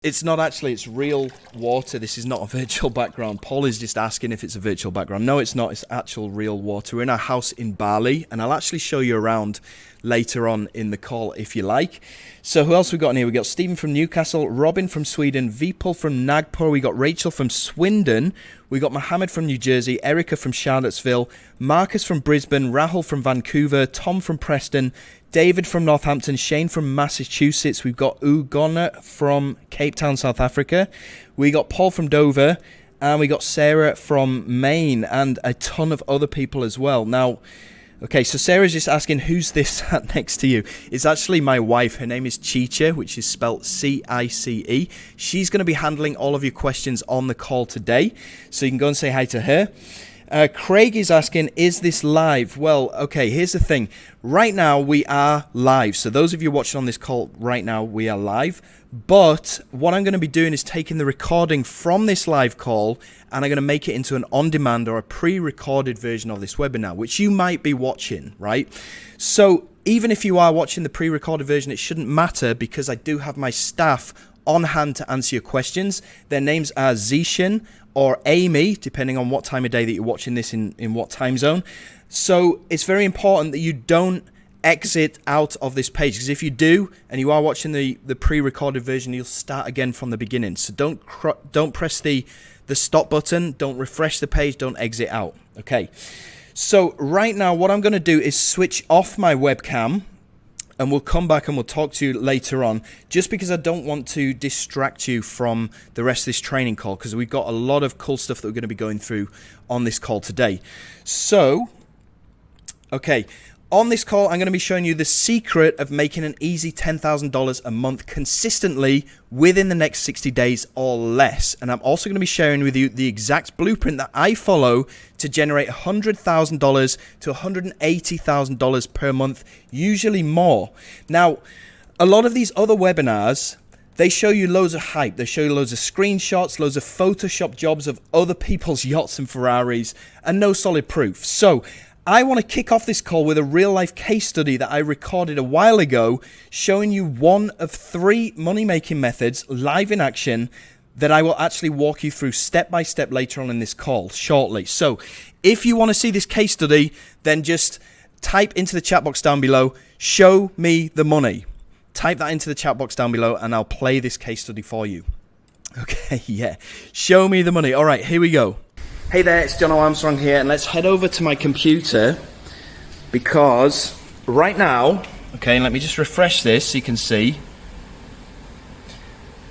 It's not actually, it's real water. This is not a virtual background. Paul is just asking if it's a virtual background. No, it's not. It's actual real water. We're in our house in Bali, and I'll actually show you around later on in the call if you like. So who else we got in here? We got Stephen from Newcastle, Robin from Sweden, Vipul from Nagpur, we got Rachel from Swindon, we got Mohammed from New Jersey, Erica from Charlottesville, Marcus from Brisbane, Rahul from Vancouver, Tom from Preston, David from Northampton, Shane from Massachusetts, we've got Ugonna from Cape Town, South Africa, we got Paul from Dover, and we got Sarah from Maine, and a ton of other people as well. Now, okay, so Sarah's just asking, who's this sat next to you? It's actually my wife. Her name is Chiche, which is spelled C-I-C-E. She's going to be handling all of your questions on the call today, so you can go and say hi to her. Craig is asking, is this live? Well, okay, here's the thing. Right now, we are live. So those of you watching on this call right now, we are live. But what I'm going to be doing is taking the recording from this live call, and I'm going to make it into an on-demand or a pre-recorded version of this webinar, which you might be watching, right? So even if you are watching the pre-recorded version, it shouldn't matter, because I do have my staff on hand to answer your questions. Their names are Zishan or Amy, depending on what time of day that you're watching this in what time zone. So it's very important that you don't exit out of this page, because if you do and you are watching the pre-recorded version, you'll start again from the beginning. So don't press the stop button, don't refresh the page, don't exit out. Okay, so right now what I'm going to do is switch off my webcam, and we'll come back and we'll talk to you later on, just because I don't want to distract you from the rest of this training call, because we've got a lot of cool stuff that we're going to be going through on this call today. So, okay, on this call, I'm going to be showing you the secret of making an easy $10,000 a month consistently within the next 60 days or less. And I'm also going to be sharing with you the exact blueprint that I follow to generate $100,000 to $180,000 per month, usually more. Now, a lot of these other webinars, they show you loads of hype. They show you loads of screenshots, loads of Photoshop jobs of other people's yachts and Ferraris, and no solid proof. So I want to kick off this call with a real life case study that I recorded a while ago, showing you one of 3 money-making methods live in action that I will actually walk you through step by step later on in this call shortly. So if you want to see this case study, then just type into the chat box down below, show me the money. Type that into the chat box down below and I'll play this case study for you. Okay, yeah. Show me the money. All right, here we go. Hey there, it's John Armstrong here, and let's head over to my computer, because right now, okay, let me just refresh this so you can see,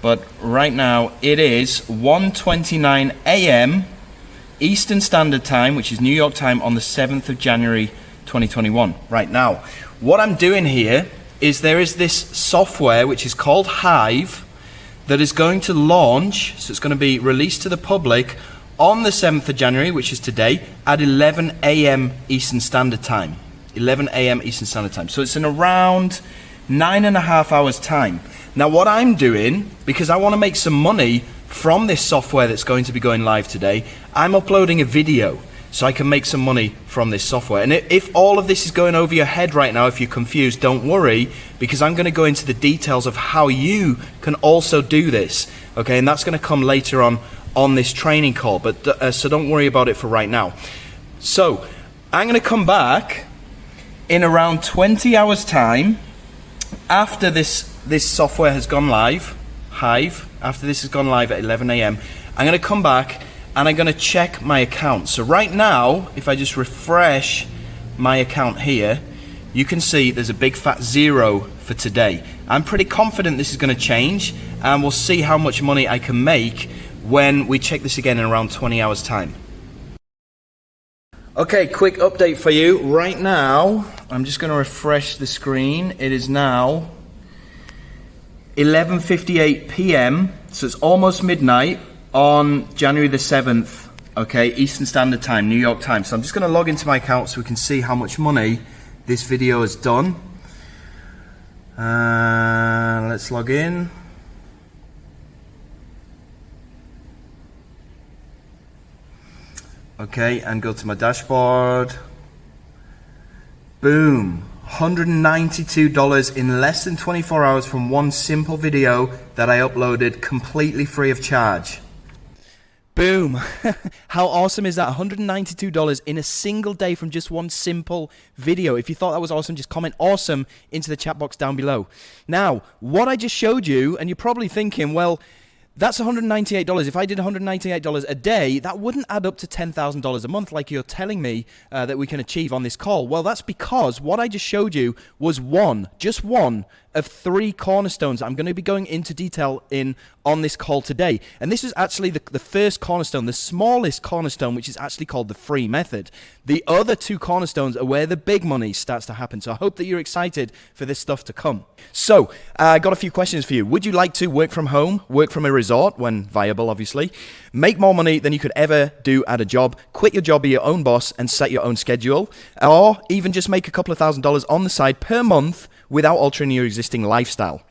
but right now it is 1:29 a.m. Eastern Standard Time, which is New York time, on the 7th of January 2021. Right now, what I'm doing here is there is this software which is called Hive that is going to launch, so it's going to be released to the public on the 7th of January, which is today, at 11 a.m. Eastern Standard Time. 11 a.m. Eastern Standard Time. So it's in around 9.5 hours time. Now what I'm doing, because I want to make some money from this software that's going to be going live today, I'm uploading a video so I can make some money from this software. And if all of this is going over your head right now, if you're confused, don't worry, because I'm going to go into the details of how you can also do this. Okay, and that's going to come later on this training call, but so don't worry about it for right now. So I'm going to come back in around 20 hours time after this software has gone live, Hive, after this has gone live at 11 a.m. I'm going to come back and I'm going to check my account. So right now, if I just refresh my account here, you can see there's a big fat 0 for today. I'm pretty confident this is going to change, and we'll see how much money I can make when we check this again in around 20 hours time. Okay, quick update for you. Right now, I'm just going to refresh the screen. It is now 11:58 p.m. So it's almost midnight on January the 7th, okay, Eastern Standard Time, New York time. So I'm just going to log into my account so we can see how much money this video has done. Let's log in. Okay, and go to my dashboard. Boom, $192 in less than 24 hours from one simple video that I uploaded completely free of charge. Boom. How awesome is that? $192 in a single day from just one simple video. If you thought that was awesome, just comment awesome into the chat box down below. Now, what I just showed you, and you're probably thinking, well, that's $198. If I did $198 a day, that wouldn't add up to $10,000 a month like you're telling me that we can achieve on this call. Well, that's because what I just showed you was just one of 3 cornerstones I'm going to be going into detail on this call today. And this is actually the first cornerstone, the smallest cornerstone, which is actually called the free method. The other 2 cornerstones are where the big money starts to happen. So I hope that you're excited for this stuff to come. So I got a few questions for you. Would you like to work from home, work from a resort, when viable, obviously, make more money than you could ever do at a job, quit your job, be your own boss, and set your own schedule, or even just make a couple of $1,000s on the side per month without altering your existing lifestyle?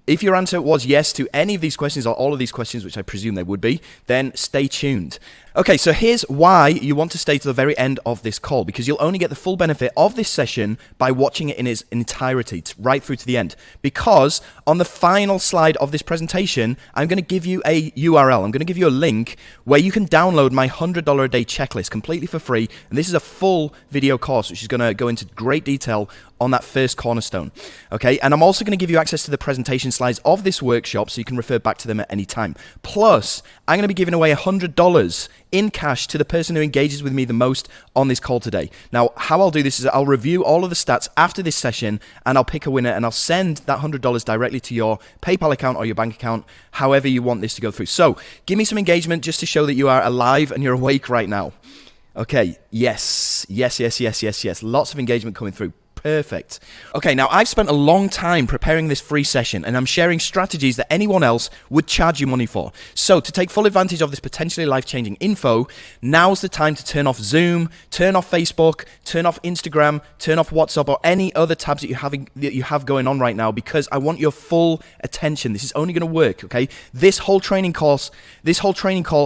If your answer was yes to any of these questions or all of these questions, which I presume they would be, then stay tuned. Okay, so here's why you want to stay to the very end of this call, because you'll only get the full benefit of this session by watching it in its entirety, right through to the end. Because on the final slide of this presentation, I'm going to give you a URL. I'm going to give you a link where you can download my $100 a day checklist completely for free. And this is a full video course, which is going to go into great detail on that first cornerstone. Okay, and I'm also going to give you access to the presentation slides of this workshop so you can refer back to them at any time. Plus, I'm going to be giving away $100 in cash to the person who engages with me the most on this call today. Now, how I'll do this is I'll review all of the stats after this session, and I'll pick a winner, and I'll send that $100 directly to your PayPal account or your bank account, however you want this to go through. So give me some engagement just to show that you are alive and you're awake right now. Okay, yes. Lots of engagement coming through. Perfect. Okay, now I've spent a long time preparing this free session, and I'm sharing strategies that anyone else would charge you money for. So to take full advantage of this potentially life-changing info, now's the time to turn off Zoom, turn off Facebook, turn off Instagram, turn off WhatsApp, or any other tabs that you have going on right now, because I want your full attention. This is only going to work, okay? This whole training call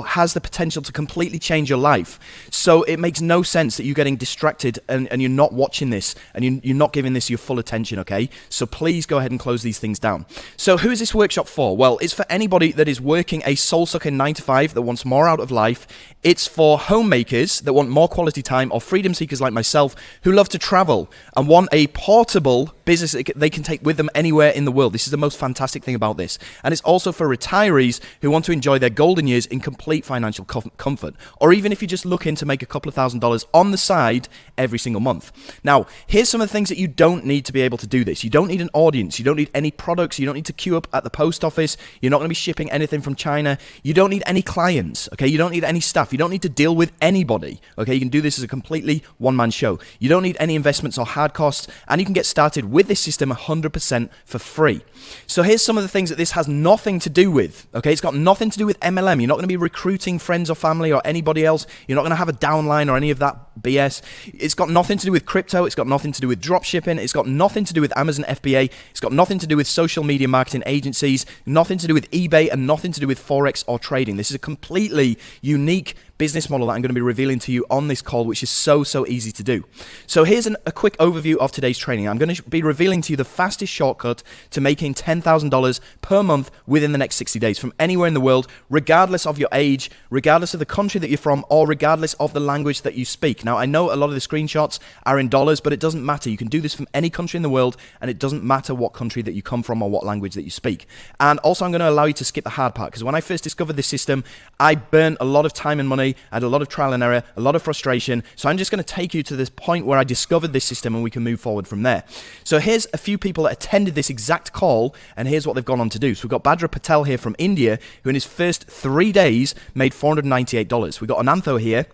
has the potential to completely change your life. So it makes no sense that you're getting distracted and you're not watching this, and you're not giving this your full attention, okay? So please go ahead and close these things down. So who is this workshop for? Well, it's for anybody that is working a soul-sucking 9-to-5 that wants more out of life. It's for homemakers that want more quality time, or freedom seekers like myself who love to travel and want a portable business that they can take with them anywhere in the world. This is the most fantastic thing about this. And it's also for retirees who want to enjoy their golden years in complete financial comfort, or even if you're just looking to make a couple of $1,000s on the side every single month. Now, here's some of the things that you don't need to be able to do this. You don't need an audience. You don't need any products. You don't need to queue up at the post office. You're not going to be shipping anything from China. You don't need any clients, okay? You don't need any staff. You don't need to deal with anybody, okay? You can do this as a completely one-man show. You don't need any investments or hard costs, and you can get started with this system 100% for free. So here's some of the things that this has nothing to do with, okay? It's got nothing to do with MLM. You're not going to be recruiting friends or family or anybody else. You're not going to have a downline or any of that BS. It's got nothing to do with crypto. It's got nothing to do with drop shipping. It's got nothing to do with Amazon FBA. It's got nothing to do with social media marketing agencies, nothing to do with eBay, and nothing to do with Forex or trading. This is a completely unique business model that I'm going to be revealing to you on this call, which is so easy to do. So here's a quick overview of today's training. I'm going to be revealing to you the fastest shortcut to making $10,000 per month within the next 60 days from anywhere in the world, regardless of your age, regardless of the country that you're from, or regardless of the language that you speak. Now, I know a lot of the screenshots are in dollars, but it doesn't matter. You can do this from any country in the world, and it doesn't matter what country that you come from or what language that you speak. And also, I'm going to allow you to skip the hard part, because when I first discovered this system, I burnt a lot of time and money. I had a lot of trial and error, a lot of frustration. So I'm just going to take you to this point where I discovered this system, and we can move forward from there. So here's a few people that attended this exact call, and here's what they've gone on to do. So we've got Badra Patel here from India, who in his first 3 days made $498. We've got Anantho here.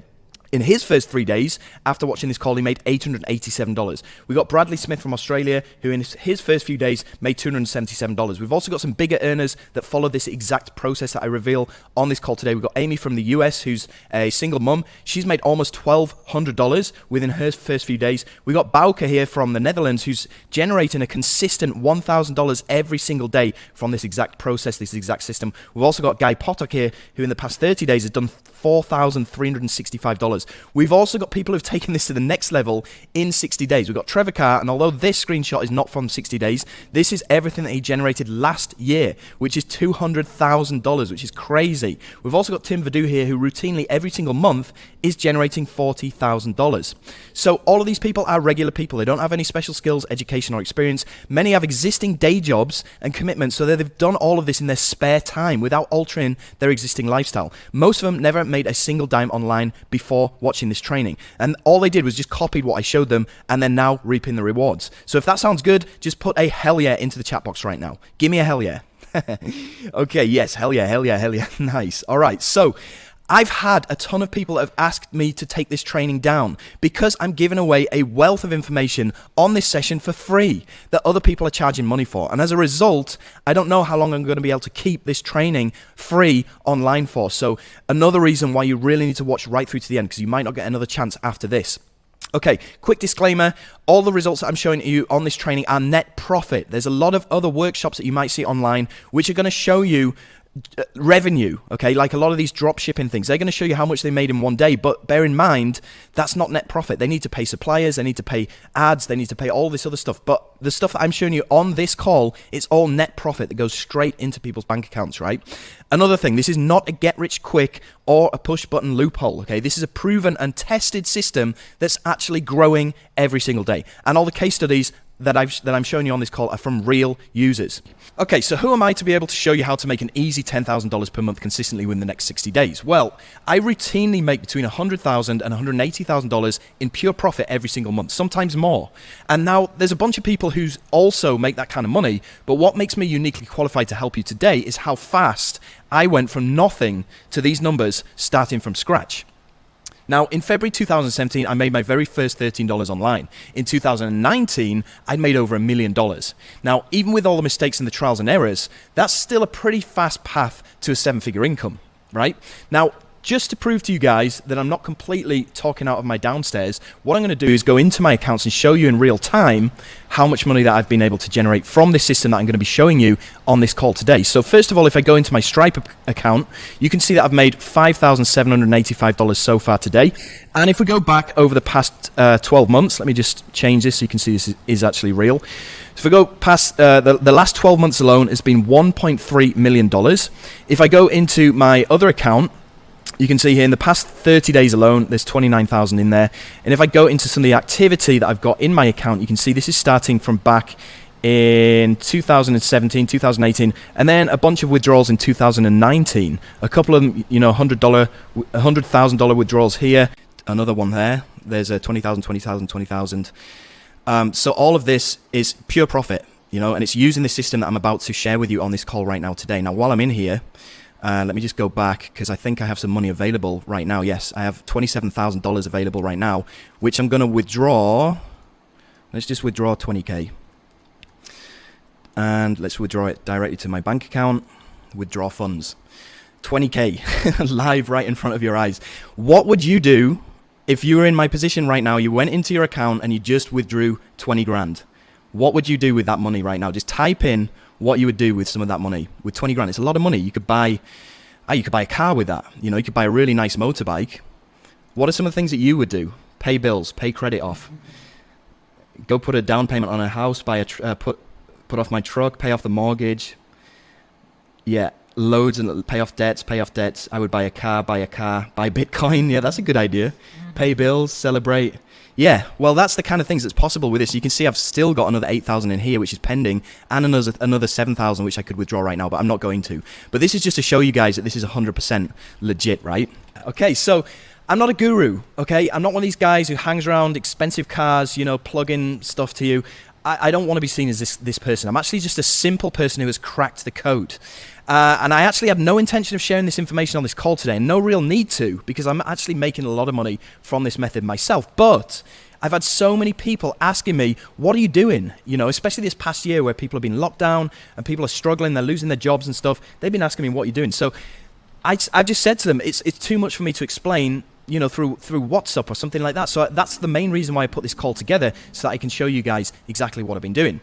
In his first 3 days, after watching this call, he made $887. We got Bradley Smith from Australia, who in his first few days made $277. We've also got some bigger earners that follow this exact process that I reveal on this call today. We've got Amy from the US, who's a single mum. She's made almost $1,200 within her first few days. We got Bauke here from the Netherlands, who's generating a consistent $1,000 every single day from this exact process, this exact system. We've also got Guy Potok here, who in the past 30 days has done $4,365. We've also got people who've taken this to the next level in 60 days. We've got Trevor Carr, and although this screenshot is not from 60 days, this is everything that he generated last year, which is $200,000, which is crazy. We've also got Tim Vadu here, who routinely every single month is generating $40,000. So all of these people are regular people. They don't have any special skills, education, or experience. Many have existing day jobs and commitments, so they've done all of this in their spare time without altering their existing lifestyle. Most of them never made a single dime online before watching this training, and all they did was just copied what I showed them, and they're now reaping the rewards. So if that sounds good, just put a hell yeah into the chat box right now. Give me a hell yeah. Okay, yes, hell yeah, hell yeah, hell yeah. Nice. All right, so I've had a ton of people that have asked me to take this training down because I'm giving away a wealth of information on this session for free that other people are charging money for. And as a result, I don't know how long I'm going to be able to keep this training free online for. So another reason why you really need to watch right through to the end, because you might not get another chance after this. Okay, quick disclaimer, all the results that I'm showing you on this training are net profit. There's a lot of other workshops that you might see online which are going to show you revenue, okay, like a lot of these drop shipping things. They're going to show you how much they made in one day, but bear in mind that's not net profit. They need to pay suppliers, they need to pay ads, they need to pay all this other stuff. But the stuff that I'm showing you on this call, it's all net profit that goes straight into people's bank accounts, right? Another thing, this is not a get rich quick or a push button loophole, okay? This is a proven and tested system that's actually growing every single day. And all the case studies that I'm showing you on this call are from real users. Okay, so who am I to be able to show you how to make an easy $10,000 per month consistently within the next 60 days? Well, I routinely make between $100,000 and $180,000 in pure profit every single month, sometimes more. And now there's a bunch of people who also make that kind of money, but what makes me uniquely qualified to help you today is how fast I went from nothing to these numbers starting from scratch. Now, in February 2017, I made my very first $13 online. In 2019, I'd made over $1 million. Now, even with all the mistakes and the trials and errors, that's still a pretty fast path to a seven-figure income, right? Now, just to prove to you guys that I'm not completely talking out of my downstairs, what I'm going to do is go into my accounts and show you in real time how much money that I've been able to generate from this system that I'm going to be showing you on this call today. So first of all, if I go into my Stripe account, you can see that I've made $5,785 so far today. And if we go back over the past 12 months, let me just change this so you can see this is actually real. So if we go past the last 12 months alone, it's been $1.3 million. If I go into my other account, you can see here in the past 30 days alone, there's 29,000 in there. And if I go into some of the activity that I've got in my account, you can see this is starting from back in 2017, 2018, and then a bunch of withdrawals in 2019. A couple of them, you know, $100,000 withdrawals here. Another one there. There's a 20,000, 20,000, 20,000. So all of this is pure profit, you know, and it's using the system that I'm about to share with you on this call right now today. Now, while I'm in here, let me just go back because I think I have some money available right now. Yes, I have $27,000 available right now, which I'm going to withdraw. Let's just withdraw 20K. And let's withdraw it directly to my bank account. Withdraw funds. 20K live right in front of your eyes. What would you do if you were in my position right now? You went into your account and you just withdrew 20 grand. What would you do with that money right now? Just type in what you would do with some of that money. With 20 grand, it's a lot of money. You could buy a car with that. You know, you could buy a really nice motorbike. What are some of the things that you would do? Pay bills, pay credit off. Go put a down payment on a house, buy a put off my truck, pay off the mortgage. Yeah, loads and pay off debts. I would buy a car, buy Bitcoin. Yeah, that's a good idea. Pay bills, celebrate. Yeah, well, that's the kind of things that's possible with this. You can see I've still got another 8,000 in here, which is pending, and another 7,000, which I could withdraw right now, but I'm not going to. But this is just to show you guys that this is 100% legit, right? Okay, so I'm not a guru, okay? I'm not one of these guys who hangs around expensive cars, you know, plugging stuff to you. I don't want to be seen as this person. I'm actually just a simple person who has cracked the code. And I actually have no intention of sharing this information on this call today, and no real need to, because I'm actually making a lot of money from this method myself. But I've had so many people asking me, what are you doing? You know, especially this past year where people have been locked down and people are struggling, they're losing their jobs and stuff. They've been asking me, what are you doing? So I've just said to them, it's too much for me to explain, you know, through WhatsApp or something like that. So that's the main reason why I put this call together, so that I can show you guys exactly what I've been doing.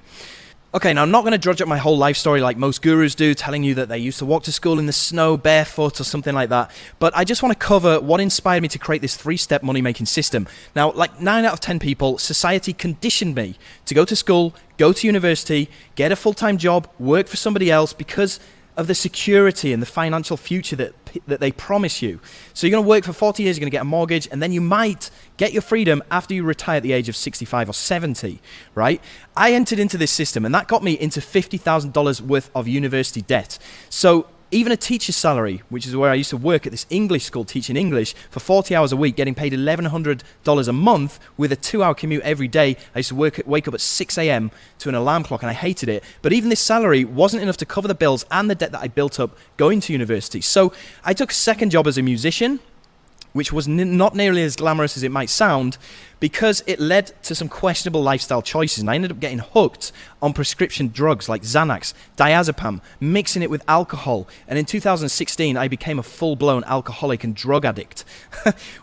Okay, now I'm not going to drudge up my whole life story like most gurus do, telling you that they used to walk to school in the snow barefoot or something like that. But I just want to cover what inspired me to create this 3-step money-making system. Now, like 9 out of 10 people, society conditioned me to go to school, go to university, get a full-time job, work for somebody else because of the security and the financial future that they promise you. So you're going to work for 40 years, you're going to get a mortgage, and then you might get your freedom after you retire at the age of 65 or 70, right? I entered into this system, and that got me into $50,000 worth of university debt. So even a teacher's salary, which is where I used to work at this English school teaching English for 40 hours a week, getting paid $1,100 a month with a 2-hour commute every day. I used to wake up at 6 a.m. to an alarm clock, and I hated it. But even this salary wasn't enough to cover the bills and the debt that I built up going to university. So I took a second job as a musician, which was not nearly as glamorous as it might sound, because it led to some questionable lifestyle choices. And I ended up getting hooked on prescription drugs like Xanax, diazepam, mixing it with alcohol. And in 2016, I became a full-blown alcoholic and drug addict,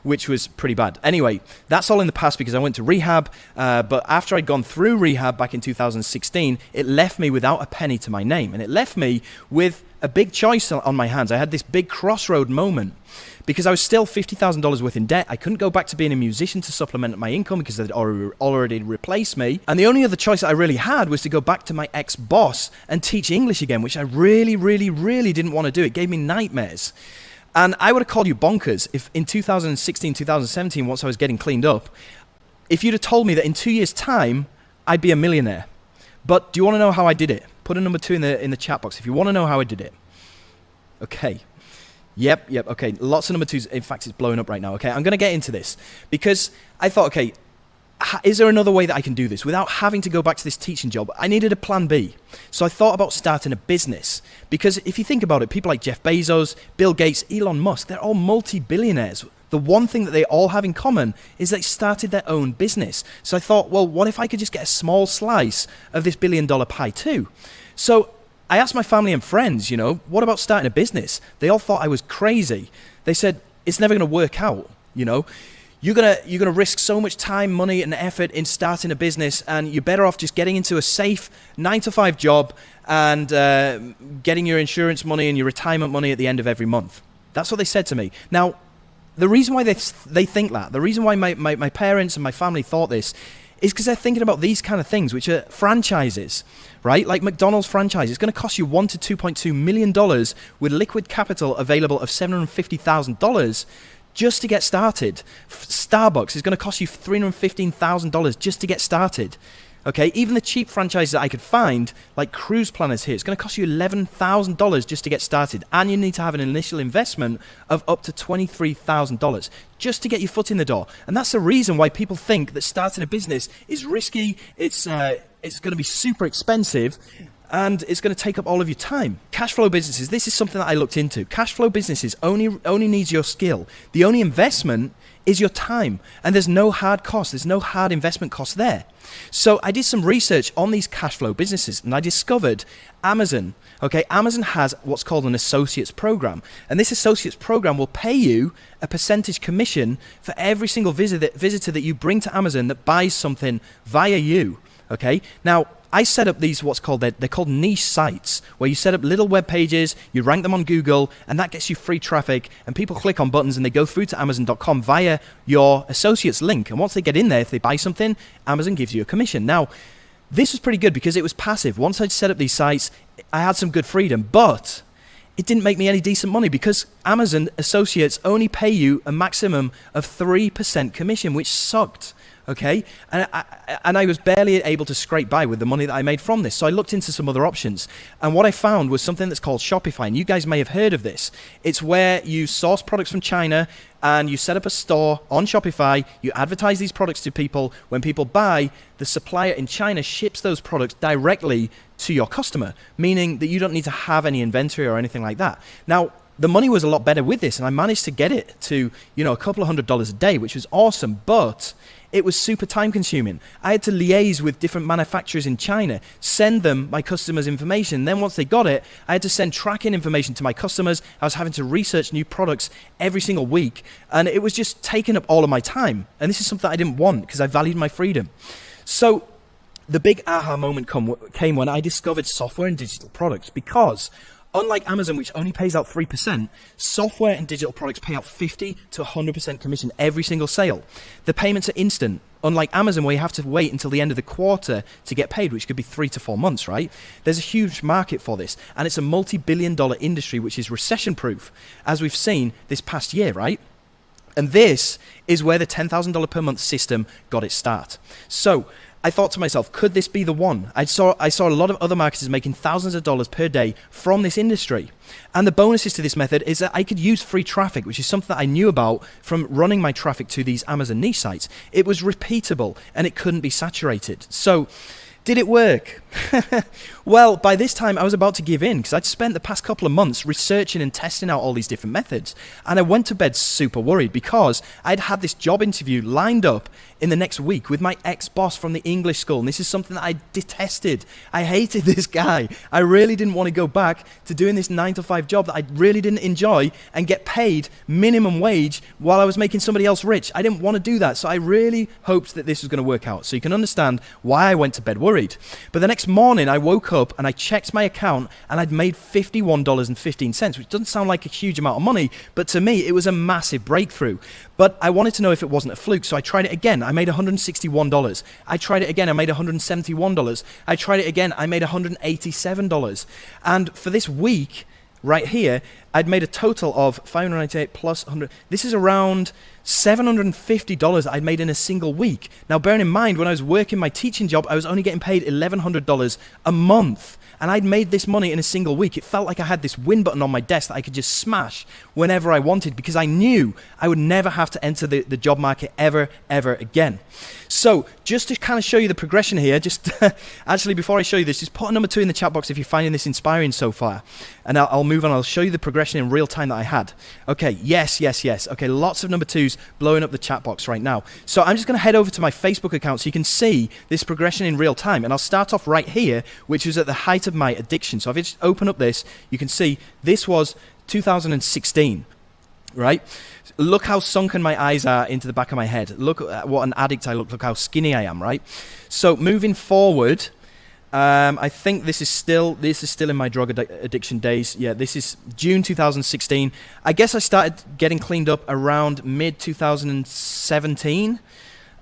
which was pretty bad. Anyway, that's all in the past because I went to rehab. But after I'd gone through rehab back in 2016, it left me without a penny to my name. And it left me with a big choice on my hands. I had this big crossroad moment because I was still $50,000 worth in debt. I couldn't go back to being a musician to supplement my income because they'd already replaced me. And the only other choice that I really had was to go back to my ex-boss and teach English again, which I really, really, really didn't want to do. It gave me nightmares. And I would have called you bonkers if in 2016, 2017, once I was getting cleaned up, if you'd have told me that in 2 years' time, I'd be a millionaire. But do you want to know how I did it? Put a number 2 in the chat box if you want to know how I did it. Okay. Yep, okay. Lots of number 2s. In fact, it's blowing up right now. Okay, I'm going to get into this because I thought, okay, is there another way that I can do this without having to go back to this teaching job? I needed a plan B. So I thought about starting a business because if you think about it, people like Jeff Bezos, Bill Gates, Elon Musk, they're all multi-billionaires. The one thing that they all have in common is they started their own business. So I thought, well, what if I could just get a small slice of this billion-dollar pie too? So I asked my family and friends, what about starting a business? They all thought I was crazy. They said, it's never going to work out, You're gonna risk so much time, money, and effort in starting a business, and you're better off just getting into a safe 9-to-5 job and getting your insurance money and your retirement money at the end of every month. That's what they said to me. Now, the reason why they think that, the reason why my parents and my family thought this, is because they're thinking about these kind of things, which are franchises, right? Like McDonald's franchise. It's going to cost you $1 to $2.2 million with liquid capital available of $750,000 just to get started. Starbucks is going to cost you $315,000 just to get started. Okay, even the cheap franchises that I could find, like Cruise Planners here, it's going to cost you $11,000 just to get started. And you need to have an initial investment of up to $23,000 just to get your foot in the door. And that's the reason why people think that starting a business is risky, it's going to be super expensive, and it's going to take up all of your time. Cash flow businesses, this is something that I looked into. Cash flow businesses only needs your skill. The only investment is your time, and there's no hard cost. There's no hard investment cost there. So I did some research on these cash flow businesses, and I discovered Amazon. Okay, Amazon has what's called an associates program, and this associates program will pay you a percentage commission for every single visitor that you bring to Amazon that buys something via you. Okay, now I set up these they're called niche sites, where you set up little web pages, you rank them on Google, and that gets you free traffic, and people click on buttons and they go through to Amazon.com via your associates link. And once they get in there, if they buy something, Amazon gives you a commission. Now, this was pretty good because it was passive. Once I'd set up these sites, I had some good freedom, but it didn't make me any decent money because Amazon associates only pay you a maximum of 3% commission, which sucked. Okay, and I was barely able to scrape by with the money that I made from this. So I looked into some other options. And what I found was something that's called Shopify. And you guys may have heard of this. It's where you source products from China and you set up a store on Shopify. You advertise these products to people. When people buy, the supplier in China ships those products directly to your customer, meaning that you don't need to have any inventory or anything like that. Now, the money was a lot better with this, and I managed to get it to, a couple of $100s a day, which was awesome, but it was super time consuming. I had to liaise with different manufacturers in China, send them my customers' information. Then once they got it, I had to send tracking information to my customers. I was having to research new products every single week, and it was just taking up all of my time. And this is something I didn't want because I valued my freedom. So the big aha moment came when I discovered software and digital products, because unlike Amazon, which only pays out 3%, software and digital products pay out 50 to 100% commission every single sale. The payments are instant. Unlike Amazon, where you have to wait until the end of the quarter to get paid, which could be 3 to 4 months, right? There's a huge market for this, and it's a multi-billion-dollar industry which is recession-proof, as we've seen this past year, right? And this is where the $10,000 per month system got its start. So I thought to myself, could this be the one? I saw a lot of other marketers making thousands of dollars per day from this industry. And the bonuses to this method is that I could use free traffic, which is something that I knew about from running my traffic to these Amazon niche sites. It was repeatable and it couldn't be saturated. So did it work? Well, by this time I was about to give in, because I'd spent the past couple of months researching and testing out all these different methods. And I went to bed super worried, because I'd had this job interview lined up in the next week with my ex-boss from the English school. And this is something that I detested. I hated this guy. I really didn't want to go back to doing this 9-to-5 job that I really didn't enjoy and get paid minimum wage while I was making somebody else rich. I didn't want to do that. So I really hoped that this was going to work out. So you can understand why I went to bed worried. But the next morning I woke up and I checked my account and I'd made $51.15, which doesn't sound like a huge amount of money, but to me it was a massive breakthrough. But I wanted to know if it wasn't a fluke, so I tried it again. I made $161. I tried it again. I made $171. I tried it again. I made $187. And for this week right here, I'd made a total of 598 plus 100. This is around $750 I'd made in a single week. Now, bearing in mind, when I was working my teaching job, I was only getting paid $1,100 a month. And I'd made this money in a single week. It felt like I had this win button on my desk that I could just smash whenever I wanted, because I knew I would never have to enter the job market ever again. So just to kind of show you the progression here, just actually before I show you this, just put a number 2 in the chat box if you're finding this inspiring so far. And I'll move on. I'll show you the progression in real time that I had. Okay, yes. Okay, lots of number 2s blowing up the chat box right now. So I'm just going to head over to my Facebook account so you can see this progression in real time. And I'll start off right here, which was at the height of my addiction. So if I just open up this, you can see this was 2016, right? Look how sunken my eyes are into the back of my head. Look at what an addict I look. Look how skinny I am, right? So moving forward, I think this is still in my drug addiction days. Yeah, this is June 2016. I guess I started getting cleaned up around mid 2017.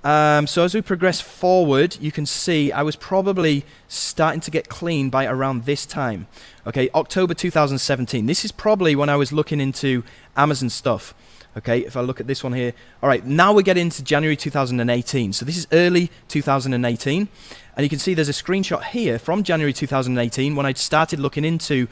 So as we progress forward, you can see I was probably starting to get clean by around this time. Okay, October 2017. This is probably when I was looking into Amazon stuff. Okay, if I look at this one here. All right, now we're getting into January 2018. So this is early 2018. And you can see there's a screenshot here from January 2018 when I started looking into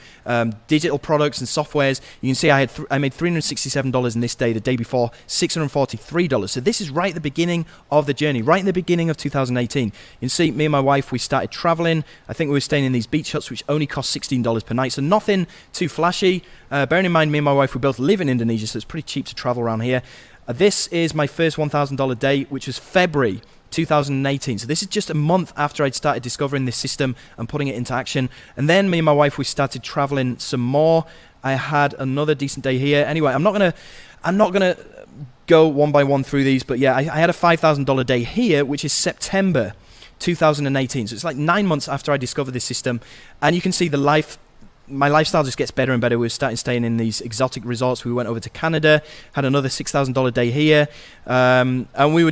digital products and softwares. You can see I made $367 in this day, the day before $643. So this is right at the beginning of the journey, right in the beginning of 2018. You can see me and my wife, we started traveling. I think we were staying in these beach huts, which only cost $16 per night. So nothing too flashy. Bearing in mind, me and my wife, we both live in Indonesia, so it's pretty cheap to travel around here. This is my first $1,000 day, which was February 2018. So this is just a month after I'd started discovering this system and putting it into action. And then me and my wife, we started traveling some more. I had another decent day here. Anyway, I'm not gonna go one by one through these, but yeah, I had a $5,000 day here, which is September 2018. So it's like 9 months after I discovered this system. And you can see my lifestyle just gets better and better. We were starting staying in these exotic resorts. We went over to Canada, had another $6,000 day here, and we were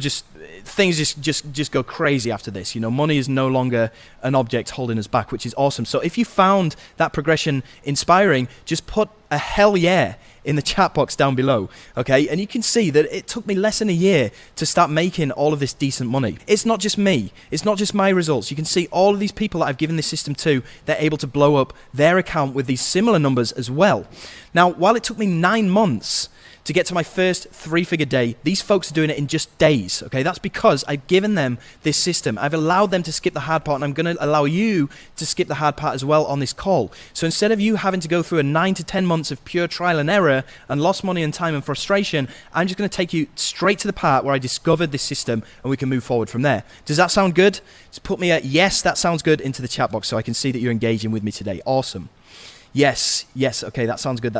things just go crazy after this. You know, money is no longer an object holding us back, which is awesome. So if you found that progression inspiring, just put a hell yeah in the chat box down below, okay? And you can see that it took me less than a year to start making all of this decent money. It's not just me. It's not just my results. You can see all of these people that I've given this system to, they're able to blow up their account with these similar numbers as well. Now, while it took me 9 months to get to my first 3-figure day, these folks are doing it in just days, okay? That's because I've given them this system. I've allowed them to skip the hard part, and I'm going to allow you to skip the hard part as well on this call. So instead of you having to go through a 9 to 10 months of pure trial and error and lost money and time and frustration, I'm just going to take you straight to the part where I discovered this system and we can move forward from there. Does that sound good? Just put me a yes, that sounds good into the chat box so I can see that you're engaging with me today. Awesome. Yes, okay, that sounds good,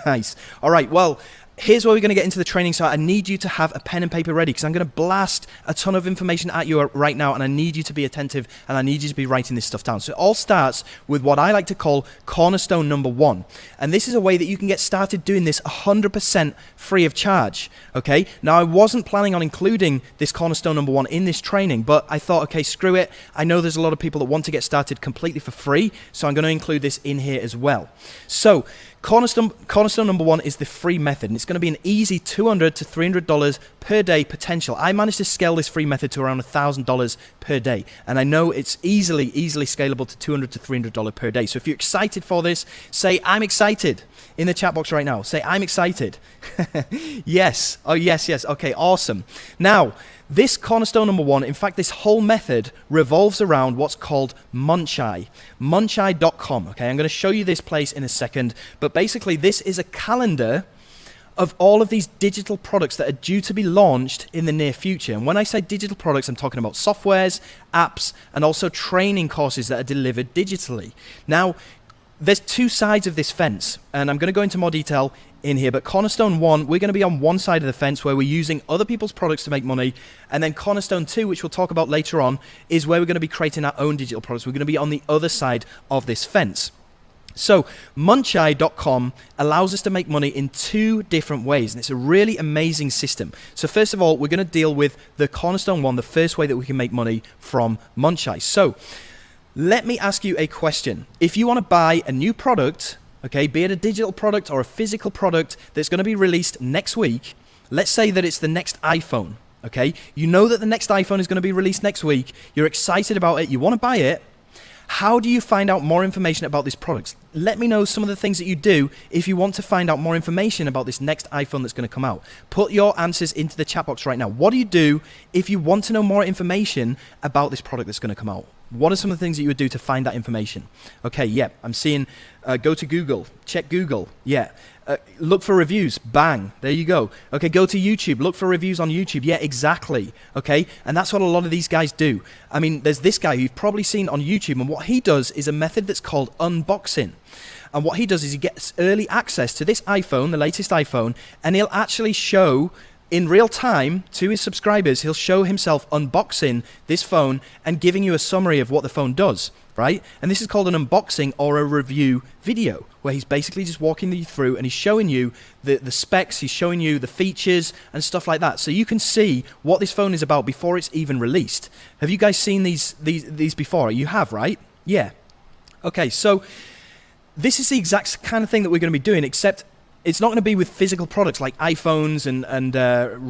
nice. All right, well, here's where we're going to get into the training. So I need you to have a pen and paper ready, because I'm going to blast a ton of information at you right now, and I need you to be attentive, and I need you to be writing this stuff down. So it all starts with what I like to call cornerstone number 1. And this is a way that you can get started doing this 100% free of charge. Okay, now I wasn't planning on including this cornerstone number 1 in this training, but I thought, okay, screw it. I know there's a lot of people that want to get started completely for free, so I'm going to include this in here as well. So cornerstone number 1 is the free method, and it's going to be an easy $200 to $300 per day potential. I managed to scale this free method to around $1,000 per day, and I know it's easily scalable to $200 to $300 per day. So if you're excited for this, say I'm excited in the chat box right now. Say I'm excited. Yes. Oh yes. Okay, awesome. Now, this cornerstone number 1, in fact, this whole method revolves around what's called Munchai. Munchai.com. Okay, I'm going to show you this place in a second, but basically this is a calendar of all of these digital products that are due to be launched in the near future. And when I say digital products, I'm talking about softwares, apps, and also training courses that are delivered digitally. Now, there's 2 sides of this fence, and I'm going to go into more detail in here, but cornerstone 1, we're going to be on one side of the fence where we're using other people's products to make money, and then cornerstone 2, which we'll talk about later on, is where we're going to be creating our own digital products. We're going to be on the other side of this fence. So Munchai.com allows us to make money in 2 different ways, and it's a really amazing system. So first of all, we're going to deal with the cornerstone 1, the first way that we can make money from Munchai. So let me ask you a question. If you want to buy a new product, okay, be it a digital product or a physical product that's going to be released next week, let's say that it's the next iPhone, okay? You know that the next iPhone is going to be released next week. You're excited about it. You want to buy it. How do you find out more information about this product? Let me know some of the things that you do if you want to find out more information about this next iPhone that's going to come out. Put your answers into the chat box right now. What do you do if you want to know more information about this product that's going to come out? What are some of the things that you would do to find that information? Okay, yeah, I'm seeing go to Google, check Google, yeah. Look for reviews, bang, there you go. Okay, go to YouTube, look for reviews on YouTube, yeah, exactly, okay? And that's what a lot of these guys do. I mean, there's this guy who you've probably seen on YouTube, and what he does is a method that's called unboxing. And what he does is he gets early access to this iPhone, the latest iPhone, and he'll actually show in real time to his subscribers, he'll show himself unboxing this phone and giving you a summary of what the phone does, right? And this is called an unboxing or a review video, where he's basically just walking you through and he's showing you the specs, he's showing you the features and stuff like that. So you can see what this phone is about before it's even released. Have you guys seen these before? You have, right? Yeah. Okay, so this is the exact kind of thing that we're going to be doing, except it's not going to be with physical products like iPhones and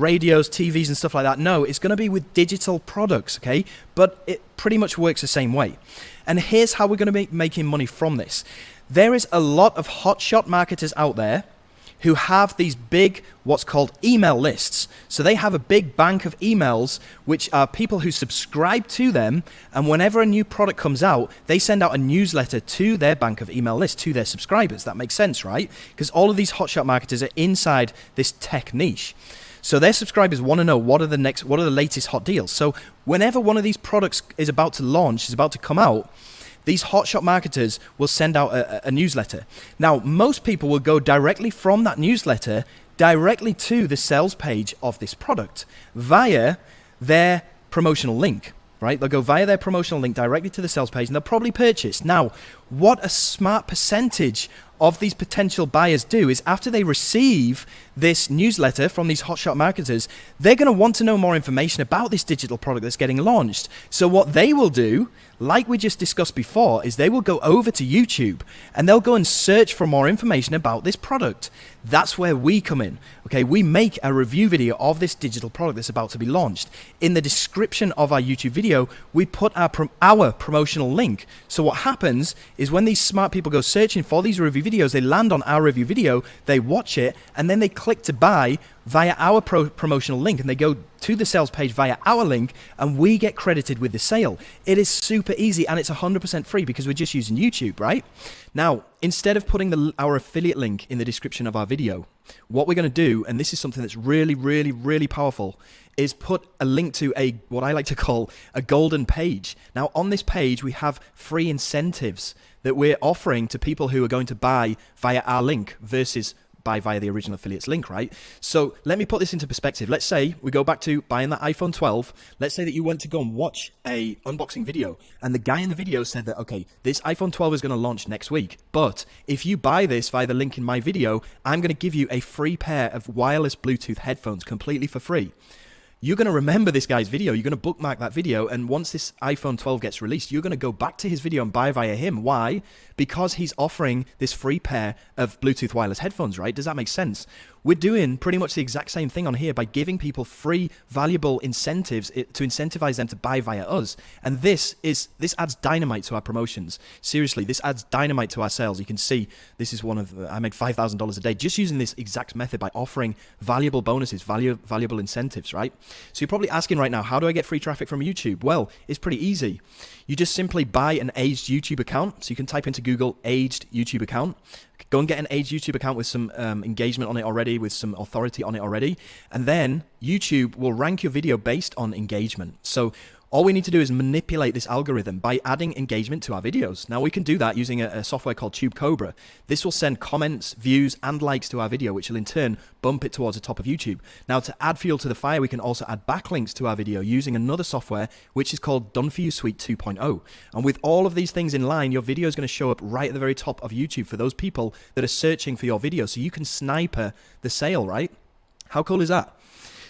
radios, TVs and stuff like that. No, it's going to be with digital products, okay? But it pretty much works the same way. And here's how we're going to be making money from this. There is a lot of hotshot marketers out there who have these big, what's called email lists. So they have a big bank of emails, which are people who subscribe to them, and whenever a new product comes out, they send out a newsletter to their bank of email list, to their subscribers. That makes sense, right? Because all of these hotshot marketers are inside this tech niche. So their subscribers want to know what are the latest hot deals. So whenever one of these products is about to launch, is about to come out, these hotshot marketers will send out a newsletter. Now, most people will go directly from that newsletter directly to the sales page of this product via their promotional link, right? They'll go via their promotional link directly to the sales page, and they'll probably purchase. Now, what a smart percentage of these potential buyers do is after they receive this newsletter from these hotshot marketers, they're going to want to know more information about this digital product that's getting launched. So what they will do, like we just discussed before, is they will go over to YouTube and they'll go and search for more information about this product. That's where we come in. Okay, we make a review video of this digital product that's about to be launched. In the description of our YouTube video, we put our promotional link. So what happens is when these smart people go searching for these review videos, they land on our review video, they watch it, and then they click to buy via our promotional link, and they go to the sales page via our link, and we get credited with the sale. It is super easy, and it's 100% free because we're just using YouTube, right? Now, instead of putting our affiliate link in the description of our video, what we're going to do, and this is something that's really, really, really powerful, is put a link to what I like to call a golden page. Now, on this page, we have free incentives that we're offering to people who are going to buy via our link versus buy via the original affiliate's link, right? So let me put this into perspective. Let's say we go back to buying that iPhone 12. Let's say that you went to go and watch a unboxing video, and the guy in the video said that, okay, this iPhone 12 is going to launch next week, but if you buy this via the link in my video, I'm going to give you a free pair of wireless Bluetooth headphones completely for free. You're going to remember this guy's video. You're going to bookmark that video. And once this iPhone 12 gets released, you're going to go back to his video and buy via him. Why? Because he's offering this free pair of Bluetooth wireless headphones, right? Does that make sense? We're doing pretty much the exact same thing on here by giving people free, valuable incentives to incentivize them to buy via us. And this adds dynamite to our promotions. Seriously, this adds dynamite to our sales. You can see this is one of, I made $5,000 a day just using this exact method by offering valuable bonuses, valuable incentives, right? So you're probably asking right now, how do I get free traffic from YouTube? Well, it's pretty easy. You just simply buy an aged YouTube account. So you can type into Google aged YouTube account. Go and get an aged YouTube account with some engagement on it already, with some authority on it already. And then YouTube will rank your video based on engagement. So all we need to do is manipulate this algorithm by adding engagement to our videos. Now we can do that using a software called TubeCobra. This will send comments, views, and likes to our video, which will in turn bump it towards the top of YouTube. Now to add fuel to the fire, we can also add backlinks to our video using another software, which is called Done For You Suite 2.0. And with all of these things in line, your video is going to show up right at the very top of YouTube for those people that are searching for your video. So you can sniper the sale, right? How cool is that?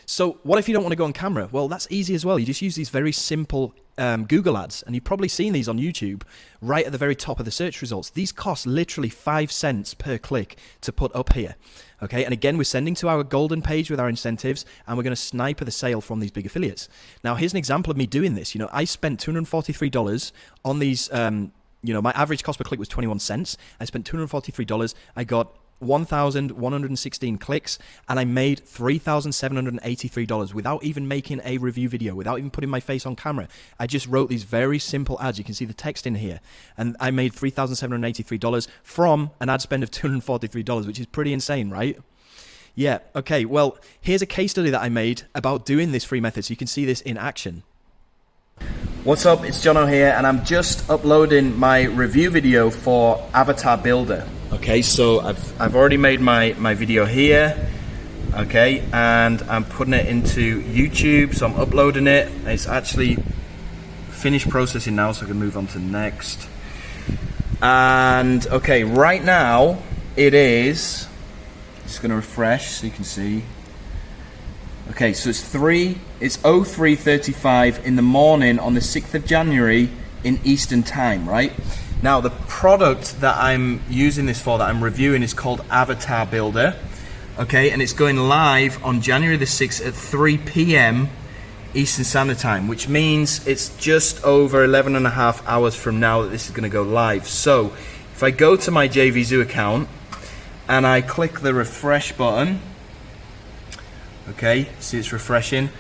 So what if you don't want to go on camera? Well, that's easy as well. You just use these very simple Google ads, and you've probably seen these on YouTube right at the very top of the search results. These cost literally 5 cents per click to put up here. Okay, and again, we're sending to our golden page with our incentives, and we're going to sniper the sale from these big affiliates. Now, here's an example of me doing this. You know, I spent $243 on these, my average cost per click was 21 cents. I spent $243. I got 1,116 clicks, and I made $3,783 without even making a review video, without even putting my face on camera. I just wrote these very simple ads. You can see the text in here, and I made $3,783 from an ad spend of $243, which is pretty insane, right? Yeah, okay, well, here's a case study that I made about doing this free method, so you can see this in action. What's up, it's Jono here, and I'm just uploading my review video for Avatar Builder. Okay, so I've already made my video here, okay, and I'm putting it into YouTube, so I'm uploading it. It's actually finished processing now, so I can move on to next. And okay, right now it is, just gonna refresh so you can see. Okay, so it's 03:35 in the morning on the 6th of January in Eastern time, right? Now, the product that I'm using this for, that I'm reviewing, is called Avatar Builder, okay? And it's going live on January the 6th at 3 p.m. Eastern Standard Time, which means it's just over 11 and a half hours from now that this is gonna go live. So, if I go to my jvzoo account and I click the refresh button, okay, see it's refreshing.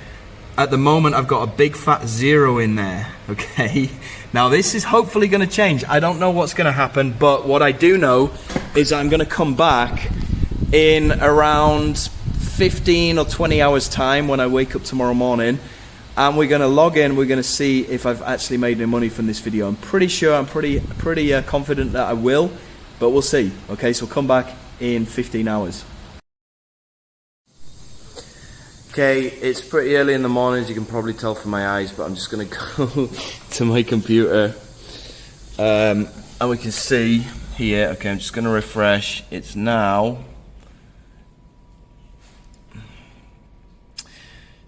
At the moment, I've got a big fat 0 in there, okay? Now, this is hopefully gonna change. I don't know what's gonna happen, but what I do know is I'm gonna come back in around 15 or 20 hours time when I wake up tomorrow morning, and we're gonna log in, we're gonna see if I've actually made any money from this video. I'm pretty sure, I'm pretty confident that I will, but we'll see, okay? So we'll come back in 15 hours. Okay, it's pretty early in the morning, as you can probably tell from my eyes, but I'm just going to go to my computer, and we can see here, okay, I'm just going to refresh. It's now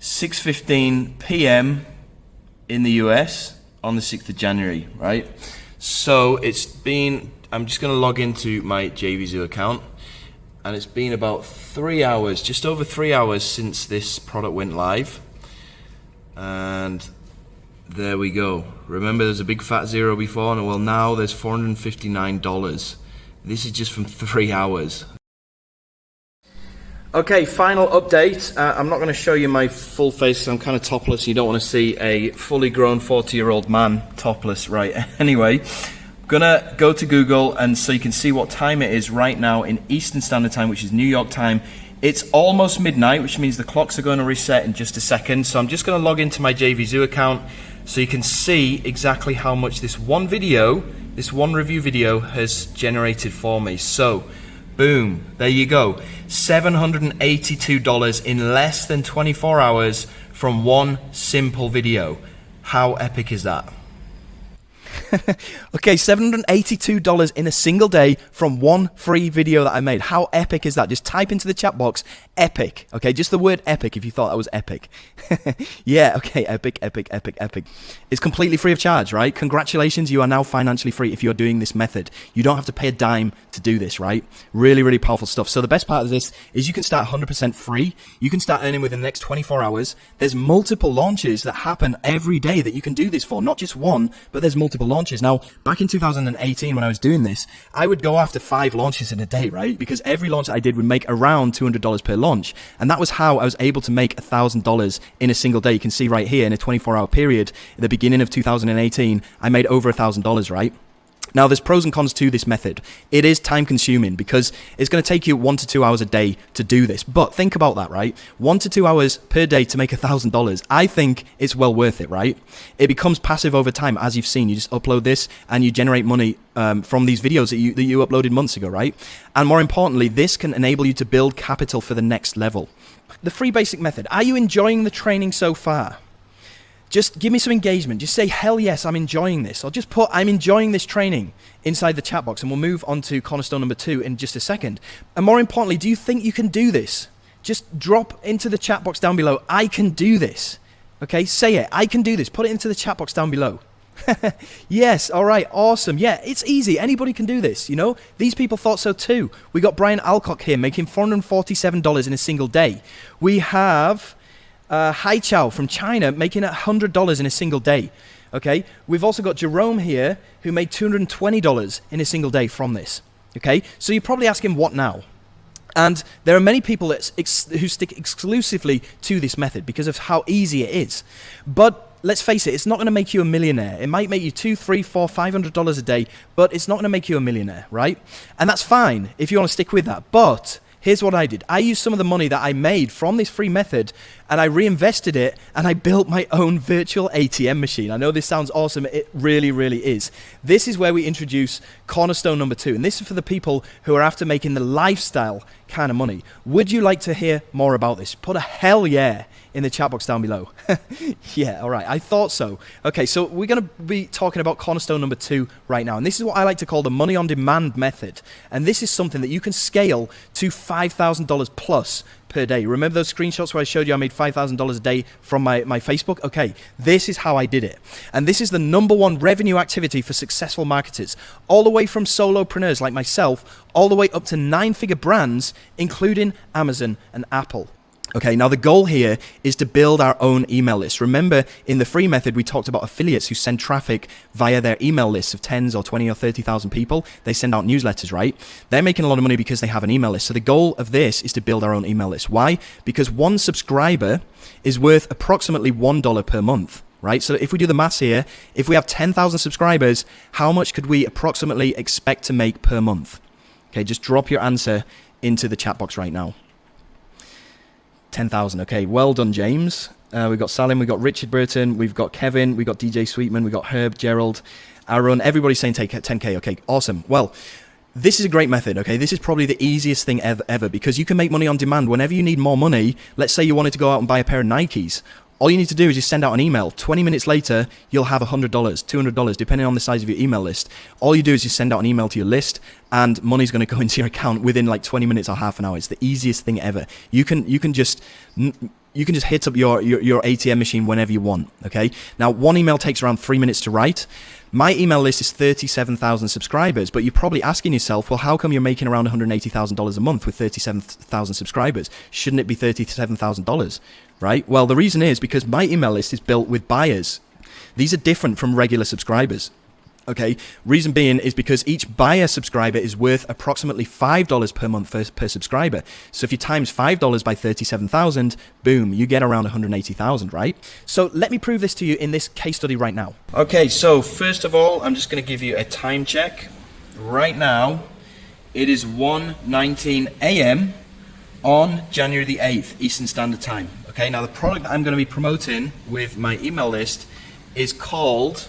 6:15 p.m. in the US on the 6th of January, right? So it's been, I'm just going to log into my jvzoo account. And it's been about 3 hours, just over 3 hours since this product went live. And there we go. Remember, there's a big fat 0 before, and well, now there's $459. This is just from 3 hours. Okay, final update. I'm not going to show you my full face, I'm kind of topless. You don't want to see a fully grown 40-year-old man topless, right? Anyway. Gonna go to Google, and so you can see what time it is right now in Eastern Standard Time, which is New York time. It's almost midnight, which means the clocks are going to reset in just a second. So I'm just going to log into my jvzoo account so you can see exactly how much this one video, this one review video, has generated for me. So Boom, there you go. $782 in less than 24 hours from one simple video. How epic is that? Okay, $782 in a single day from one free video that I made. How epic is that? Just type into the chat box, epic. Okay, just the word epic if you thought that was epic. Yeah, okay, epic, epic, epic, epic. It's completely free of charge, right? Congratulations, you are now financially free if you're doing this method. You don't have to pay a dime to do this, right? Really, really powerful stuff. So the best part of this is you can start 100% free. You can start earning within the next 24 hours. There's multiple launches that happen every day that you can do this for. Not just one, but there's multiple launches. Now, back in 2018 when I was doing this, I would go after 5 launches in a day, right? Because every launch I did would make around $200 per launch. And that was how I was able to make $1,000 in a single day. You can see right here in a 24-hour period, at the beginning of 2018, I made over $1,000, right? Now, there's pros and cons to this method. It is time consuming because it's going to take you 1 to 2 hours a day to do this. But think about that, right? 1 to 2 hours per day to make $1,000. I think it's well worth it, right? It becomes passive over time, as you've seen. You just upload this and you generate money from these videos that you uploaded months ago, right? And more importantly, this can enable you to build capital for the next level. The free basic method. Are you enjoying the training so far? Just give me some engagement. Just say, hell yes, I'm enjoying this. Or just put, I'm enjoying this training inside the chat box. And we'll move on to cornerstone number 2 in just a second. And more importantly, do you think you can do this? Just drop into the chat box down below, I can do this. Okay, say it, I can do this. Put it into the chat box down below. Yes, all right, awesome. Yeah, it's easy. Anybody can do this, you know? These people thought so too. We got Brian Alcock here making $447 in a single day. We have Hai Chao from China making $100 in a single day. Okay, we've also got Jerome here who made $220 in a single day from this. Okay, so you're probably asking what now? And there are many people who stick exclusively to this method because of how easy it is. But let's face it, it's not going to make you a millionaire. It might make you $200, $300, $400, $500 a day, but it's not going to make you a millionaire, right? And that's fine if you want to stick with that. But here's what I did. I used some of the money that I made from this free method and I reinvested it and I built my own virtual ATM machine. I know this sounds awesome. It really, really is. This is where we introduce cornerstone number 2. And this is for the people who are after making the lifestyle kind of money. Would you like to hear more about this? Put a hell yeah in the chat box down below. Yeah, all right, I thought so. Okay, so we're going to be talking about cornerstone number 2 right now. And this is what I like to call the money on demand method. And this is something that you can scale to $5,000 plus per day. Remember those screenshots where I showed you I made $5,000 a day from my Facebook? Okay, this is how I did it. And this is the #1 revenue activity for successful marketers, all the way from solopreneurs like myself, all the way up to 9-figure brands, including Amazon and Apple. Okay, now the goal here is to build our own email list. Remember, in the free method, we talked about affiliates who send traffic via their email lists of 10s or 20 or 30,000 people. They send out newsletters, right? They're making a lot of money because they have an email list. So the goal of this is to build our own email list. Why? Because one subscriber is worth approximately $1 per month, right? So if we do the maths here, if we have 10,000 subscribers, how much could we approximately expect to make per month? Okay, just drop your answer into the chat box right now. 10,000. Okay, well done, James. We've got Salim, we've got Richard Burton, we've got Kevin, we've got DJ Sweetman, we've got Herb, Gerald, Aaron. Everybody's saying take 10K. Okay, awesome. Well, this is a great method, okay? This is probably the easiest thing ever because you can make money on demand whenever you need more money. Let's say you wanted to go out and buy a pair of Nikes. All you need to do is just send out an email. 20 minutes later, you'll have $100, $200, depending on the size of your email list. All you do is just send out an email to your list, and money's going to go into your account within like 20 minutes or half an hour. It's the easiest thing ever. You can just hit up your ATM machine whenever you want. Okay. Now, one email takes around 3 minutes to write. My email list is 37,000 subscribers, but you're probably asking yourself, well, how come you're making around $180,000 a month with 37,000 subscribers? Shouldn't it be $37,000? Right? Well, the reason is because my email list is built with buyers. These are different from regular subscribers. Okay, reason being is because each buyer subscriber is worth approximately $5 per month per subscriber. So if you times $5 by 37,000, boom, you get around 180,000, right? So let me prove this to you in this case study right now. Okay, so first of all, I'm just going to give you a time check. Right now, it is 1:19 a.m. on January the 8th, Eastern Standard Time. Okay, now the product that I'm going to be promoting with my email list is called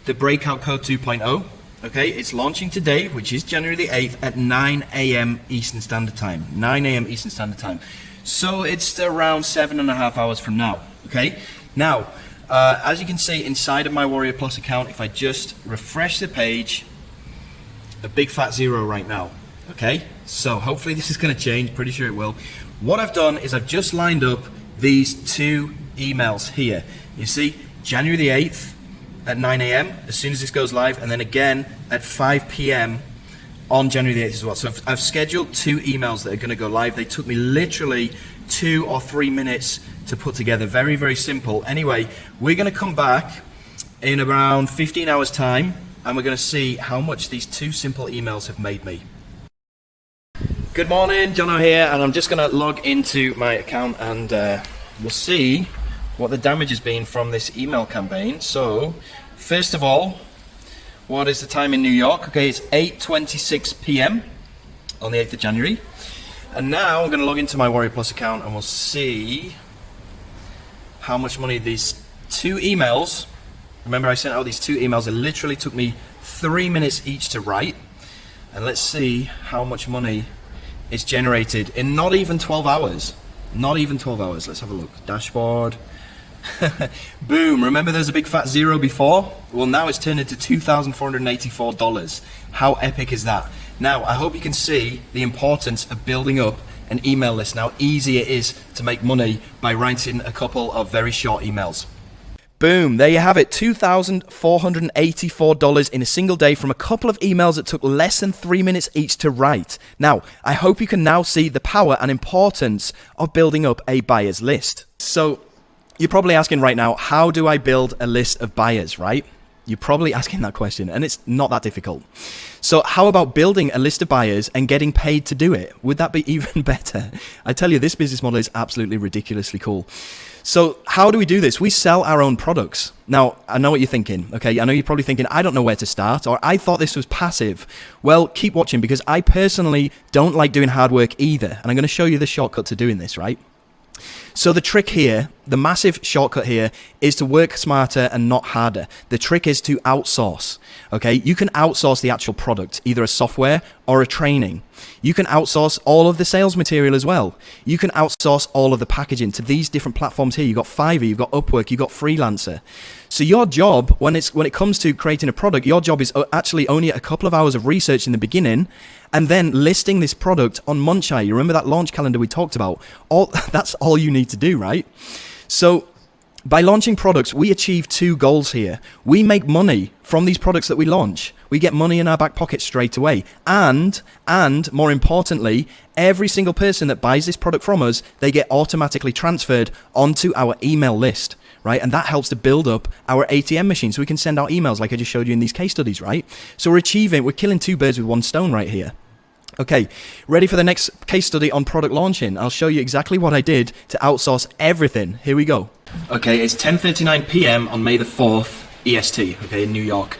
the Breakout Code 2.0. Okay, it's launching today, which is January the 8th at 9 a.m. Eastern Standard Time. 9 a.m. Eastern Standard Time. So it's around 7.5 hours from now. Okay, now, as you can see inside of my Warrior Plus account, if I just refresh the page, a big fat 0 right now. Okay, so hopefully this is going to change, pretty sure it will. What I've done is I've just lined up these two emails here. You see, January the 8th at 9 a.m. as soon as this goes live, and then again at 5 p.m. on January the 8th as well. So I've scheduled two emails that are going to go live. They took me literally 2 or 3 minutes to put together. Very, very simple. Anyway, we're going to come back in around 15 hours time, and we're going to see how much these two simple emails have made me. Good morning, Jono here, and I'm just going to log into my account and we'll see what the damage has been from this email campaign. So, first of all, what is the time in New York? Okay, it's 8:26 p.m. on the 8th of January. And now I'm going to log into my Warrior Plus account and we'll see how much money these two emails, remember I sent out these two emails, it literally took me 3 minutes each to write. And let's see how much money it's generated in not even 12 hours. Not even 12 hours. Let's have a look. Dashboard. Boom. Remember there's a big fat 0 before? Well, now it's turned into $2,484. How epic is that? Now, I hope you can see the importance of building up an email list and how easy it is to make money by writing a couple of very short emails. Boom, there you have it, $2,484 in a single day from a couple of emails that took less than 3 minutes each to write. Now, I hope you can now see the power and importance of building up a buyer's list. So, you're probably asking right now, how do I build a list of buyers, right? You're probably asking that question, and it's not that difficult. So how about building a list of buyers and getting paid to do it? Would that be even better? I tell you, this business model is absolutely ridiculously cool. So how do we do this? We sell our own products. Now, I know what you're thinking, okay? I know you're probably thinking, I don't know where to start, or I thought this was passive. Well, keep watching, because I personally don't like doing hard work either, and I'm going to show you the shortcut to doing this, right? So the trick here, the massive shortcut here, is to work smarter and not harder. The trick is to outsource, okay? You can outsource the actual product, either a software or a training. You can outsource all of the sales material as well. You can outsource all of the packaging to these different platforms here. You've got Fiverr, you've got Upwork, you've got Freelancer. So your job, when it comes to creating a product, your job is actually only a couple of hours of research in the beginning, and then listing this product on Multiplier. You remember that launch calendar we talked about? That's all you need to do, right? So by launching products, we achieve two goals here. We make money from these products that we launch. We get money in our back pocket straight away. And more importantly, every single person that buys this product from us, they get automatically transferred onto our email list, right? And that helps to build up our ATM machine so we can send out emails like I just showed you in these case studies, right? So we're killing two birds with one stone right here. Okay, ready for the next case study on product launching? I'll show you exactly what I did to outsource everything. Here we go. Okay, it's 10:39 p.m. on May the 4th, EST, okay, in New York.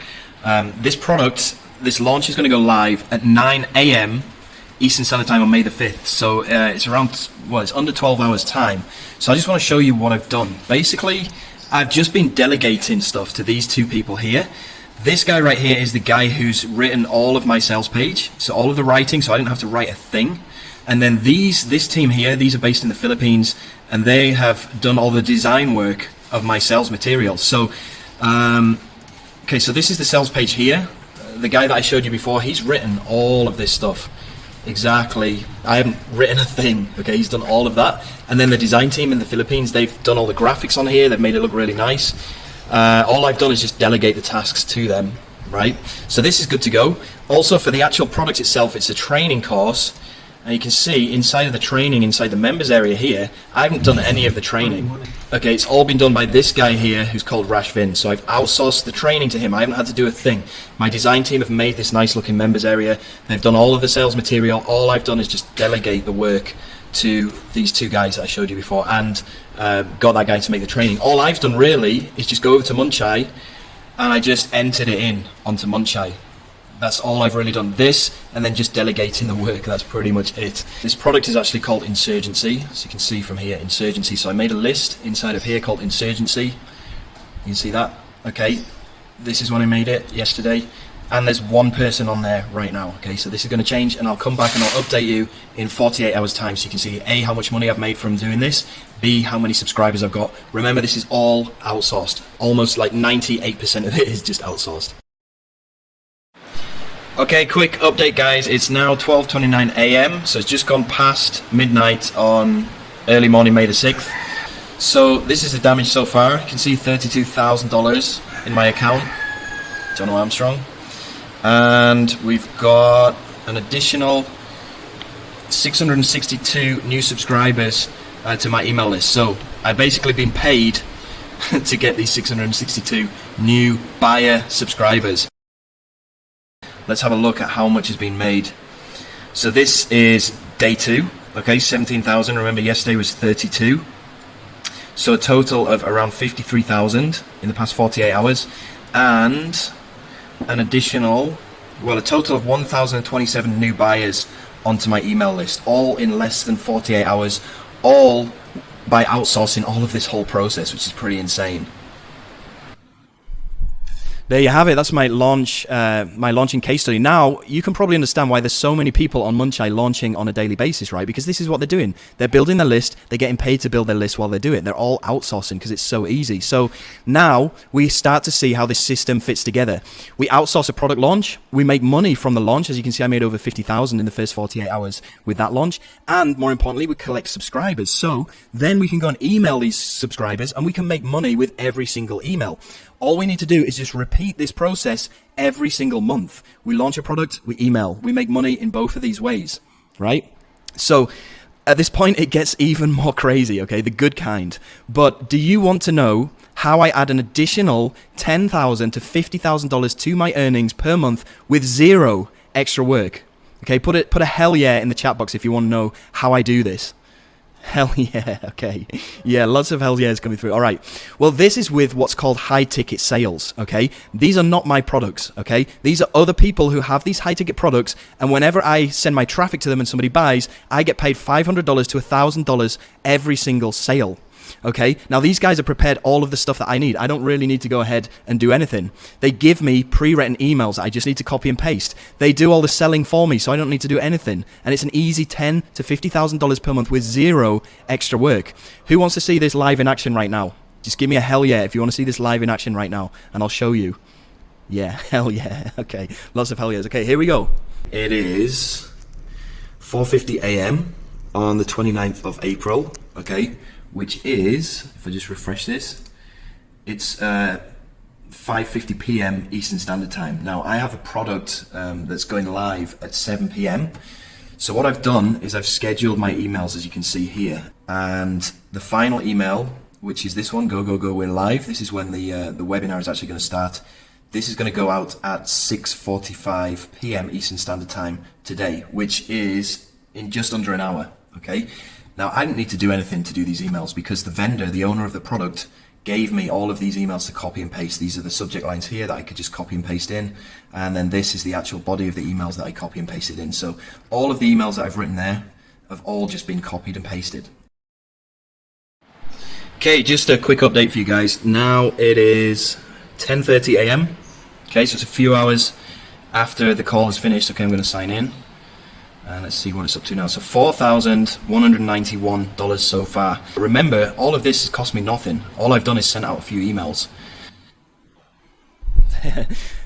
This launch is going to go live at 9 a.m. Eastern Standard Time on May the 5th. So it's around, well, it's under 12 hours time. So I just want to show you what I've done. Basically, I've just been delegating stuff to these two people here. This guy right here is the guy who's written all of my sales page, so all of the writing, so I didn't have to write a thing. And then this team here, these are based in the Philippines, and they have done all the design work of my sales material. So, okay, so this is the sales page here. The guy that I showed you before, he's written all of this stuff. Exactly. I haven't written a thing, okay, he's done all of that. And then the design team in the Philippines, they've done all the graphics on here, they've made it look really nice. All I've done is just delegate the tasks to them, right? So this is good to go. Also for the actual product itself, it's a training course. And you can see inside of the training, inside the members area here, I haven't done any of the training. Okay, it's all been done by this guy here who's called Rashvin. So I've outsourced the training to him. I haven't had to do a thing. My design team have made this nice looking members area. They've done all of the sales material. All I've done is just delegate the work to these two guys that I showed you before, and got that guy to make the training. All I've done really is just go over to Multiplier and I just entered it in onto Multiplier. That's all I've really done. This, and then just delegating the work. That's pretty much it. This product is actually called Insurgency, so you can see from here, Insurgency. So I made a list inside of here called Insurgency. You can see that. Okay, this is when I made it yesterday. and there's one person on there right now. Okay, so this is going to change, and I'll come back and I'll update you in 48 hours time, so you can see A, how much money I've made from doing this, B, how many subscribers I've got. Remember, this is all outsourced. Almost like 98% of it is just outsourced. Okay, quick update guys, it's now 12:29 AM, so it's just gone past midnight on early morning May the 6th. So this is the damage so far. You can see $32,000 in my account, John Armstrong, and we've got an additional 662 new subscribers to my email list. So I've basically been paid to get these 662 new buyer subscribers. Let's have a look at how much has been made. So this is day 2, okay, 17,000. Remember yesterday was 32. So a total of around 53,000 in the past 48 hours, and an additional, well, a total of 1,027 new buyers onto my email list, all in less than 48 hours, all by outsourcing all of this whole process, which is pretty insane. There you have it. That's my launching case study. Now, you can probably understand why there's so many people on Munchai launching on a daily basis, right? Because this is what they're doing. They're building their list. They're getting paid to build their list while they do it. They're all outsourcing because it's so easy. So now we start to see how this system fits together. We outsource a product launch. We make money from the launch. As you can see, I made over 50,000 in the first 48 hours with that launch. And more importantly, we collect subscribers. So then we can go and email these subscribers, and we can make money with every single email. All we need to do is just repeat this process every single month. We launch a product, we email, we make money in both of these ways, right? So at this point, it gets even more crazy, okay? The good kind. But do you want to know how I add an additional $10,000 to $50,000 to my earnings per month with zero extra work? Okay, put a hell yeah in the chat box if you want to know how I do this. Hell yeah, okay. Yeah, lots of hell yeahs coming through. All right. Well, this is with what's called high ticket sales, okay? These are not my products, okay? These are other people who have these high ticket products, and whenever I send my traffic to them and somebody buys, I get paid $500 to $1,000 every single sale. Okay, now these guys have prepared all of the stuff that I need. I don't really need to go ahead and do anything. They give me pre-written emails. I just need to copy and paste. They do all the selling for me, so I don't need to do anything. And it's an easy $10,000 to $50,000 per month with zero extra work. Who wants to see this live in action right now? Just give me a hell yeah if you want to see this live in action right now, and I'll show you. Yeah, hell yeah. Okay, lots of hell yeahs. Okay, here we go. It is 4:50 AM on the 29th of April, okay? Which is, if I just refresh this, it's 5:50 PM Eastern Standard Time. Now, I have a product that's going live at 7 PM. So what I've done is I've scheduled my emails, as you can see here. And the final email, which is this one, go, go, go, we're live. This is when the webinar is actually going to start. This is going to go out at 6:45 PM Eastern Standard Time today, which is in just under an hour, okay? Now, I didn't need to do anything to do these emails because the vendor, the owner of the product, gave me all of these emails to copy and paste. These are the subject lines here that I could just copy and paste in. And then this is the actual body of the emails that I copy and pasted in. So all of the emails that I've written there have all just been copied and pasted. Okay, just a quick update for you guys. Now it is 10:30 AM. Okay, so it's a few hours after the call is finished. Okay, I'm going to sign in. And let's see what it's up to now. So $4,191 so far. Remember, all of this has cost me nothing. All I've done is sent out a few emails.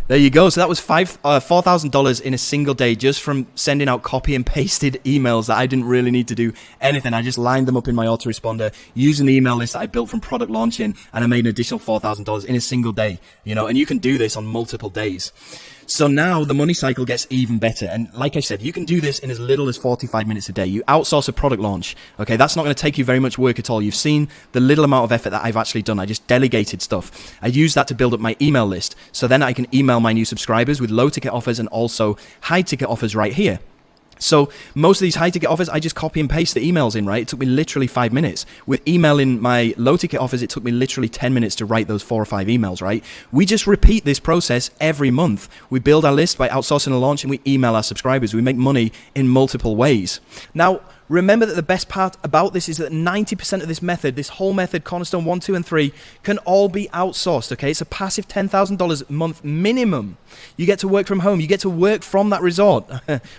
There you go. So that was $4,000 in a single day just from sending out copy and pasted emails that I didn't really need to do anything. I just lined them up in my autoresponder using the email list that I built from product launching, and I made an additional $4,000 in a single day. You know, and you can do this on multiple days. So now the money cycle gets even better. And like I said, you can do this in as little as 45 minutes a day. You outsource a product launch. Okay, that's not going to take you very much work at all. You've seen the little amount of effort that I've actually done. I just delegated stuff. I use that to build up my email list. So then I can email my new subscribers with low ticket offers and also high ticket offers right here. So most of these high ticket offers, I just copy and paste the emails in, right? It took me literally 5 minutes. With emailing my low ticket offers, it took me literally 10 minutes to write those 4 or 5 emails, right? We just repeat this process every month. We build our list by outsourcing a launch and we email our subscribers. We make money in multiple ways. Now, remember that the best part about this is that 90% of this method, this whole method, Cornerstone 1, 2, and 3, can all be outsourced, okay? It's a passive $10,000 a month minimum. You get to work from home. You get to work from that resort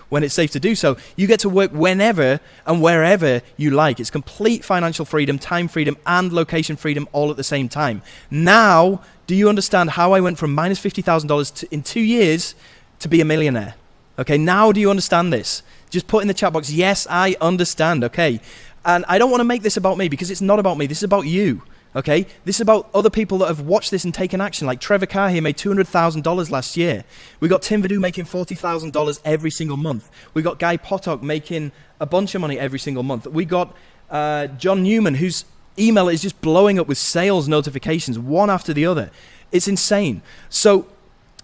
when it's safe to do so. You get to work whenever and wherever you like. It's complete financial freedom, time freedom, and location freedom all at the same time. Now, do you understand how I went from minus $50,000 in 2 years to be a millionaire? Okay, now do you understand this? Just put in the chat box, yes, I understand, okay? And I don't want to make this about me because it's not about me. This is about you, okay? This is about other people that have watched this and taken action. Like Trevor Carr here made $200,000 last year. We got Tim Vadou making $40,000 every single month. We got Guy Potok making a bunch of money every single month. We got John Newman, whose email is just blowing up with sales notifications, one after the other. It's insane. So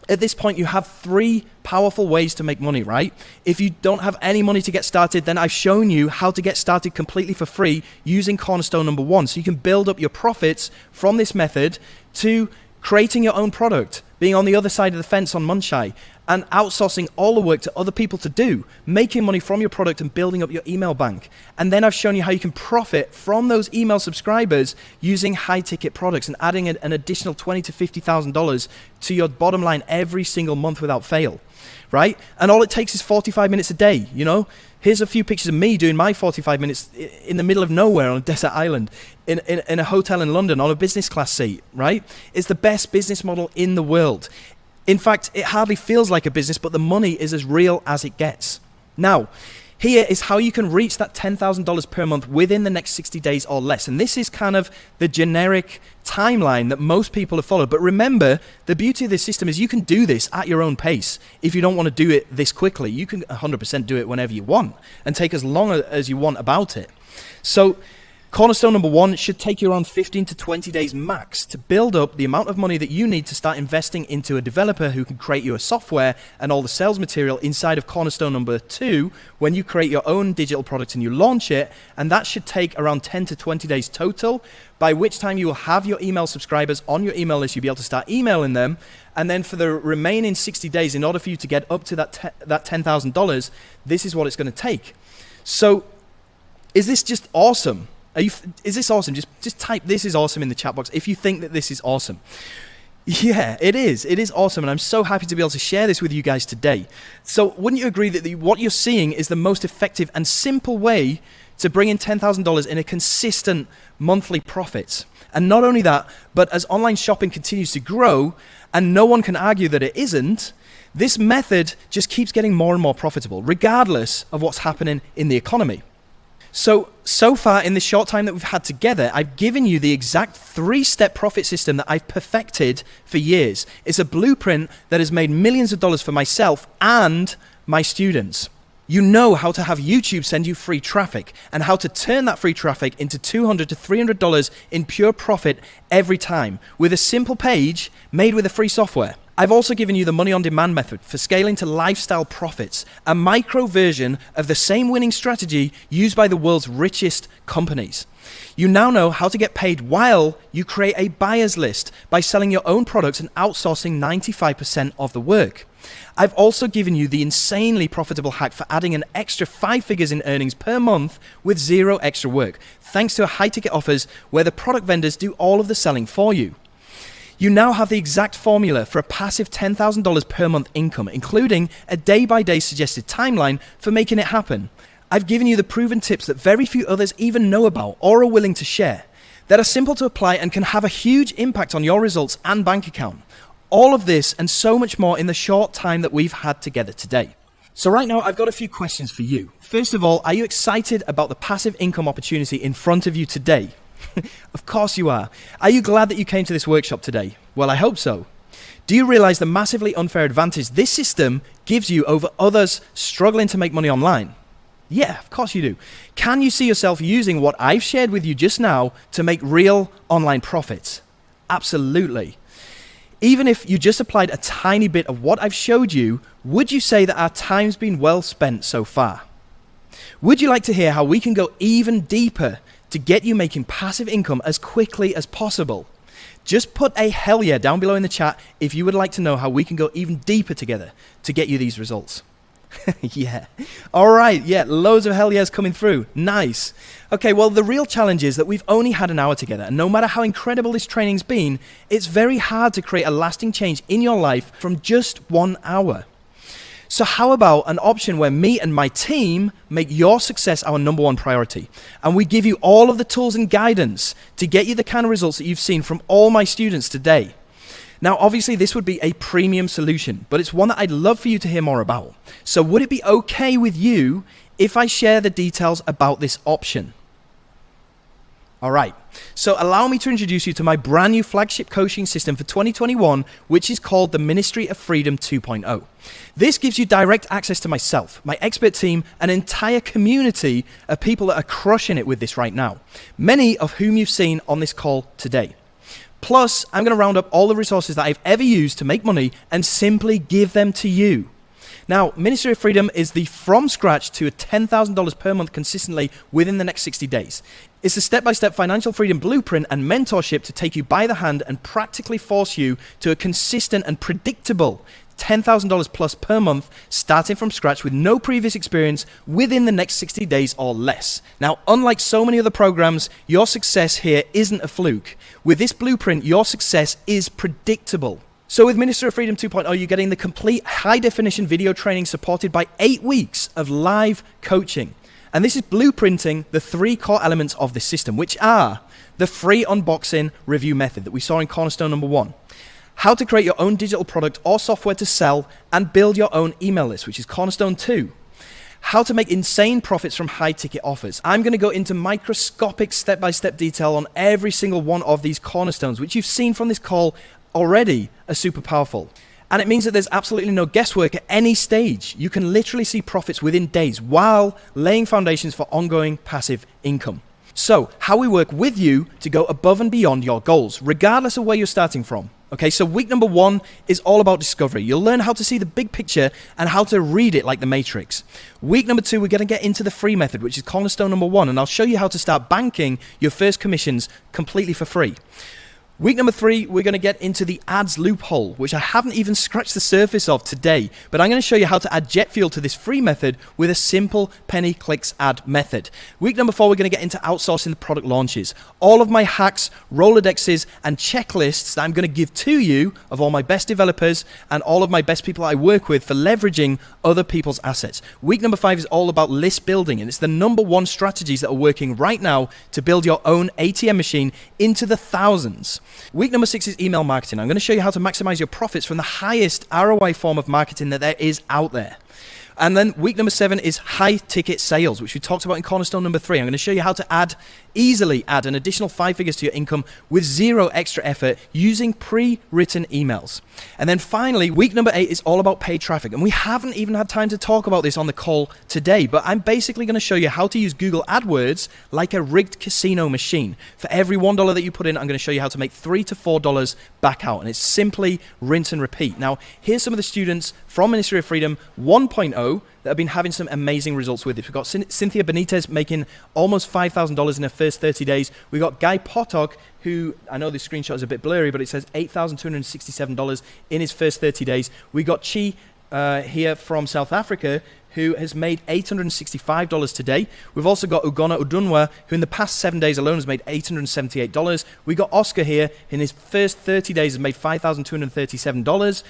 at this point, you have 3 powerful ways to make money, right? If you don't have any money to get started, then I've shown you how to get started completely for free using Cornerstone number 1. So you can build up your profits from this method to creating your own product, being on the other side of the fence on Munchai, and outsourcing all the work to other people to do, making money from your product and building up your email bank. And then I've shown you how you can profit from those email subscribers using high-ticket products and adding an additional $20,000 to $50,000 to your bottom line every single month without fail, right? And all it takes is 45 minutes a day, you know? Here's a few pictures of me doing my 45 minutes in the middle of nowhere on a desert island, in a hotel in London on a business class seat, right? It's the best business model in the world. In fact, it hardly feels like a business, but the money is as real as it gets. Now, here is how you can reach that $10,000 per month within the next 60 days or less. And this is kind of the generic timeline that most people have followed. But remember, the beauty of this system is you can do this at your own pace. If you don't want to do it this quickly, you can 100% do it whenever you want and take as long as you want about it. So Cornerstone number 1 should take you around 15 to 20 days max to build up the amount of money that you need to start investing into a developer who can create you a software and all the sales material inside of Cornerstone number 2 when you create your own digital product and you launch it. And that should take around 10 to 20 days total, by which time you will have your email subscribers on your email list. You'll be able to start emailing them. And then for the remaining 60 days, in order for you to get up to that $10,000, this is what it's going to take. So is this just awesome? Is this awesome? Just type "this is awesome" in the chat box if you think that this is awesome. Yeah, it is. It is awesome, and I'm so happy to be able to share this with you guys today. So wouldn't you agree that what you're seeing is the most effective and simple way to bring in $10,000 in a consistent monthly profit? And not only that, but as online shopping continues to grow, and no one can argue that it isn't, this method just keeps getting more and more profitable, regardless of what's happening in the economy. So far in the short time that we've had together, I've given you the exact 3-step profit system that I've perfected for years. It's a blueprint that has made millions of dollars for myself and my students. You know how to have YouTube send you free traffic and how to turn that free traffic into $200 to $300 in pure profit every time with a simple page made with a free software. I've also given you the money on demand method for scaling to lifestyle profits, a micro version of the same winning strategy used by the world's richest companies. You now know how to get paid while you create a buyer's list by selling your own products and outsourcing 95% of the work. I've also given you the insanely profitable hack for adding an extra 5 figures in earnings per month with 0 extra work, thanks to high ticket offers where the product vendors do all of the selling for you. You now have the exact formula for a passive $10,000 per month income, including a day-by-day suggested timeline for making it happen. I've given you the proven tips that very few others even know about or are willing to share, that are simple to apply and can have a huge impact on your results and bank account. All of this and so much more in the short time that we've had together today. So right now, I've got a few questions for you. First of all, are you excited about the passive income opportunity in front of you today? Of course you are. Are you glad that you came to this workshop today? Well, I hope so. Do you realize the massively unfair advantage this system gives you over others struggling to make money online? Yeah, of course you do. Can you see yourself using what I've shared with you just now to make real online profits? Absolutely. Even if you just applied a tiny bit of what I've showed you, would you say that our time's been well spent so far? Would you like to hear how we can go even deeper to get you making passive income as quickly as possible? Just put a hell yeah down below in the chat if you would like to know how we can go even deeper together to get you these results. Yeah. All right. Yeah. Loads of hell yes coming through. Nice. Okay. Well, the real challenge is that we've only had an hour together. And no matter how incredible this training's been, it's very hard to create a lasting change in your life from just 1 hour. So how about an option where me and my team make your success our #1 priority? And we give you all of the tools and guidance to get you the kind of results that you've seen from all my students today. Now, obviously, this would be a premium solution, but it's one that I'd love for you to hear more about. So would it be okay with you if I share the details about this option? All right. So allow me to introduce you to my brand new flagship coaching system for 2021, which is called the Ministry of Freedom 2.0. This gives you direct access to myself, my expert team, an entire community of people that are crushing it with this right now, many of whom you've seen on this call today. Plus, I'm going to round up all the resources that I've ever used to make money and simply give them to you. Now, Ministry of Freedom is the from scratch to a $10,000 per month consistently within the next 60 days. It's a step-by-step financial freedom blueprint and mentorship to take you by the hand and practically force you to a consistent and predictable $10,000 plus per month, starting from scratch with no previous experience within the next 60 days or less. Now, unlike so many other programs, your success here isn't a fluke. With this blueprint, your success is predictable. So with Ministry of Freedom 2.0, you're getting the complete high-definition video training supported by 8 weeks of live coaching. And this is blueprinting the 3 core elements of this system, which are the free unboxing review method that we saw in cornerstone #1, how to create your own digital product or software to sell and build your own email list, which is cornerstone 2, how to make insane profits from high-ticket offers. I'm going to go into microscopic step-by-step detail on every single one of these cornerstones, which you've seen from this call already are super powerful. And it means that there's absolutely no guesswork at any stage. You can literally see profits within days while laying foundations for ongoing passive income. So, how we work with you to go above and beyond your goals, regardless of where you're starting from. Okay, so week #1 is all about discovery. You'll learn how to see the big picture and how to read it like the Matrix. Week #2, we're going to get into the free method, which is cornerstone #1, and I'll show you how to start banking your first commissions completely for free. Week #3, we're going to get into the ads loophole, which I haven't even scratched the surface of today, but I'm going to show you how to add jet fuel to this free method with a simple penny clicks ad method. Week #4, we're going to get into outsourcing the product launches. All of my hacks, Rolodexes, and checklists that I'm going to give to you of all my best developers and all of my best people I work with for leveraging other people's assets. Week #5 is all about list building, and it's the #1 strategies that are working right now to build your own ATM machine into the thousands. Week #6 is email marketing. I'm going to show you how to maximize your profits from the highest ROI form of marketing that there is out there. And then week #7 is high ticket sales, which we talked about in cornerstone #3. I'm going to show you how to easily add an additional 5 figures to your income with 0 extra effort using pre-written emails. And then finally, week #8 is all about paid traffic. And we haven't even had time to talk about this on the call today, but I'm basically going to show you how to use Google AdWords like a rigged casino machine. For every $1 that you put in, I'm going to show you how to make $3 to $4 back out. And it's simply rinse and repeat. Now, here's some of the students from Ministry of Freedom 1.0 that have been having some amazing results with it. We've got Cynthia Benitez making almost $5,000 in her first 30 days. We've got Guy Potok, who, I know this screenshot is a bit blurry, but it says $8,267 in his first 30 days. We got Chi here from South Africa, who has made $865 today. We've also got Ugona Udunwa, who in the past 7 days alone has made $878. We got Oscar here, in his first 30 days has made $5,237.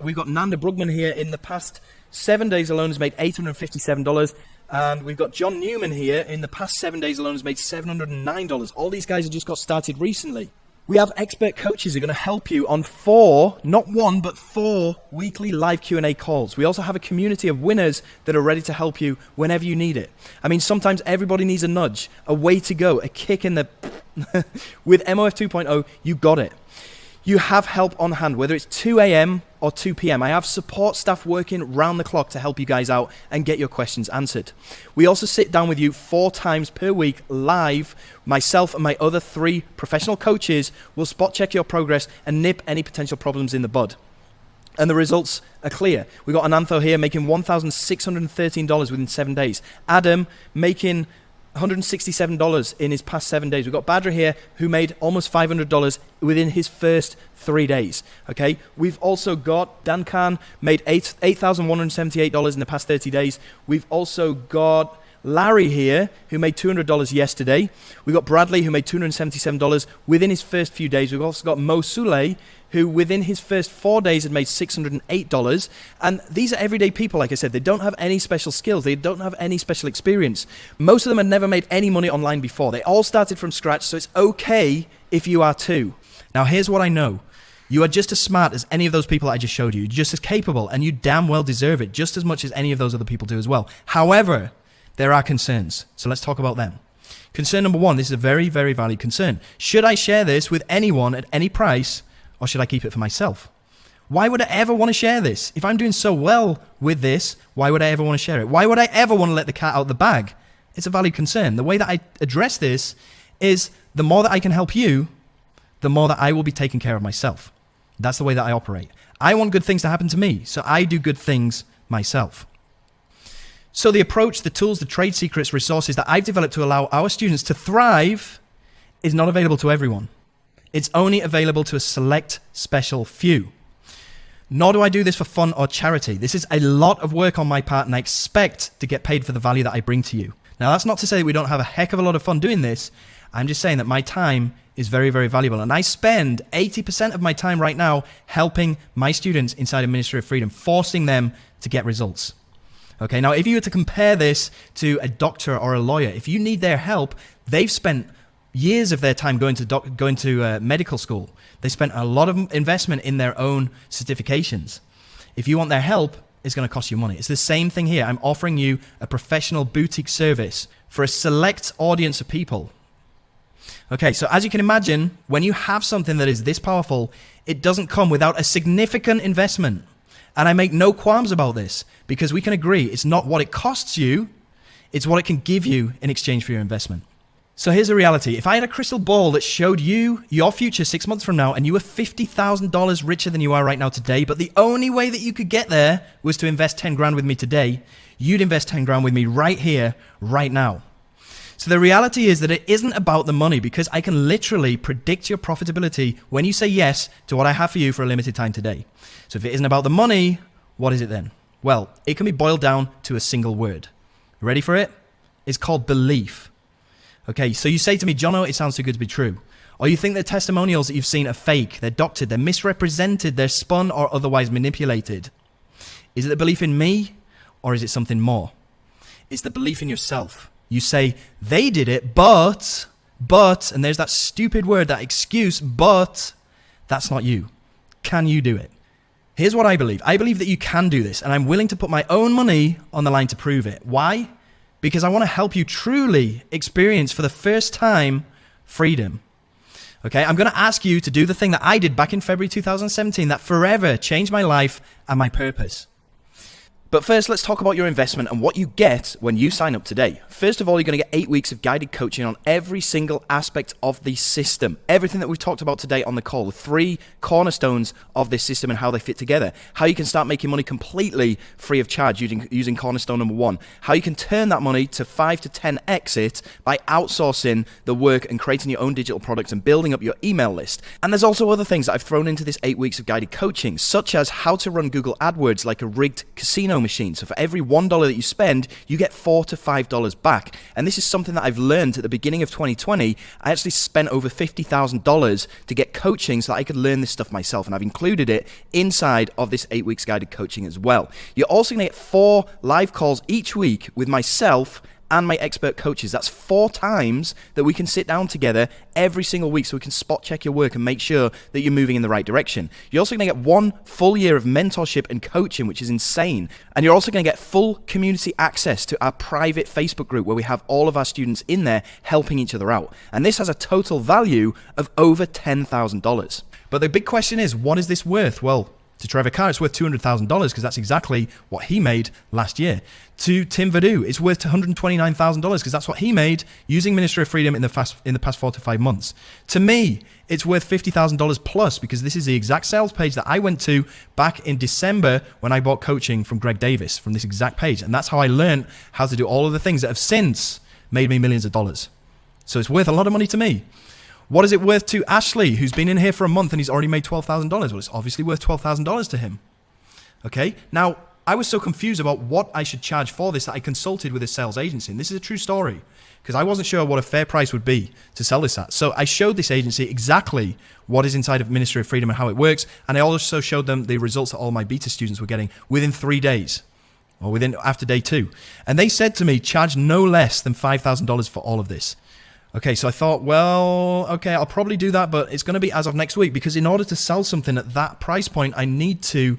We've got Nanda Brugman here, in the past 7 days alone has made $857. And we've got John Newman here, in the past 7 days alone has made $709. All these guys have just got started recently. We have expert coaches who are going to help you on 4, not 1, but 4 weekly live Q&A calls. We also have a community of winners that are ready to help you whenever you need it. I mean, sometimes everybody needs a nudge, a way to go, a kick in the... With MOF 2.0, you got it. You have help on hand, whether it's 2 a.m. or 2 p.m. I have support staff working round the clock to help you guys out and get your questions answered. We also sit down with you 4 times per week live. Myself and my other 3 professional coaches will spot check your progress and nip any potential problems in the bud. And the results are clear. We got Anantho here making $1,613 within 7 days. Adam making $167 in his past 7 days. We've got Badra here who made almost $500 within his first 3 days. Okay, we've also got Dan Khan made $8,178 in the past 30 days. We've also got Larry here, who made $200 yesterday. We've got Bradley, who made $277 within his first few days. We've also got Mo Sule, who within his first 4 days had made $608. And these are everyday people, like I said. They don't have any special skills. They don't have any special experience. Most of them had never made any money online before. They all started from scratch, so it's okay if you are too. Now, here's what I know. You are just as smart as any of those people I just showed you. You're just as capable, and you damn well deserve it just as much as any of those other people do as well. However, there are concerns. So let's talk about them. Concern number one, this is a very, very valid concern. Should I share this with anyone at any price, or should I keep it for myself? Why would I ever want to share this? If I'm doing so well with this, why would I ever want to share it? Why would I ever want to let the cat out of the bag? It's a valid concern. The way that I address this is the more that I can help you, the more that I will be taking care of myself. That's the way that I operate. I want good things to happen to me, so I do good things myself. So the approach, the tools, the trade secrets, resources that I've developed to allow our students to thrive is not available to everyone. It's only available to a select, special few. Nor do I do this for fun or charity. This is a lot of work on my part, and I expect to get paid for the value that I bring to you. Now, that's not to say that we don't have a heck of a lot of fun doing this. I'm just saying that my time is very, very valuable. And I spend 80% of my time right now helping my students inside of Ministry of Freedom, forcing them to get results. Okay, now if you were to compare this to a doctor or a lawyer, if you need their help, they've spent years of their time going to medical school. They spent a lot of investment in their own certifications. If you want their help, it's going to cost you money. It's the same thing here. I'm offering you a professional boutique service for a select audience of people. Okay, so as you can imagine, when you have something that is this powerful, it doesn't come without a significant investment. And I make no qualms about this, because we can agree it's not what it costs you, it's what it can give you in exchange for your investment. So here's the reality. If I had a crystal ball that showed you your future 6 months from now, and you were $50,000 richer than you are right now today, but the only way that you could get there was to invest 10 grand with me today, you'd invest 10 grand with me right here, right now. So the reality is that it isn't about the money, because I can literally predict your profitability when you say yes to what I have for you for a limited time today. So if it isn't about the money, what is it then? Well, it can be boiled down to a single word. Ready for it? It's called belief. Okay, so you say to me, Jono, it sounds too good to be true. Or you think the testimonials that you've seen are fake, they're doctored, they're misrepresented, they're spun or otherwise manipulated. Is it the belief in me, or is it something more? It's the belief in yourself. You say, they did it, but, and there's that stupid word, that excuse, but that's not you. Can you do it? Here's what I believe. I believe that you can do this, and I'm willing to put my own money on the line to prove it. Why? Because I want to help you truly experience for the first time freedom. Okay, I'm going to ask you to do the thing that I did back in February 2017 that forever changed my life and my purpose. But first, let's talk about your investment and what you get when you sign up today. First of all, you're going to get 8 weeks of guided coaching on every single aspect of the system. Everything that we've talked about today on the call, the 3 cornerstones of this system and how they fit together. How you can start making money completely free of charge using cornerstone number 1. How you can turn that money to 5 to 10x it by outsourcing the work and creating your own digital products and building up your email list. And there's also other things that I've thrown into this 8 weeks of guided coaching, such as how to run Google AdWords like a rigged casino machine. So for every $1 that you spend, you get $4 to $5 back. And this is something that I've learned at the beginning of 2020. I actually spent over $50,000 to get coaching so that I could learn this stuff myself. And I've included it inside of this 8 weeks guided coaching as well. You're also going to get 4 live calls each week with myself and my expert coaches. That's 4 times that we can sit down together every single week so we can spot check your work and make sure that you're moving in the right direction. You're also going to get 1 full year of mentorship and coaching, which is insane. And you're also going to get full community access to our private Facebook group where we have all of our students in there helping each other out. And this has a total value of over $10,000. But the big question is, what is this worth? Well, to Trevor Carr, it's worth $200,000 because that's exactly what he made last year. To Tim Vadu, it's worth $129,000 because that's what he made using Ministry of Freedom in the past 4 to 5 months. To me, it's worth $50,000 plus because this is the exact sales page that I went to back in December when I bought coaching from Greg Davis from this exact page. And that's how I learned how to do all of the things that have since made me millions of dollars. So it's worth a lot of money to me. What is it worth to Ashley, who's been in here for a month and he's already made $12,000? Well, it's obviously worth $12,000 to him. Okay, now I was so confused about what I should charge for this that I consulted with a sales agency. And this is a true story because I wasn't sure what a fair price would be to sell this at. So I showed this agency exactly what is inside of Ministry of Freedom and how it works. And I also showed them the results that all my beta students were getting within 3 days or after day 2. And they said to me, charge no less than $5,000 for all of this. Okay, so I thought, well, okay, I'll probably do that, but it's going to be as of next week because in order to sell something at that price point, I need to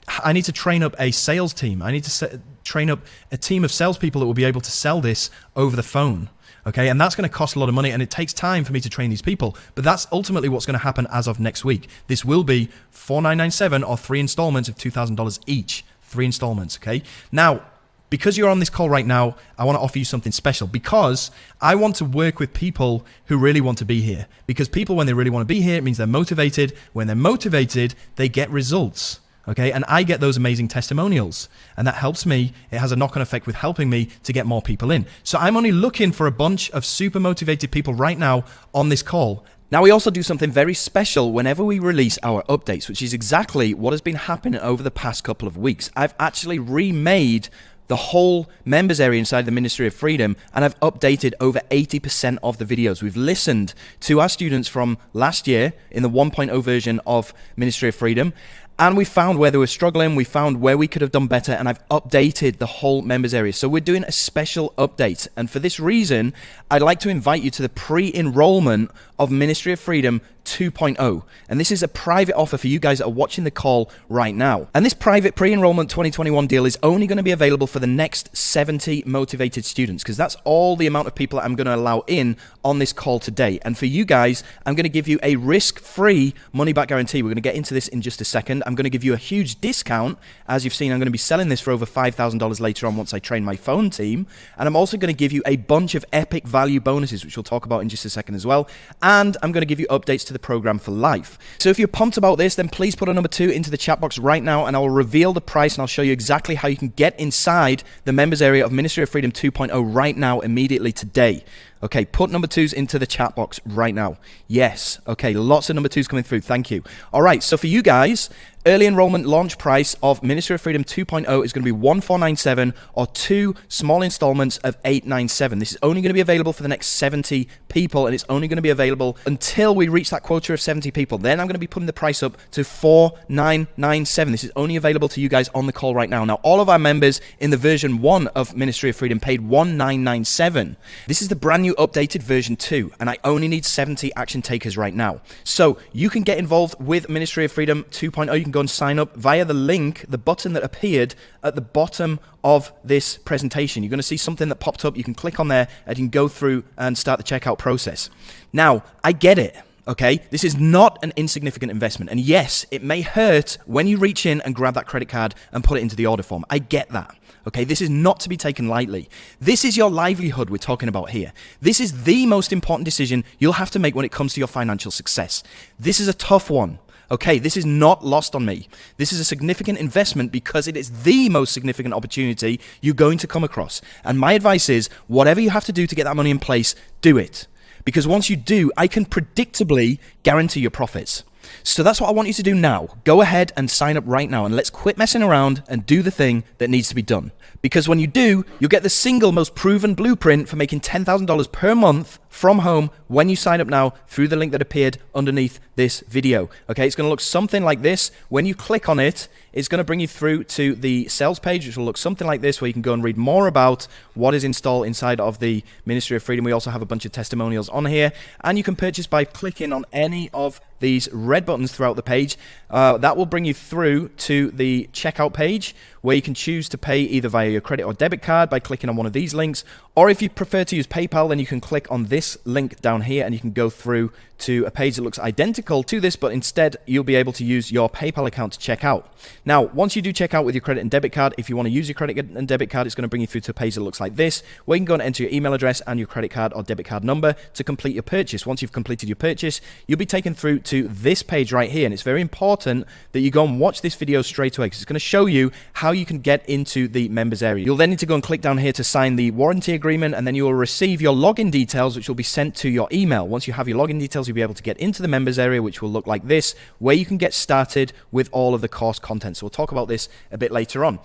train up a sales team. I need to train up a team of salespeople that will be able to sell this over the phone. Okay, and that's going to cost a lot of money, and it takes time for me to train these people. But that's ultimately what's going to happen as of next week. This will be $4,997 or 3 installments of $2,000 each. 3 installments. Okay, now, because you're on this call right now, I want to offer you something special because I want to work with people who really want to be here. Because people, when they really want to be here, it means they're motivated. When they're motivated, they get results. Okay, and I get those amazing testimonials, and that helps me. It has a knock-on effect with helping me to get more people in. So I'm only looking for a bunch of super motivated people right now on this call. Now, we also do something very special whenever we release our updates, which is exactly what has been happening over the past couple of weeks. I've actually remade the whole members area inside the Ministry of Freedom, and I've updated over 80% of the videos. We've listened to our students from last year in the 1.0 version of Ministry of Freedom, and we found where they were struggling, we found where we could have done better, and I've updated the whole members area. So we're doing a special update, and for this reason, I'd like to invite you to the pre-enrollment of Ministry of Freedom 2.0. And this is a private offer for you guys that are watching the call right now. And this private pre-enrollment 2021 deal is only going to be available for the next 70 motivated students, because that's all the amount of people that I'm going to allow in on this call today. And for you guys, I'm going to give you a risk-free money-back guarantee. We're going to get into this in just a second. I'm going to give you a huge discount. As you've seen, I'm going to be selling this for over $5,000 later on once I train my phone team. And I'm also going to give you a bunch of epic value bonuses, which we'll talk about in just a second as well. And I'm going to give you updates to the program for life. So if you're pumped about this, then please put a number 2 into the chat box right now, and I will reveal the price, and I'll show you exactly how you can get inside the members area of Ministry of Freedom 2.0 right now, immediately today. Okay, put number 2s into the chat box right now. Yes. Okay, lots of number 2s coming through. Thank you. All right, so for you guys, early enrollment launch price of Ministry of Freedom 2.0 is going to be $1,497 or 2 small installments of $897. This is only going to be available for the next 70 people, and it's only going to be available until we reach that quota of 70 people. Then I'm going to be putting the price up to $4,997. This is only available to you guys on the call right now. Now, all of our members in the version 1 of Ministry of Freedom paid $1,997. This is the brand new updated version 2, and I only need 70 action takers right now. So you can get involved with Ministry of Freedom 2.0. You can go and sign up via the link, the button that appeared at the bottom of this presentation. You're going to see something that popped up. You can click on there and you can go through and start the checkout process. Now, I get it. Okay, this is not an insignificant investment. And yes, it may hurt when you reach in and grab that credit card and put it into the order form. I get that. Okay, this is not to be taken lightly. This is your livelihood we're talking about here. This is the most important decision you'll have to make when it comes to your financial success. This is a tough one. Okay, this is not lost on me. This is a significant investment because it is the most significant opportunity you're going to come across. And my advice is, whatever you have to do to get that money in place, do it. Because once you do, I can predictably guarantee your profits. So that's what I want you to do now. Go ahead and sign up right now, and let's quit messing around and do the thing that needs to be done. Because when you do, you'll get the single most proven blueprint for making $10,000 per month from home when you sign up now through the link that appeared underneath this video. Okay, it's going to look something like this. When you click on it, it's going to bring you through to the sales page, which will look something like this, where you can go and read more about what is installed inside of the Ministry of Freedom. We also have a bunch of testimonials on here, and you can purchase by clicking on any of these red buttons throughout the page. That will bring you through to the checkout page, where you can choose to pay either via your credit or debit card by clicking on one of these links, or if you prefer to use PayPal, then you can click on this link down here and you can go through to a page that looks identical to this, but instead you'll be able to use your PayPal account to check out. Now, once you do check out with your credit and debit card, if you want to use your credit and debit card, it's going to bring you through to a page that looks like this, where you can go and enter your email address and your credit card or debit card number to complete your purchase. Once you've completed your purchase, you'll be taken through to this page right here, and it's very important that you go and watch this video straight away because it's going to show you how you can get into the members area. You'll then need to go and click down here to sign the warranty agreement, and then you will receive your login details, which will be sent to your email. Once you have your login details, you'll be able to get into the members area, which will look like this, where you can get started with all of the course content. So we'll talk about this a bit later on.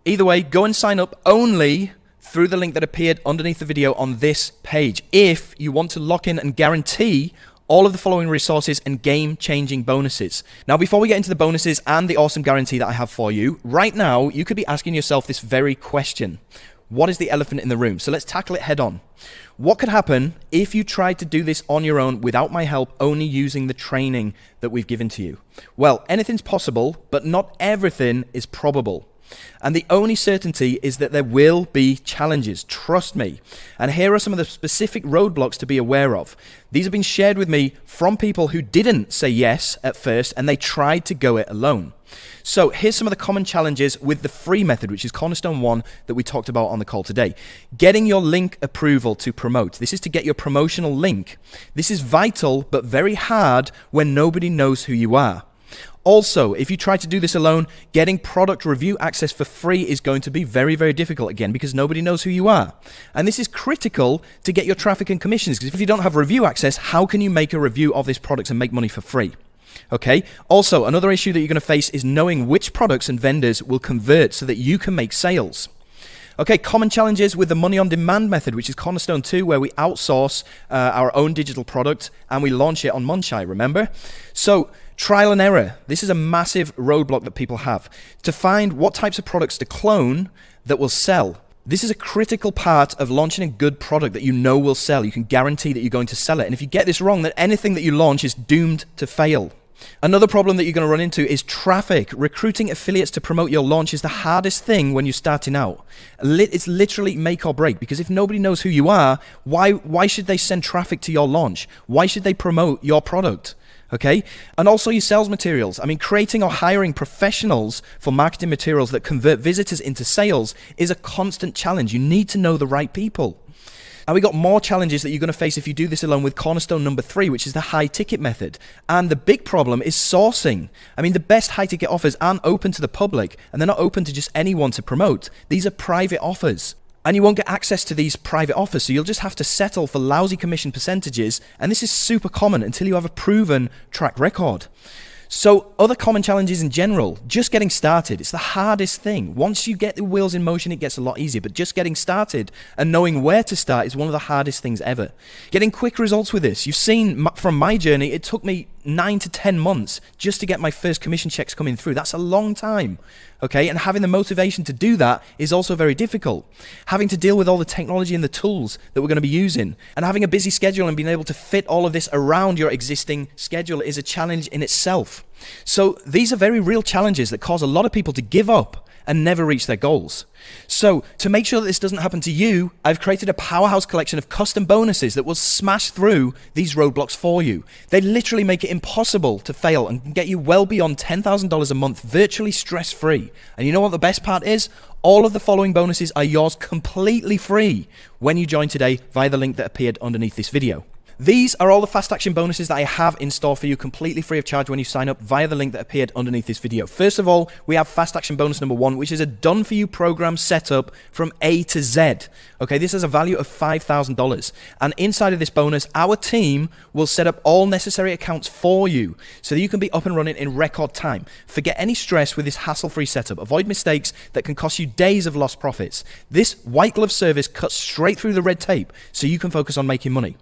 Either way, go and sign up only through the link that appeared underneath the video on this page if you want to lock in and guarantee all of the following resources and game-changing bonuses. Now, before we get into the bonuses and the awesome guarantee that I have for you, right now, you could be asking yourself this very question. What is the elephant in the room? So let's tackle it head on. What could happen if you tried to do this on your own without my help, only using the training that we've given to you? Well, anything's possible, but not everything is probable. And the only certainty is that there will be challenges, trust me. And here are some of the specific roadblocks to be aware of. These have been shared with me from people who didn't say yes at first, and they tried to go it alone. So here's some of the common challenges with the free method, which is cornerstone 1 that we talked about on the call today. Getting your link approval to promote. This is to get your promotional link. This is vital, but very hard when nobody knows who you are. Also, if you try to do this alone, getting product review access for free is going to be very, very difficult again because nobody knows who you are. And this is critical to get your traffic and commissions, because if you don't have review access, how can you make a review of this product and make money for free? Okay. Also, another issue that you're going to face is knowing which products and vendors will convert so that you can make sales. Okay, common challenges with the money on demand method, which is cornerstone 2, where we outsource our own digital product and we launch it on Munchai, remember? So trial and error. This is a massive roadblock that people have to find what types of products to clone that will sell. This is a critical part of launching a good product that you know will sell. You can guarantee that you're going to sell it. And if you get this wrong, then anything that you launch is doomed to fail. Another problem that you're going to run into is traffic. Recruiting affiliates to promote your launch is the hardest thing when you're starting out. It's literally make or break, because if nobody knows who you are, why should they send traffic to your launch? Why should they promote your product? Okay? And also your sales materials. I mean, creating or hiring professionals for marketing materials that convert visitors into sales is a constant challenge. You need to know the right people. And we got more challenges that you're going to face if you do this alone with cornerstone number 3, which is the high ticket method. And the big problem is sourcing. I mean, the best high ticket offers aren't open to the public, and they're not open to just anyone to promote. These are private offers. And you won't get access to these private offers, so you'll just have to settle for lousy commission percentages. And this is super common until you have a proven track record. So other common challenges in general, just getting started. It's the hardest thing. Once you get the wheels in motion, it gets a lot easier. But just getting started and knowing where to start is one of the hardest things ever. Getting quick results with this. You've seen from my journey, it took me 9 to 10 months just to get my first commission checks coming through. That's a long time. Okay, and having the motivation to do that is also very difficult. Having to deal with all the technology and the tools that we're going to be using, and having a busy schedule and being able to fit all of this around your existing schedule is a challenge in itself. So these are very real challenges that cause a lot of people to give up and never reach their goals. So to make sure that this doesn't happen to you, I've created a powerhouse collection of custom bonuses that will smash through these roadblocks for you. They literally make it impossible to fail and get you well beyond $10,000 a month virtually stress-free. And you know what the best part is? All of the following bonuses are yours completely free when you join today via the link that appeared underneath this video. These are all the fast action bonuses that I have in store for you completely free of charge when you sign up via the link that appeared underneath this video. First of all, we have fast action bonus number 1, which is a done for you program setup from A to Z. Okay, this has a value of $5,000. And inside of this bonus, our team will set up all necessary accounts for you so that you can be up and running in record time. Forget any stress with this hassle-free setup. Avoid mistakes that can cost you days of lost profits. This white glove service cuts straight through the red tape so you can focus on making money.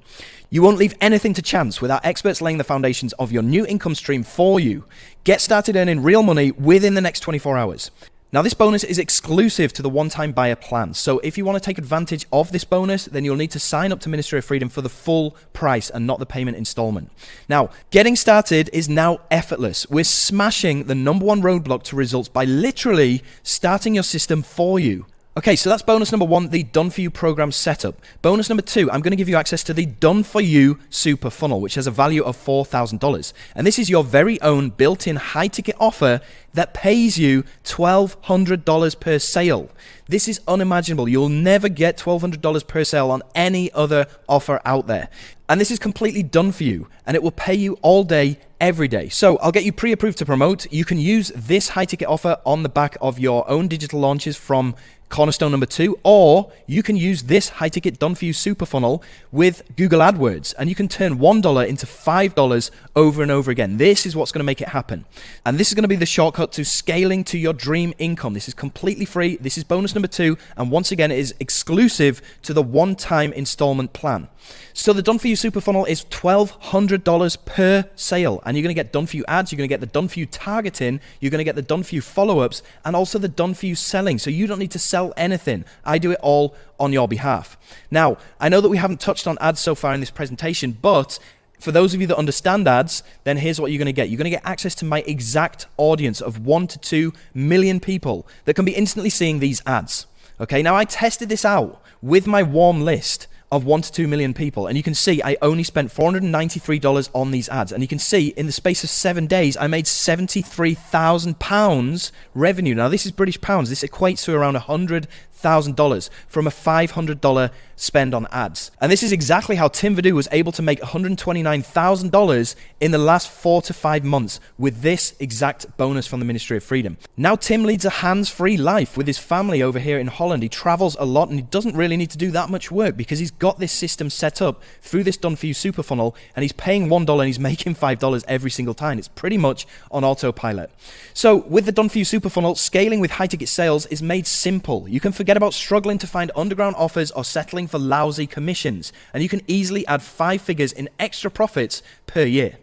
You won't leave anything to chance with our experts laying the foundations of your new income stream for you. Get started earning real money within the next 24 hours. Now, this bonus is exclusive to the one-time buyer plan. So if you want to take advantage of this bonus, then you'll need to sign up to Ministry of Freedom for the full price and not the payment installment. Now, getting started is now effortless. We're smashing the number 1 roadblock to results by literally starting your system for you. Okay, so that's bonus number 1, the Done For You program setup. Bonus number 2, I'm going to give you access to the Done For You super funnel, which has a value of $4,000. And this is your very own built-in high-ticket offer that pays you $1,200 per sale. This is unimaginable. You'll never get $1,200 per sale on any other offer out there. And this is completely done for you, and it will pay you all day, every day. So I'll get you pre-approved to promote. You can use this high-ticket offer on the back of your own digital launches from Cornerstone number 2, or you can use this high-ticket Done For You super funnel with Google AdWords, and you can turn $1 into $5 over and over again. This is what's going to make it happen. And this is going to be the shortcut to scaling to your dream income. This is completely free. This is bonus number 2, and once again, it is exclusive to the one-time installment plan. So the Done For You super funnel is $1,200 per sale, and you're going to get Done For You ads, you're going to get the Done For You targeting, you're going to get the Done For You follow-ups, and also the Done For You selling. So you don't need to sell anything. I do it all on your behalf. Now, I know that we haven't touched on ads so far in this presentation, but for those of you that understand ads, then here's what you're going to get. You're going to get access to my exact audience of 1 to 2 million people that can be instantly seeing these ads. Okay, now I tested this out with my warm list of 1 to 2 million people, and you can see I only spent $493 on these ads, and you can see in the space of 7 days I made £73,000 revenue. Now this is British pounds. This equates to around $100,000 from a $500 spend on ads. And this is exactly how jvzoo was able to make $129,000 in the last 4 to 5 months with this exact bonus from the Ministry of Freedom. Now Tim leads a hands-free life with his family over here in Holland. He travels a lot and he doesn't really need to do that much work because he's got this system set up through this Done For You super funnel, and he's paying $1 and he's making $5 every single time. It's pretty much on autopilot. So with the Done For You super funnel, scaling with high ticket sales is made simple. You can forget about struggling to find underground offers or settling for lousy commissions, and you can easily add 5 figures in extra profits per year.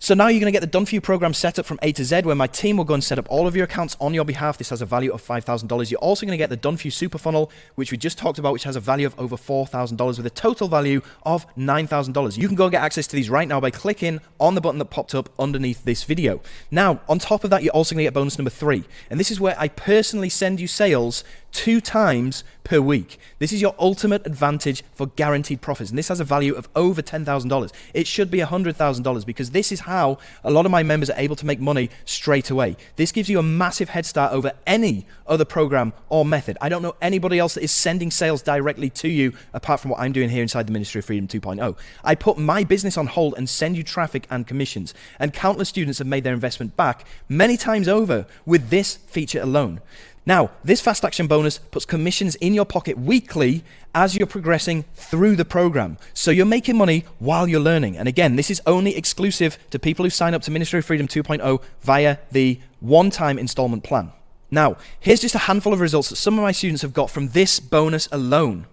So now you're going to get the Done For You program set up from A to Z, where my team will go and set up all of your accounts on your behalf. This has a value of $5,000. You're also going to get the Done For You super funnel, which we just talked about, which has a value of over $4,000 with a total value of $9,000. You can go and get access to these right now by clicking on the button that popped up underneath this video. Now, on top of that, you're also going to get bonus number 3. And this is where I personally send you sales 2 times per week. This is your ultimate advantage for guaranteed profits, and this has a value of over $10,000. It should be $100,000 because this is how a lot of my members are able to make money straight away. This gives you a massive head start over any other program or method. I don't know anybody else that is sending sales directly to you apart from what I'm doing here inside the Ministry of Freedom 2.0. I put my business on hold and send you traffic and commissions, and countless students have made their investment back many times over with this feature alone. Now, this fast action bonus puts commissions in your pocket weekly as you're progressing through the program. So you're making money while you're learning. And again, this is only exclusive to people who sign up to Ministry of Freedom 2.0 via the one-time installment plan. Now, here's just a handful of results that some of my students have got from this bonus alone.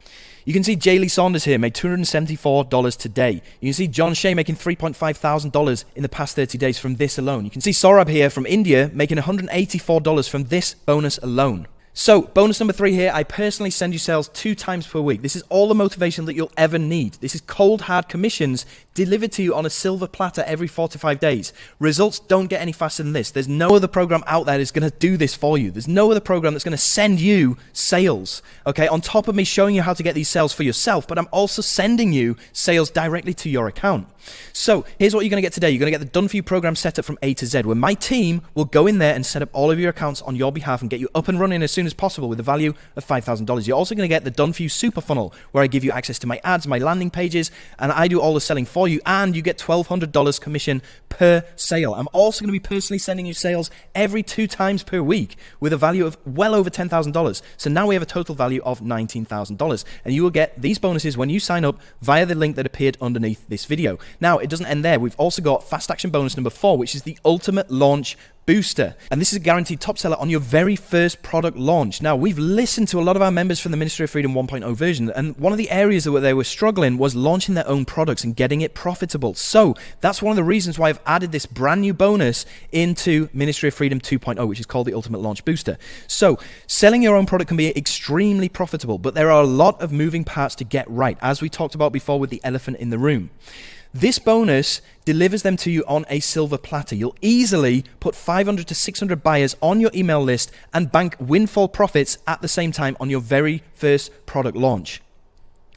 You can see Jaylee Saunders here made $274 today. You can see John Shea making $3,500 in the past 30 days from this alone. You can see Saurabh here from India making $184 from this bonus alone. So, bonus number 3 here, I personally send you sales 2 times per week. This is all the motivation that you'll ever need. This is cold, hard commissions delivered to you on a silver platter every 4 to 5 days. Results don't get any faster than this. There's no other program out there that's going to do this for you. There's no other program that's going to send you sales, okay? On top of me showing you how to get these sales for yourself, but I'm also sending you sales directly to your account. So here's what you're going to get today. You're going to get the Done For You program set up from A to Z, where my team will go in there and set up all of your accounts on your behalf and get you up and running as soon as possible with a value of $5,000. You're also going to get the Done For You super funnel, where I give you access to my ads, my landing pages, and I do all the selling for you, and you get $1,200 commission per sale. I'm also going to be personally sending you sales every 2 times per week with a value of well over $10,000. So now we have a total value of $19,000, and you will get these bonuses when you sign up via the link that appeared underneath this video. Now, it doesn't end there. We've also got fast action bonus number 4, which is the ultimate launch booster. And this is a guaranteed top seller on your very first product launch. Now, we've listened to a lot of our members from the Ministry of Freedom 1.0 version, and one of the areas that they were struggling was launching their own products and getting it profitable. So that's one of the reasons why I've added this brand new bonus into Ministry of Freedom 2.0, which is called the Ultimate Launch Booster. So selling your own product can be extremely profitable, but there are a lot of moving parts to get right, as we talked about before with the elephant in the room. This bonus delivers them to you on a silver platter. You'll easily put 500 to 600 buyers on your email list and bank windfall profits at the same time on your very first product launch.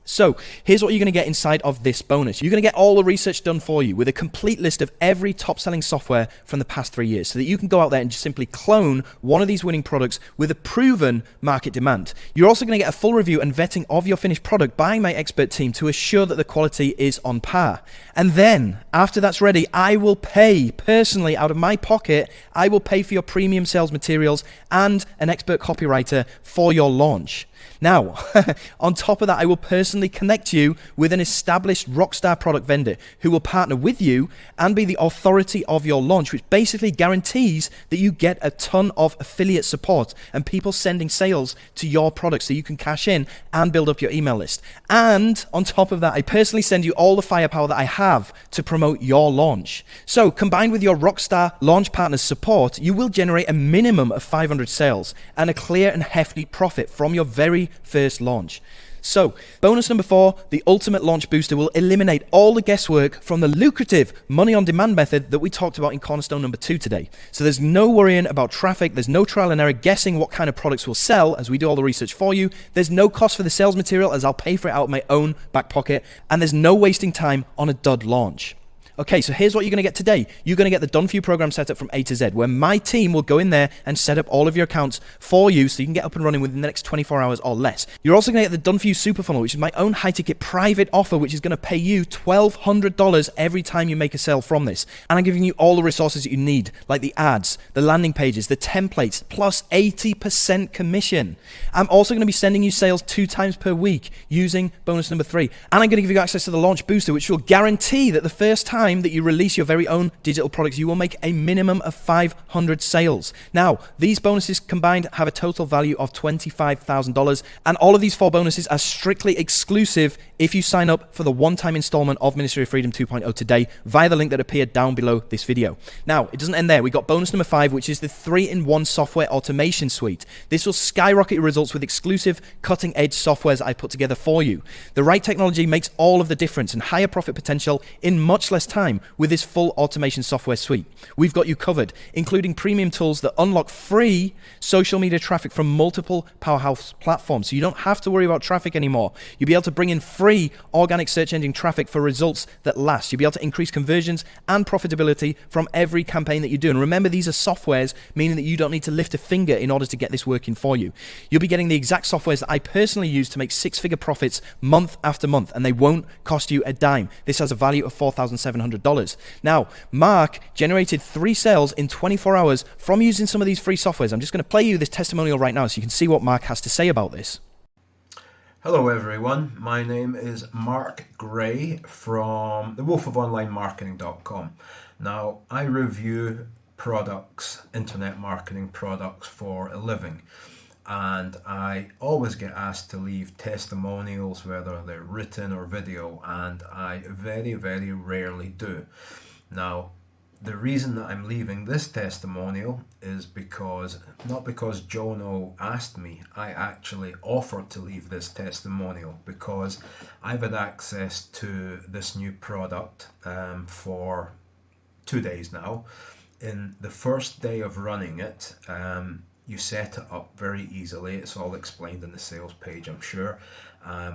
So here's what you're going to get inside of this bonus. You're going to get all the research done for you with a complete list of every top selling software from the past 3 years so that you can go out there and just simply clone one of these winning products with a proven market demand. You're also going to get a full review and vetting of your finished product by my expert team to assure that the quality is on par. And then after that's ready, I will pay personally out of my pocket, I will pay for your premium sales materials and an expert copywriter for your launch. Now, on top of that, I will personally connect you with an established rockstar product vendor who will partner with you and be the authority of your launch, which basically guarantees that you get a ton of affiliate support and people sending sales to your product so you can cash in and build up your email list. And on top of that, I personally send you all the firepower that I have to promote your launch. So combined with your rockstar launch partner's support, you will generate a minimum of 500 sales and a clear and hefty profit from your very first launch. So, bonus number 4, the ultimate launch booster will eliminate all the guesswork from the lucrative money on demand method that we talked about in cornerstone number 2 today. So there's no worrying about traffic, there's no trial and error guessing what kind of products will sell as we do all the research for you, there's no cost for the sales material as I'll pay for it out of my own back pocket, and there's no wasting time on a dud launch. Okay, so here's what you're going to get today. You're going to get the Done For You program set up from A to Z, where my team will go in there and set up all of your accounts for you so you can get up and running within the next 24 hours or less. You're also going to get the Done For You Super Funnel, which is my own high-ticket private offer, which is going to pay you $1,200 every time you make a sale from this. And I'm giving you all the resources that you need, like the ads, the landing pages, the templates, plus 80% commission. I'm also going to be sending you sales 2 times per week using bonus number 3. And I'm going to give you access to the launch booster, which will guarantee that the first time that you release your very own digital products, you will make a minimum of 500 sales. Now, these bonuses combined have a total value of $25,000, and all of these 4 bonuses are strictly exclusive if you sign up for the one-time installment of Ministry of Freedom 2.0 today via the link that appeared down below this video. Now, it doesn't end there. We got bonus number 5, which is the 3-in-1 software automation suite. This will skyrocket your results with exclusive cutting-edge softwares I put together for you. The right technology makes all of the difference and higher profit potential in much less time with this full automation software suite. We've got you covered, including premium tools that unlock free social media traffic from multiple powerhouse platforms. So you don't have to worry about traffic anymore. You'll be able to bring in free organic search engine traffic for results that last. You'll be able to increase conversions and profitability from every campaign that you do. And remember, these are softwares, meaning that you don't need to lift a finger in order to get this working for you. You'll be getting the exact softwares that I personally use to make 6-figure profits month after month, and they won't cost you a dime. This has a value of $4,700. Now, Mark generated 3 sales in 24 hours from using some of these free softwares. I'm just going to play you this testimonial right now so you can see what Mark has to say about this. Hello everyone, my name is Mark Gray from thewolfofonlinemarketing.com. Now, I review products, internet marketing products for a living, and I always get asked to leave testimonials, whether they're written or video, and I very, very rarely do. Now, the reason that I'm leaving this testimonial is not because Jono asked me. I actually offered to leave this testimonial because I've had access to this new product for 2 days now. In the first day of running it, you set it up very easily. It's all explained in the sales page, I'm sure.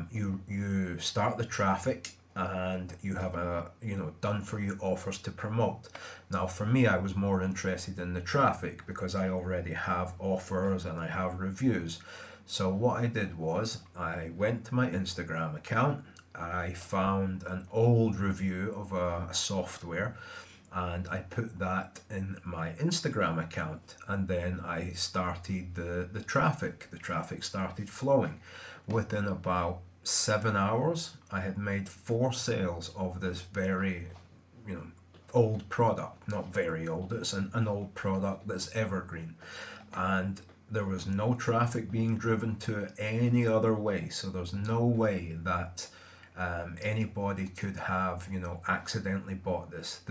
You start the traffic, and you have done for you offers to promote. Now, for me, I was more interested in the traffic because I already have offers and I have reviews. So what I did was I went to my Instagram account. I found an old review of a software, and I put that in my Instagram account, and then I started the traffic. The traffic started flowing. Within about 7 hours, I had made 4 sales of this very, old product. Not very old, it's an old product that's evergreen. And there was no traffic being driven to it any other way. So there's no way that anybody could have, accidentally bought this.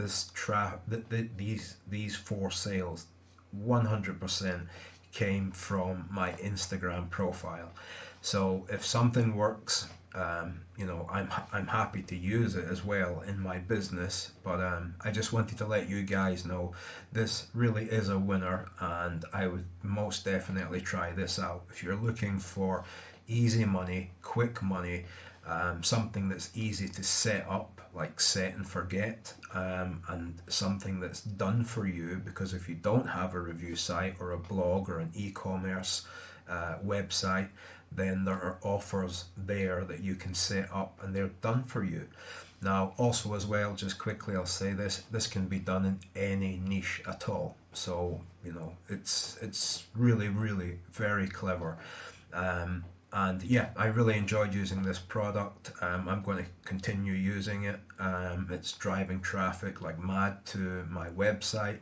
These 4 sales, 100% came from my Instagram profile. So if something works You know, I'm happy to use it as well in my business, but I just wanted to let you guys know this really is a winner, and I would most definitely try this out. If you're looking for easy money, quick money, something that's easy to set up, like set and forget, and something that's done for you, because if you don't have a review site or a blog or an e-commerce website, then there are offers there that you can set up and they're done for you. Now also as well, just quickly I'll say this can be done in any niche at all, so you know, it's really very clever. And yeah, I really enjoyed using this product. I'm going to continue using it. It's driving traffic like mad to my website.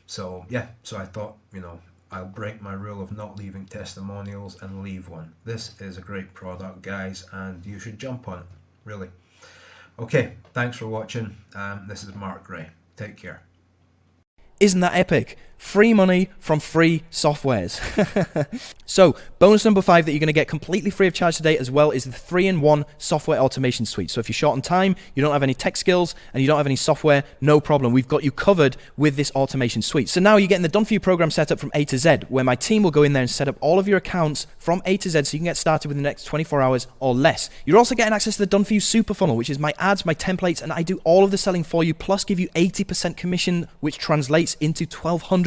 So yeah, so I thought, you know, I'll break my rule of not leaving testimonials and leave one. This is a great product, guys, and you should jump on it, really. Okay, thanks for watching. This is Mark Gray. Take care. Isn't that epic? Free money from free softwares. So bonus number 5 that you're going to get completely free of charge today as well is the 3-in-1 software automation suite. So if you're short on time, you don't have any tech skills, and you don't have any software, no problem. We've got you covered with this automation suite. So now you're getting the done for you program set up from A to Z, where my team will go in there and set up all of your accounts from A to Z so you can get started within the next 24 hours or less. You're also getting access to the done for you super funnel, which is my ads, my templates, and I do all of the selling for you, plus give you 80% commission, which translates into $1,200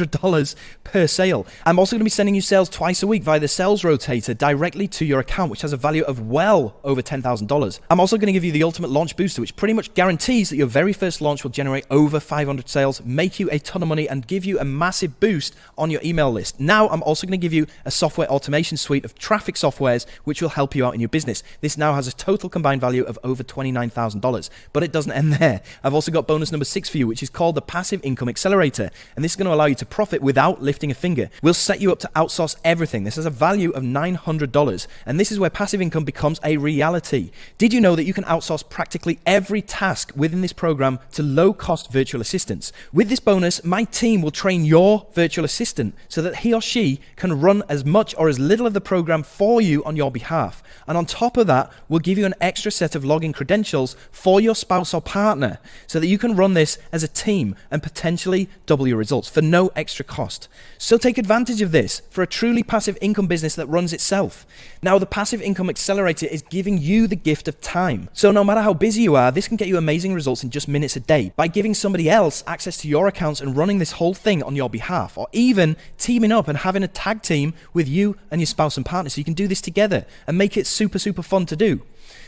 per sale. I'm also going to be sending you sales twice a week via the sales rotator directly to your account, which has a value of well over $10,000. I'm also going to give you the ultimate launch booster, which pretty much guarantees that your very first launch will generate over 500 sales, make you a ton of money, and give you a massive boost on your email list. Now I'm also going to give you a software automation suite of traffic softwares, which will help you out in your business. This now has a total combined value of over $29,000, but it doesn't end there. I've also got bonus number 6 for you, which is called the Passive Income Accelerator, and this is going to allow you to profit without lifting a finger. We'll set you up to outsource everything. This has a value of $900, and this is where passive income becomes a reality. Did you know that you can outsource practically every task within this program to low-cost virtual assistants? With this bonus, my team will train your virtual assistant so that he or she can run as much or as little of the program for you on your behalf. And on top of that, we'll give you an extra set of login credentials for your spouse or partner so that you can run this as a team and potentially double your results for no extra cost. So take advantage of this for a truly passive income business that runs itself. Now, the Passive Income Accelerator is giving you the gift of time. So no matter how busy you are, this can get you amazing results in just minutes a day by giving somebody else access to your accounts and running this whole thing on your behalf, or even teaming up and having a tag team with you and your spouse and partner so you can do this together and make it super fun to do.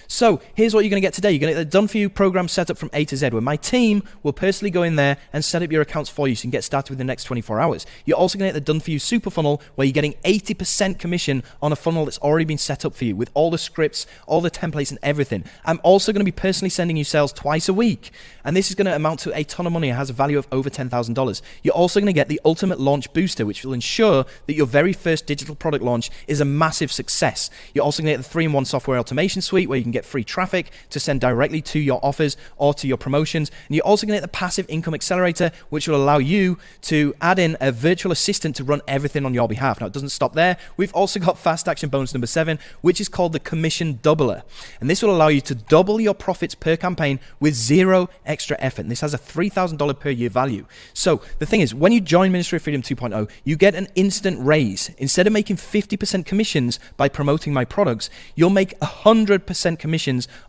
So here's what you're going to get today. You're going to get the done for you program set up from A to Z, where my team will personally go in there and set up your accounts for you so you can get started within the next 24 hours. You're also going to get the done for you super funnel, where you're getting 80% commission on a funnel that's already been set up for you with all the scripts, all the templates and everything. I'm also going to be personally sending you sales twice a week, and this is going to amount to a ton of money. It has a value of over $10,000. You're also going to get the ultimate launch booster, which will ensure that your very first digital product launch is a massive success. You're also going to get the 3-in-1 software automation suite, where you can get free traffic to send directly to your offers or to your promotions. And you're also going to get the Passive Income Accelerator, which will allow you to add in a virtual assistant to run everything on your behalf. Now, it doesn't stop there. We've also got fast action bonus number 7, which is called the Commission Doubler. And this will allow you to double your profits per campaign with zero extra effort. And this has a $3,000 per year value. So the thing is, when you join Ministry of Freedom 2.0, you get an instant raise. Instead of making 50% commissions by promoting my products, you'll make 100% commissions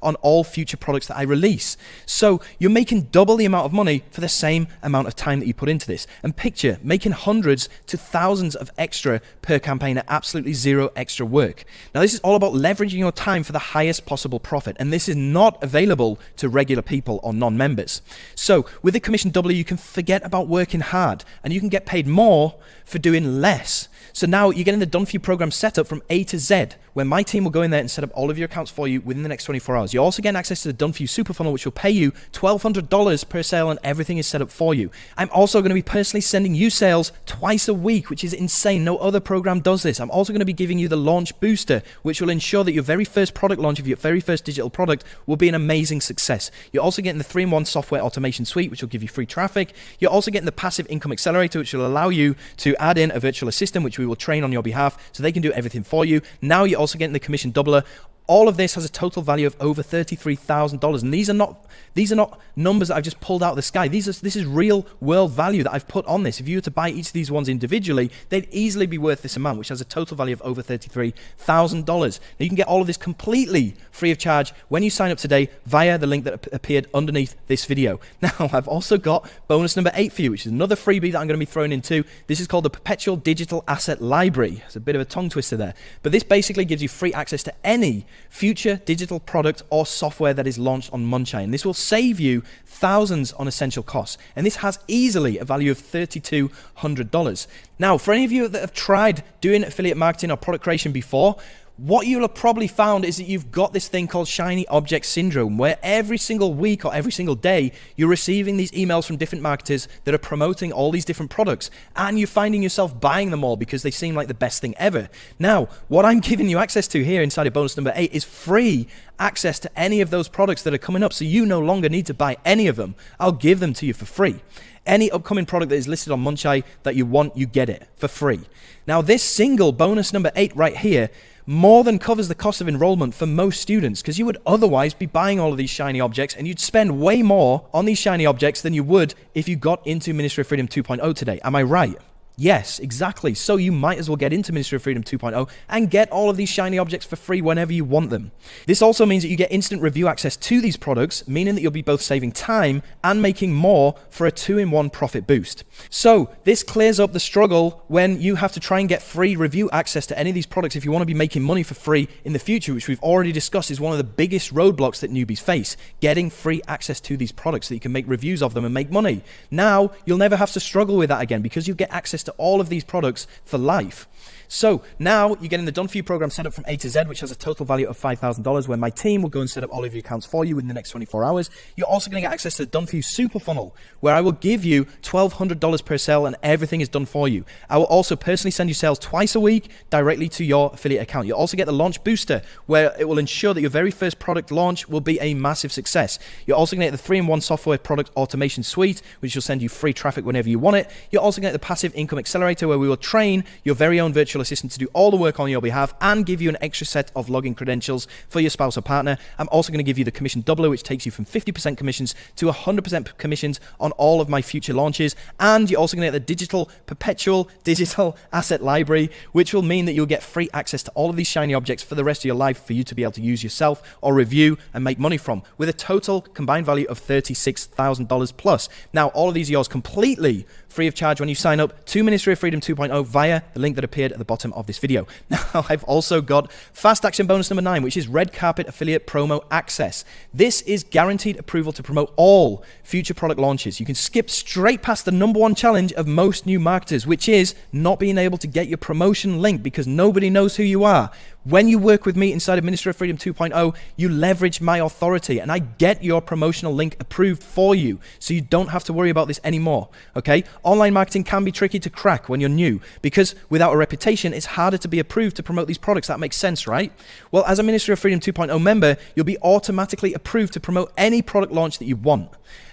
on all future products that I release. So you're making double the amount of money for the same amount of time that you put into this. And picture making hundreds to thousands of extra per campaign at absolutely zero extra work. Now, this is all about leveraging your time for the highest possible profit, and this is not available to regular people or non-members. So with the Commission Doubler, you can forget about working hard and you can get paid more for doing less. So now you're getting the done for you program set up from A to Z, where my team will go in there and set up all of your accounts for you within the next 24 hours. You're also getting access to the done for you super funnel, which will pay you $1,200 per sale, and everything is set up for you. I'm also going to be personally sending you sales twice a week, which is insane. No other program does this. I'm also going to be giving you the launch booster, which will ensure that your very first product launch of your very first digital product will be an amazing success. You're also getting the 3-in-1 software automation suite, which will give you free traffic. You're also getting the Passive Income Accelerator, which will allow you to add in a virtual assistant, which we will train on your behalf so they can do everything for you. Now you're also getting the Commission Doubler. All of this has a total value of over $33,000, and these are not numbers that I've just pulled out of the sky. This is real world value that I've put on this. If you were to buy each of these ones individually, they'd easily be worth this amount, which has a total value of over $33,000. Now you can get all of this completely free of charge when you sign up today via the link that appeared underneath this video. Now I've also got bonus number 8 for you, which is another freebie that I'm going to be throwing into. This is called the Perpetual Digital Asset Library. It's a bit of a tongue twister there, but this basically gives you free access to any future digital product or software that is launched on Munchai, and this will save you thousands on essential costs, and this has easily a value of $3,200. Now, for any of you that have tried doing affiliate marketing or product creation before, what you'll have probably found is that you've got this thing called shiny object syndrome, where every single week or every single day you're receiving these emails from different marketers that are promoting all these different products, and you're finding yourself buying them all because they seem like the best thing ever. Now, what I'm giving you access to here inside of bonus number 8 is free access to any of those products that are coming up, so you no longer need to buy any of them. I'll give them to you for free. Any upcoming product that is listed on Munchai that you want, you get it for free. Now, this single bonus number 8 right here more than covers the cost of enrollment for most students, because you would otherwise be buying all of these shiny objects, and you'd spend way more on these shiny objects than you would if you got into Ministry of Freedom 2.0 today. Am I right? Yes, exactly. So you might as well get into Ministry of Freedom 2.0 and get all of these shiny objects for free whenever you want them. This also means that you get instant review access to these products, meaning that you'll be both saving time and making more for a 2-in-1 profit boost. So this clears up the struggle when you have to try and get free review access to any of these products if you want to be making money for free in the future, which we've already discussed is one of the biggest roadblocks that newbies face, getting free access to these products so that you can make reviews of them and make money. Now, you'll never have to struggle with that again because you get access to all of these products for life. So now you're getting the Done For You program set up from A to Z, which has a total value of $5,000, where my team will go and set up all of your accounts for you within the next 24 hours. You're also going to get access to the Done For You Super Funnel, where I will give you $1,200 per sale and everything is done for you. I will also personally send you sales twice a week directly to your affiliate account. You'll also get the Launch Booster, where it will ensure that your very first product launch will be a massive success. You're also going to get the 3-in-1 software product automation suite, which will send you free traffic whenever you want it. You're also going to get the Passive Income Accelerator, where we will train your very own virtual assistant to do all the work on your behalf and give you an extra set of login credentials for your spouse or partner. I'm also going to give you the commission doubler, which takes you from 50% commissions to 100% commissions on all of my future launches. And you're also going to get the Perpetual Digital Asset Library, which will mean that you'll get free access to all of these shiny objects for the rest of your life for you to be able to use yourself or review and make money from, with a total combined value of $36,000 plus. Now, all of these are yours completely free of charge when you sign up to Ministry of Freedom 2.0 via the link that appeared at the bottom of this video. Now, I've also got fast action bonus number 9, which is red carpet affiliate promo access. This is guaranteed approval to promote all future product launches. You can skip straight past the #1 challenge of most new marketers, which is not being able to get your promotion link because nobody knows who you are. When you work with me inside of Ministry of Freedom 2.0, you leverage my authority and I get your promotional link approved for you, so you don't have to worry about this anymore, okay? Online marketing can be tricky to crack when you're new because without a reputation, it's harder to be approved to promote these products. That makes sense, right? Well, as a Ministry of Freedom 2.0 member, you'll be automatically approved to promote any product launch that you want.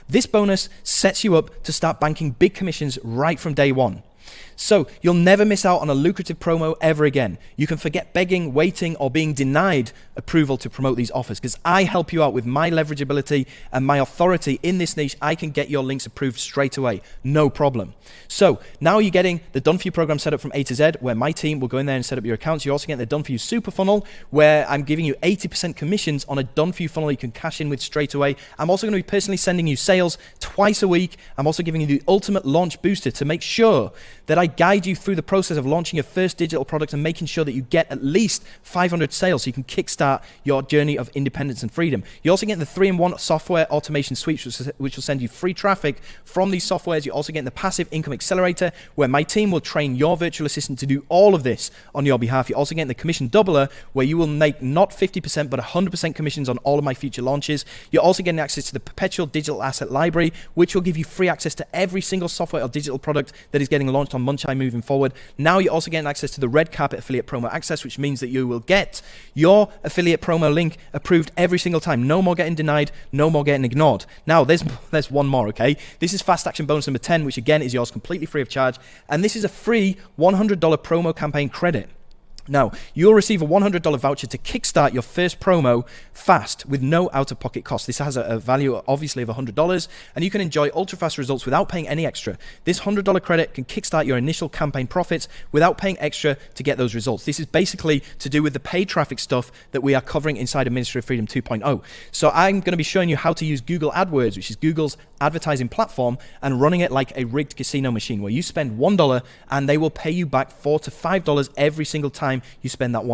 This bonus sets you up to start banking big commissions right from day one. So you'll never miss out on a lucrative promo ever again. You can forget begging, waiting, or being denied approval to promote these offers because I help you out with my leverageability and my authority in this niche. I can get your links approved straight away, no problem. So now you're getting the Done For You program set up from A to Z, where my team will go in there and set up your accounts. You're also getting the Done For You Super Funnel, where I'm giving you 80% commissions on a Done For You funnel you can cash in with straight away. I'm also going to be personally sending you sales twice a week. I'm also giving you the ultimate launch booster to make sure that I guide you through the process of launching your first digital product and making sure that you get at least 500 sales so you can kickstart your journey of independence and freedom. You also get the 3-in-1 software automation suite, which will send you free traffic from these softwares. You also get the Passive Income Accelerator, where my team will train your virtual assistant to do all of this on your behalf. You also get the commission doubler, where you will make not 50% but 100% commissions on all of my future launches. You're also getting access to the Perpetual Digital Asset Library, which will give you free access to every single software or digital product that is getting launched on Munchai moving forward. Now you're also getting access to the red carpet affiliate promo access, which means that you will get your affiliate promo link approved every single time. No more getting denied, no more getting ignored. Now there's one more, okay? This is fast action bonus number 10, which again is yours completely free of charge, and this is a free $100 promo campaign credit. Now, you'll receive a $100 voucher to kickstart your first promo fast with no out-of-pocket cost. This has a value, obviously, of $100, and you can enjoy ultra-fast results without paying any extra. This $100 credit can kickstart your initial campaign profits without paying extra to get those results. This is basically to do with the paid traffic stuff that we are covering inside of Ministry of Freedom 2.0. So I'm going to be showing you how to use Google AdWords, which is Google's advertising platform, and running it like a rigged casino machine where you spend $1 and they will pay you back $4 to $5 every single time you spend that $1.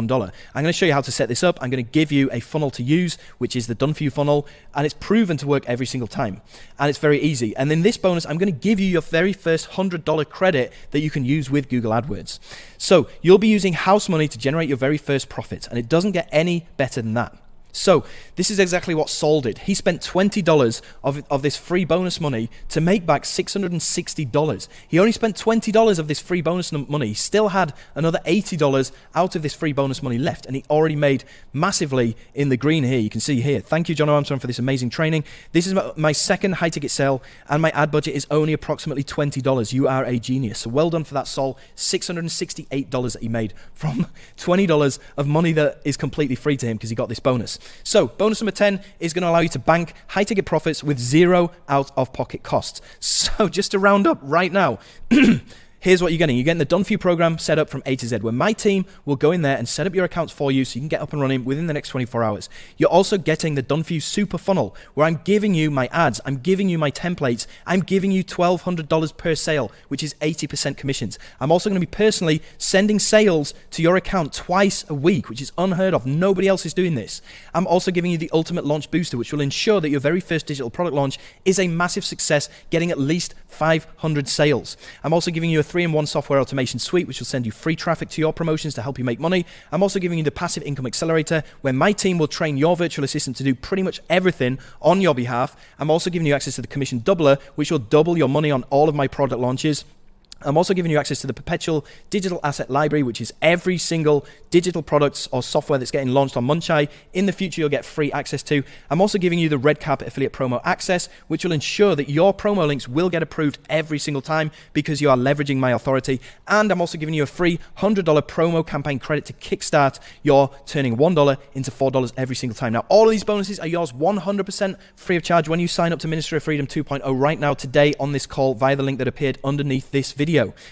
I'm going to show you how to set this up. I'm going to give you a funnel to use, which is the done for you funnel, and it's proven to work every single time. And it's very easy. And in this bonus, I'm going to give you your very first $100 credit that you can use with Google AdWords. So you'll be using house money to generate your very first profits, and it doesn't get any better than that. So this is exactly what Saul did. He spent $20 of this free bonus money to make back $660. He only spent $20 of this free bonus money. He still had another $80 out of this free bonus money left, and he already made massively in the green here. You can see here. Thank you, John Armstrong, for this amazing training. This is my second high ticket sale, and my ad budget is only approximately $20. You are a genius. So well done for that, Saul. $668 that he made from $20 of money that is completely free to him because he got this bonus. So bonus number 10 is going to allow you to bank high ticket profits with zero out of pocket costs. So just to round up right now, here's what you're getting. You're getting the Done For You program set up from A to Z, where my team will go in there and set up your accounts for you so you can get up and running within the next 24 hours. You're also getting the Done For You super funnel, where I'm giving you my ads, I'm giving you my templates, I'm giving you $1,200 per sale, which is 80% commissions. I'm also going to be personally sending sales to your account twice a week, which is unheard of. Nobody else is doing this. I'm also giving you the Ultimate Launch Booster, which will ensure that your very first digital product launch is a massive success, getting at least 500 sales. I'm also giving you a 3-in-1 software automation suite, which will send you free traffic to your promotions to help you make money. I'm also giving you the Passive Income Accelerator, where my team will train your virtual assistant to do pretty much everything on your behalf. I'm also giving you access to the Commission Doubler, which will double your money on all of my product launches. I'm also giving you access to the Perpetual Digital Asset Library, which is every single digital product or software that's getting launched on Munchai. In the future, you'll get free access to. I'm also giving you the Red Carpet Affiliate Promo Access, which will ensure that your promo links will get approved every single time because you are leveraging my authority. And I'm also giving you a free $100 promo campaign credit to kickstart your turning $1 into $4 every single time. Now, all of these bonuses are yours 100% free of charge when you sign up to Ministry of Freedom 2.0 right now today on this call via the link that appeared underneath this video.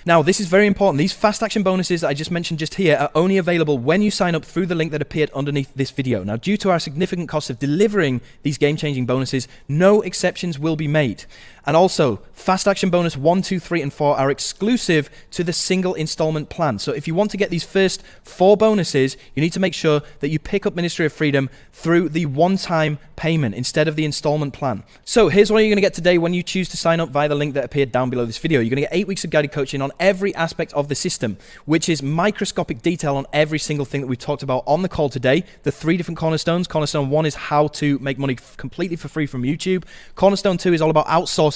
Now, this is very important. These fast action bonuses that I just mentioned just here are only available when you sign up through the link that appeared underneath this video. Now, due to our significant cost of delivering these game-changing bonuses, no exceptions will be made. And also, fast action bonus 1, 2, 3, and 4 are exclusive to the single installment plan. So if you want to get these first 4 bonuses, you need to make sure that you pick up Ministry of Freedom through the one-time payment instead of the installment plan. So here's what you're going to get today when you choose to sign up via the link that appeared down below this video. You're going to get 8 weeks of guided coaching on every aspect of the system, which is microscopic detail on every single thing that we talked about on the call today. The 3 different cornerstones. Cornerstone 1 is how to make money completely for free from YouTube. Cornerstone 2 is all about outsourcing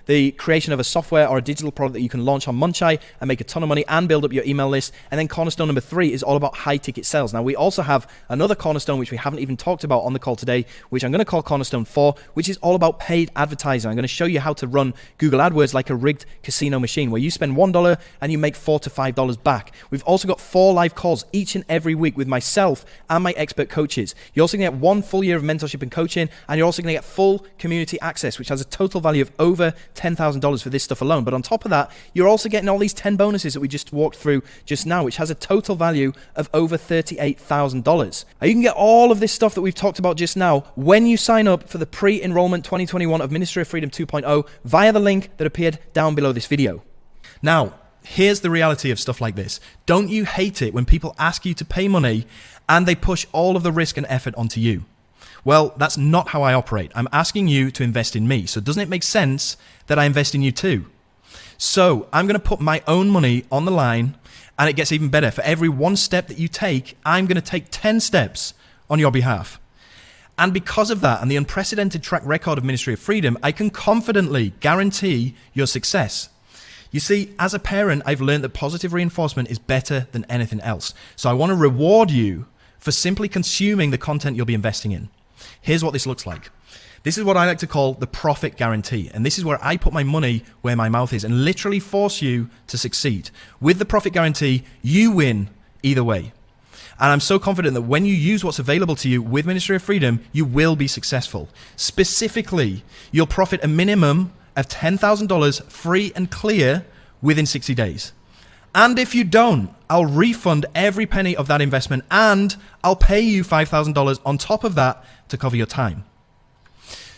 the creation of a software or a digital product that you can launch on Munchai and make a ton of money and build up your email list. And then cornerstone number 3 is all about high ticket sales. Now, we also have another cornerstone which we haven't even talked about on the call today, which I'm going to call cornerstone 4, which is all about paid advertising. I'm going to show you how to run Google AdWords like a rigged casino machine, where you spend $1 and you make $4 to $5 back. We've also got 4 live calls each and every week with myself and my expert coaches. You're also going to get 1 full year of mentorship and coaching, and you're also going to get full community access, which has a total value of over $10,000 for this stuff alone. But on top of that, you're also getting all these 10 bonuses that we just walked through just now, which has a total value of over $38,000. You can get all of this stuff that we've talked about just now when you sign up for the pre-enrollment 2021 of Ministry of Freedom 2.0 via the link that appeared down below this video. Now, here's the reality of stuff like this. Don't you hate it when people ask you to pay money and they push all of the risk and effort onto you? Well, that's not how I operate. I'm asking you to invest in me. So doesn't it make sense that I invest in you too? So I'm going to put my own money on the line, and it gets even better. For every 1 step that you take, I'm going to take 10 steps on your behalf. And because of that and the unprecedented track record of Ministry of Freedom, I can confidently guarantee your success. You see, as a parent, I've learned that positive reinforcement is better than anything else. So I want to reward you for simply consuming the content you'll be investing in. Here's what this looks like. This is what I like to call the profit guarantee. And this is where I put my money where my mouth is and literally force you to succeed. With the profit guarantee, you win either way. And I'm so confident that when you use what's available to you with Ministry of Freedom, you will be successful. Specifically, you'll profit a minimum of $10,000 free and clear within 60 days. And if you don't, I'll refund every penny of that investment, and I'll pay you $5,000 on top of that to cover your time.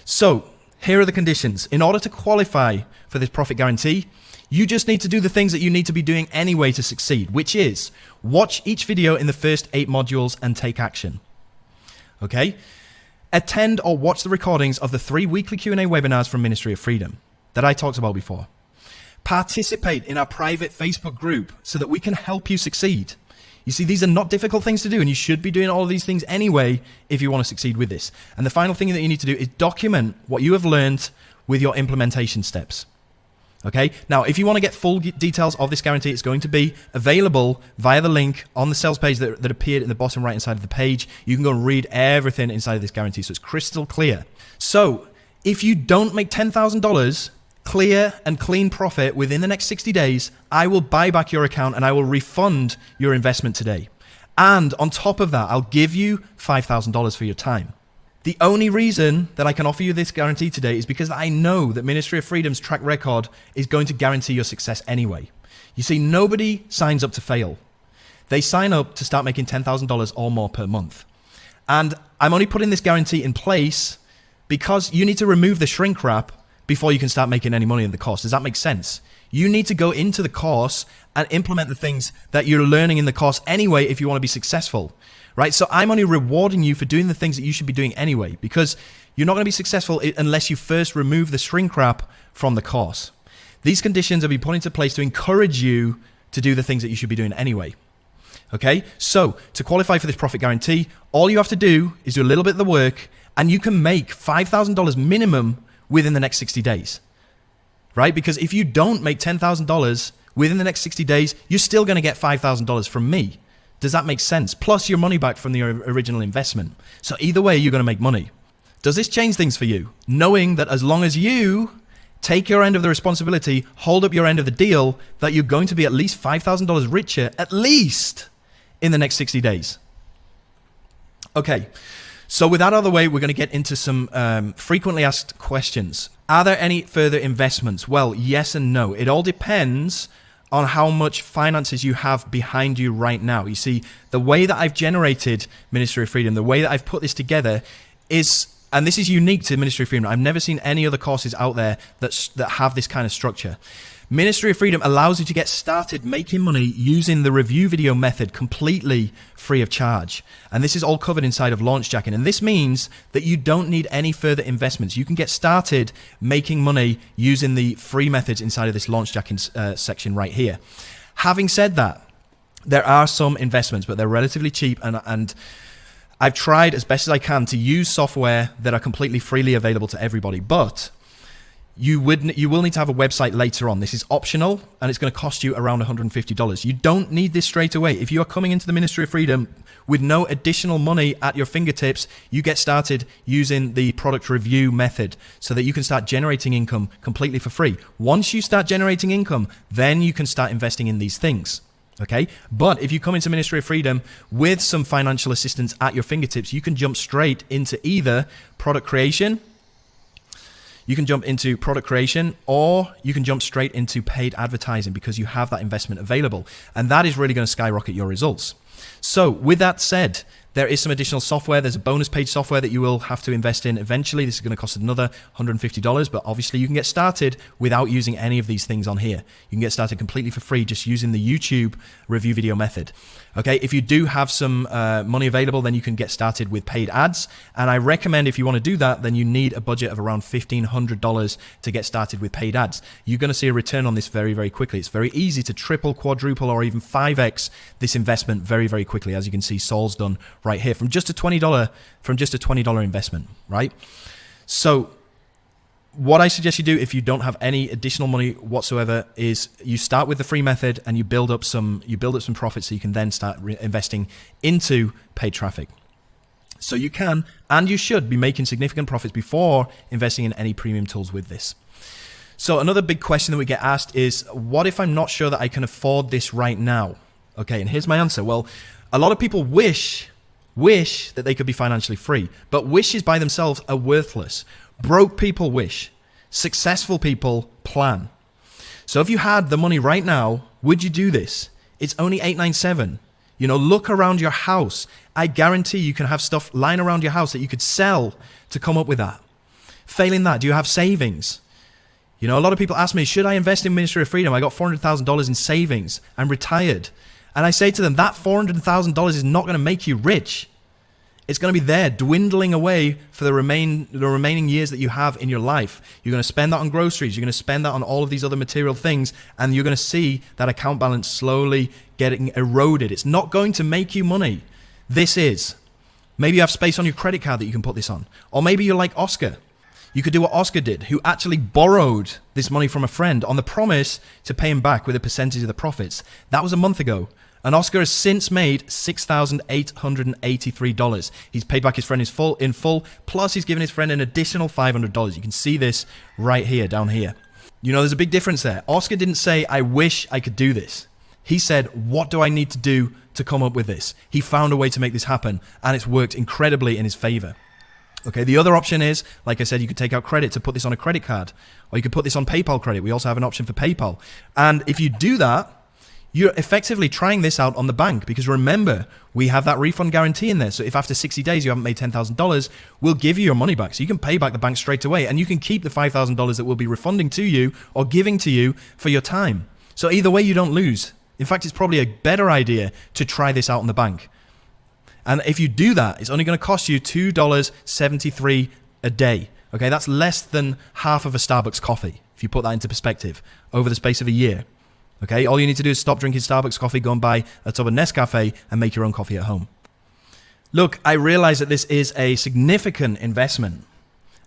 So here are the conditions. In order to qualify for this profit guarantee, you just need to do the things that you need to be doing anyway to succeed, which is watch each video in the first 8 modules and take action. Okay? Attend or watch the recordings of the 3 weekly Q&A webinars from Ministry of Freedom that I talked about before. Participate in our private Facebook group so that we can help you succeed. You see, these are not difficult things to do, and you should be doing all of these things anyway if you want to succeed with this. And the final thing that you need to do is document what you have learned with your implementation steps. Okay? Now, if you want to get full details of this guarantee, it's going to be available via the link on the sales page that appeared in the bottom right-hand side of the page. You can go and read everything inside of this guarantee, so it's crystal clear. So, if you don't make $10,000 clear and clean profit within the next 60 days, I will buy back your account and I will refund your investment today. And on top of that, I'll give you $5,000 for your time. The only reason that I can offer you this guarantee today is because I know that Ministry of Freedom's track record is going to guarantee your success anyway. You see, nobody signs up to fail. They sign up to start making $10,000 or more per month. And I'm only putting this guarantee in place because you need to remove the shrink wrap before you can start making any money in the course. Does that make sense? You need to go into the course and implement the things that you're learning in the course anyway if you want to be successful, right? So I'm only rewarding you for doing the things that you should be doing anyway, because you're not going to be successful unless you first remove the shrink wrap from the course. These conditions have been put into place to encourage you to do the things that you should be doing anyway. Okay, so to qualify for this profit guarantee, all you have to do is do a little bit of the work, and you can make $5,000 minimum within the next 60 days, right? Because if you don't make $10,000 within the next 60 days, you're still going to get $5,000 from me. Does that make sense? Plus your money back from the original investment. So either way, you're going to make money. Does this change things for you? Knowing that as long as you take your end of the responsibility, hold up your end of the deal, that you're going to be at least $5,000 richer, at least in the next 60 days. Okay. So with that out of the way, we're going to get into some frequently asked questions. Are there any further investments? Well, yes and no. It all depends on how much finances you have behind you right now. You see, the way that I've generated Ministry of Freedom, the way that I've put this together is, and this is unique to Ministry of Freedom. I've never seen any other courses out there that have this kind of structure. Ministry of Freedom allows you to get started making money using the review video method completely free of charge. And this is all covered inside of Launch Jacking. And this means that you don't need any further investments. You can get started making money using the free methods inside of this Launch Jacking section right here. Having said that, there are some investments, but they're relatively cheap, and I've tried as best as I can to use software that are completely freely available to everybody. But you will need to have a website later on. This is optional, and it's going to cost you around $150. You don't need this straight away. If you are coming into the Ministry of Freedom with no additional money at your fingertips, you get started using the product review method so that you can start generating income completely for free. Once you start generating income, then you can start investing in these things. Okay, but if you come into Ministry of Freedom with some financial assistance at your fingertips, you can jump straight into either product creation. You can jump into product creation, or you can jump straight into paid advertising because you have that investment available. And that is really going to skyrocket your results. So with that said, there is some additional software. There's a bonus page software that you will have to invest in eventually. This is going to cost another $150, but obviously you can get started without using any of these things on here. You can get started completely for free just using the YouTube review video method. Okay, if you do have some money available, then you can get started with paid ads. And I recommend if you want to do that, then you need a budget of around $1,500 to get started with paid ads. You're going to see a return on this very, very quickly. It's very easy to triple, quadruple, or even 5x this investment very, very quickly. As you can see, Saul's done right here from just a $20 investment, right? So what I suggest you do if you don't have any additional money whatsoever is you start with the free method and you build up some profits so you can then start investing into paid traffic. So you can and you should be making significant profits before investing in any premium tools with this. So another big question that we get asked is, what if I'm not sure that I can afford this right now? Okay, and here's my answer. Well, A lot of people wish that they could be financially free, but wishes by themselves are worthless. Broke people wish. Successful people plan. So if you had the money right now, would you do this? It's only $897. Look around your house. I guarantee you can have stuff lying around your house that you could sell to come up with that. Failing that, do you have savings? A lot of people ask me, should I invest in Ministry of Freedom? I got $400,000 in savings. I'm retired. And I say to them, that $400,000 is not going to make you rich. It's going to be there dwindling away for the remaining years that you have in your life. You're going to spend that on groceries. You're going to spend that on all of these other material things. And you're going to see that account balance slowly getting eroded. It's not going to make you money. This is. Maybe you have space on your credit card that you can put this on. Or maybe you're like Oscar. You could do what Oscar did, who actually borrowed this money from a friend on the promise to pay him back with a percentage of the profits. That was a month ago. And Oscar has since made $6,883. He's paid back his friend in full, plus he's given his friend an additional $500. You can see this right here, down here. There's a big difference there. Oscar didn't say, I wish I could do this. He said, what do I need to do to come up with this? He found a way to make this happen, and it's worked incredibly in his favor. Okay, the other option is, like I said, you could take out credit to put this on a credit card, or you could put this on PayPal credit. We also have an option for PayPal. And if you do that, you're effectively trying this out on the bank, because remember, we have that refund guarantee in there. So if after 60 days you haven't made $10,000, we'll give you your money back. So you can pay back the bank straight away, and you can keep the $5,000 that we'll be refunding to you or giving to you for your time. So either way, you don't lose. In fact, it's probably a better idea to try this out on the bank. And if you do that, it's only going to cost you $2.73 a day. Okay, that's less than half of a Starbucks coffee, if you put that into perspective, over the space of a year. Okay, all you need to do is stop drinking Starbucks coffee, go and buy a tub of Nescafe and make your own coffee at home. Look, I realize that this is a significant investment.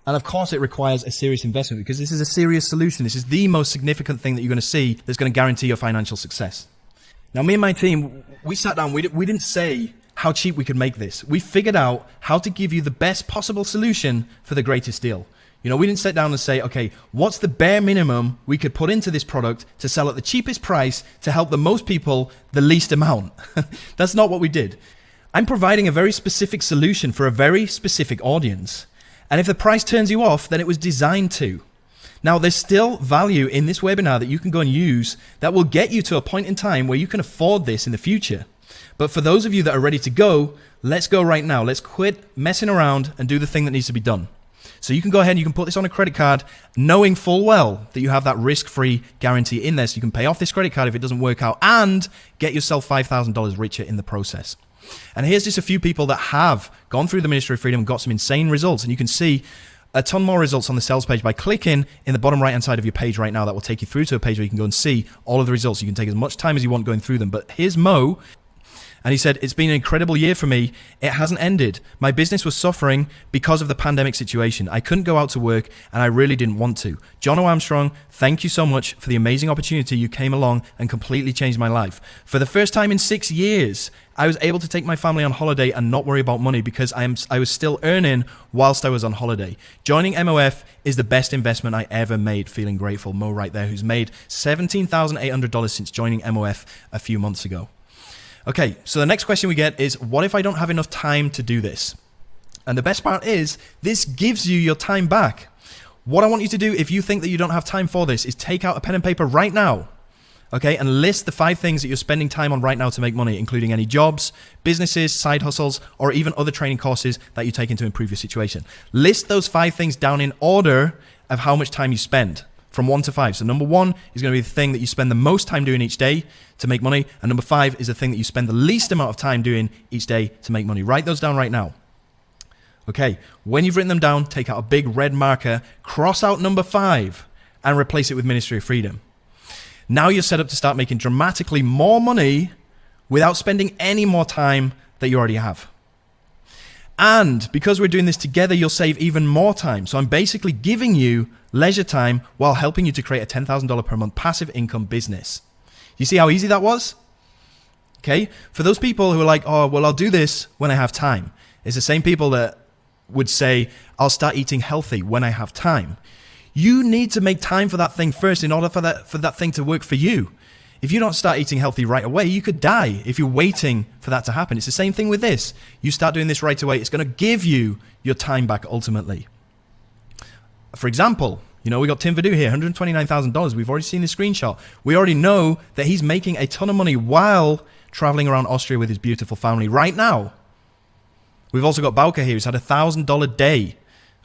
And of course it requires a serious investment, because this is a serious solution. This is the most significant thing that you're going to see that's going to guarantee your financial success. Now, me and my team, we sat down, we didn't say how cheap we could make this. We figured out how to give you the best possible solution for the greatest deal. We didn't sit down and say, okay, what's the bare minimum we could put into this product to sell at the cheapest price to help the most people the least amount. That's not what we did. I'm providing a very specific solution for a very specific audience. And if the price turns you off, then it was designed to. Now, there's still value in this webinar that you can go and use that will get you to a point in time where you can afford this in the future. But for those of you that are ready to go, let's go right now. Let's quit messing around and do the thing that needs to be done. So you can go ahead and you can put this on a credit card, knowing full well that you have that risk-free guarantee in there, so you can pay off this credit card if it doesn't work out and get yourself $5,000 richer in the process. And here's just a few people that have gone through the Ministry of Freedom and got some insane results. And you can see a ton more results on the sales page by clicking in the bottom right-hand side of your page right now. That will take you through to a page where you can go and see all of the results. You can take as much time as you want going through them. But here's Mo. And he said, it's been an incredible year for me. It hasn't ended. My business was suffering because of the pandemic situation. I couldn't go out to work, and I really didn't want to. John O'Armstrong, thank you so much for the amazing opportunity. You came along and completely changed my life. For the first time in 6 years, I was able to take my family on holiday and not worry about money because I was still earning whilst I was on holiday. Joining MOF is the best investment I ever made. Feeling grateful. Mo right there, who's made $17,800 since joining MOF a few months ago. Okay, so the next question we get is, what if I don't have enough time to do this? And the best part is, this gives you your time back. What I want you to do, if you think that you don't have time for this, is take out a pen and paper right now, okay, and list the 5 things that you're spending time on right now to make money, including any jobs, businesses, side hustles, or even other training courses that you take to improve your situation. List those 5 things down in order of how much time you spend, from 1 to 5. So number 1 is going to be the thing that you spend the most time doing each day to make money. And number 5 is the thing that you spend the least amount of time doing each day to make money. Write those down right now. Okay, when you've written them down, take out a big red marker, cross out number 5, and replace it with Ministry of Freedom. Now you're set up to start making dramatically more money without spending any more time that you already have. And because we're doing this together, you'll save even more time. So I'm basically giving you leisure time while helping you to create a $10,000 per month passive income business. You see how easy that was? Okay. For those people who are like, oh, well, I'll do this when I have time. It's the same people that would say, I'll start eating healthy when I have time. You need to make time for that thing first in order for that thing to work for you. If you don't start eating healthy right away, you could die if you're waiting for that to happen. It's the same thing with this. You start doing this right away, it's going to give you your time back ultimately. For example, we got Tim Vadu here, $129,000. We've already seen the screenshot. We already know that he's making a ton of money while traveling around Austria with his beautiful family right now. We've also got Bauke here, who's had $1,000 day.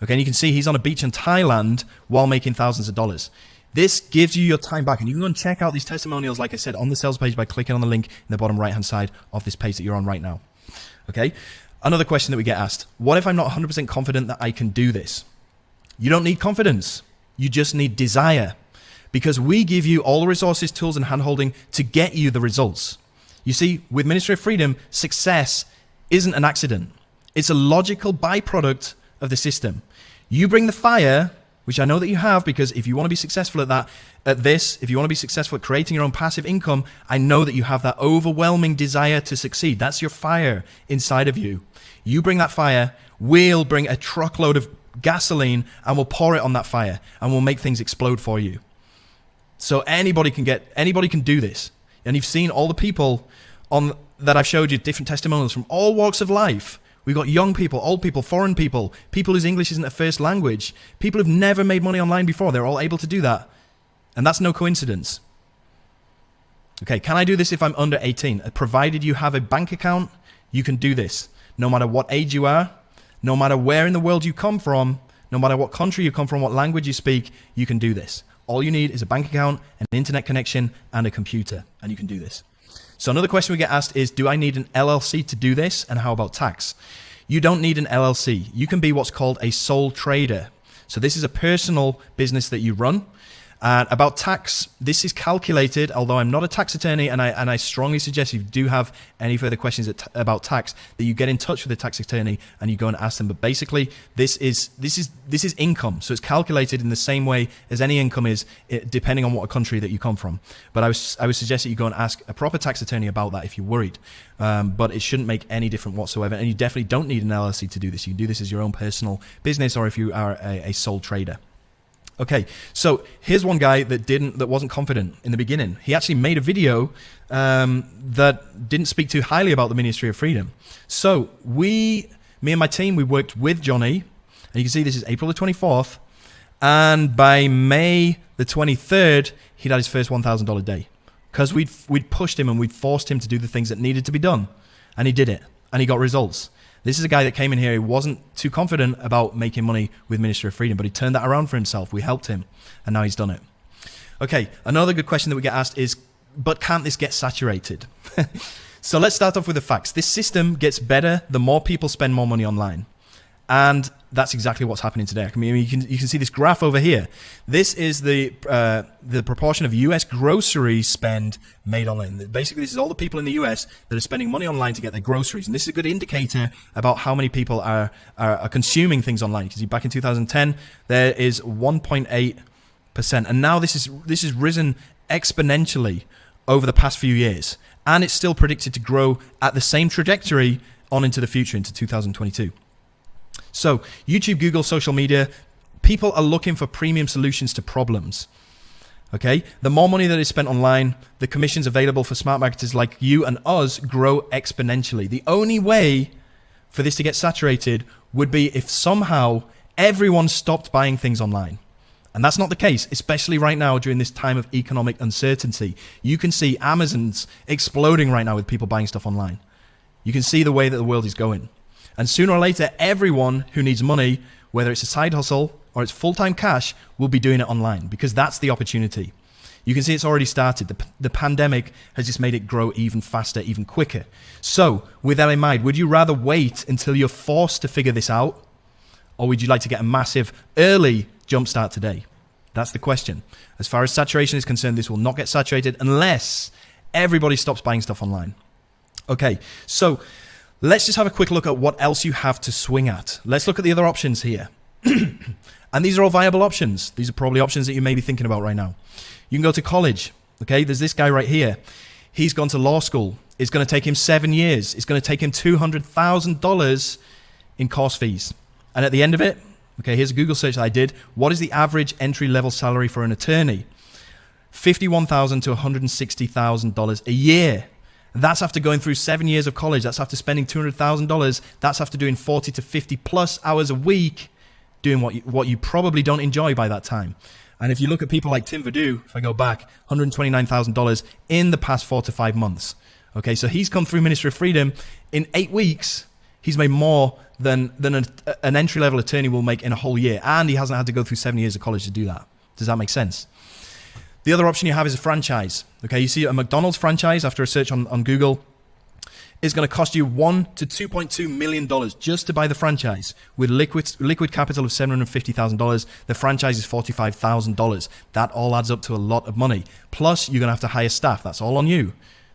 Okay, and you can see he's on a beach in Thailand while making thousands of dollars. This gives you your time back, and you can go and check out these testimonials, like I said, on the sales page by clicking on the link in the bottom right-hand side of this page that you're on right now. Okay, another question that we get asked, what if I'm not 100% confident that I can do this? You don't need confidence. You just need desire, because we give you all the resources, tools, and hand-holding to get you the results. You see, with Ministry of Freedom, success isn't an accident. It's a logical byproduct of the system. You bring the fire, which I know that you have, because if you want to be successful if you want to be successful at creating your own passive income, I know that you have that overwhelming desire to succeed. That's your fire inside of you. You bring that fire, we'll bring a truckload of gasoline and we'll pour it on that fire and we'll make things explode for you. So anybody can do this. And you've seen all the people that I've showed you, different testimonials from all walks of life. We've got young people, old people, foreign people whose English isn't a first language, people who've never made money online before. They're all able to do that. And that's no coincidence. Okay, can I do this if I'm under 18? Provided you have a bank account, you can do this. No matter what age you are, no matter where in the world you come from, no matter what country you come from, what language you speak, you can do this. All you need is a bank account, an internet connection, and a computer, and you can do this. So another question we get asked is, do I need an LLC to do this? And how about tax? You don't need an LLC. You can be what's called a sole trader. So this is a personal business that you run. About tax, this is calculated, although I'm not a tax attorney, and I strongly suggest if you do have any further questions about tax, that you get in touch with a tax attorney and you go and ask them. But basically, this is income, so it's calculated in the same way as any income is, depending on what country that you come from. But I would suggest that you go and ask a proper tax attorney about that if you're worried. But it shouldn't make any difference whatsoever, and you definitely don't need an LLC to do this. You can do this as your own personal business, or if you are a sole trader. Okay, so here's one guy that wasn't confident in the beginning. He actually made a video that didn't speak too highly about the Ministry of Freedom. So me and my team, we worked with Johnny, and you can see this is April the 24th, and by May the 23rd, he'd had his first $1,000 day, because we'd pushed him and we'd forced him to do the things that needed to be done, and he did it, and he got results. This is a guy that came in here, he wasn't too confident about making money with Ministry of Freedom, but he turned that around for himself. We helped him, and now he's done it. Okay, another good question that we get asked is, but can't this get saturated? So let's start off with the facts. This system gets better the more people spend more money online. And that's exactly what's happening today. I mean, you can see this graph over here. This is the proportion of US grocery spend made online. Basically, this is all the people in the US that are spending money online to get their groceries. And this is a good indicator about how many people are consuming things online. You can see back in 2010, there is 1.8%. And now this has risen exponentially over the past few years. And it's still predicted to grow at the same trajectory on into the future, into 2022. So YouTube, Google, social media, people are looking for premium solutions to problems. Okay, the more money that is spent online, the commissions available for smart marketers like you and us grow exponentially. The only way for this to get saturated would be if somehow everyone stopped buying things online. And that's not the case, especially right now during this time of economic uncertainty. You can see Amazon's exploding right now with people buying stuff online. You can see the way that the world is going. And sooner or later, everyone who needs money, whether it's a side hustle or it's full-time cash, will be doing it online, because that's the opportunity. You can see it's already started. The pandemic has just made it grow even faster, even quicker. So with that in mind, would you rather wait until you're forced to figure this out? Or would you like to get a massive early jumpstart today? That's the question. As far as saturation is concerned, this will not get saturated unless everybody stops buying stuff online. Okay, so let's just have a quick look at what else you have to swing at. Let's look at the other options here. And these are all viable options. These are probably options that you may be thinking about right now. You can go to college. Okay, there's this guy right here. He's gone to law school. It's going to take him 7 years. It's going to take him $200,000 in course fees. And at the end of it, okay, here's a Google search that I did. What is the average entry-level salary for an attorney? $51,000 to $160,000 a year. That's after going through 7 years of college. That's after spending $200,000. That's after doing 40 to 50 plus hours a week doing what you probably don't enjoy by that time. And if you look at people like Tim Verdu, if I go back, $129,000 in the past 4 to 5 months. Okay, so he's come through Ministry of Freedom. In 8 weeks, he's made more than an entry-level attorney will make in a whole year. And he hasn't had to go through 7 years of college to do that. Does that make sense? The other option you have is a franchise. Okay, you see a McDonald's franchise after a search on Google is going to cost you $1 to $2.2 million just to buy the franchise. With liquid capital of $750,000, the franchise is $45,000. That all adds up to a lot of money. Plus, you're going to have to hire staff. That's all on you.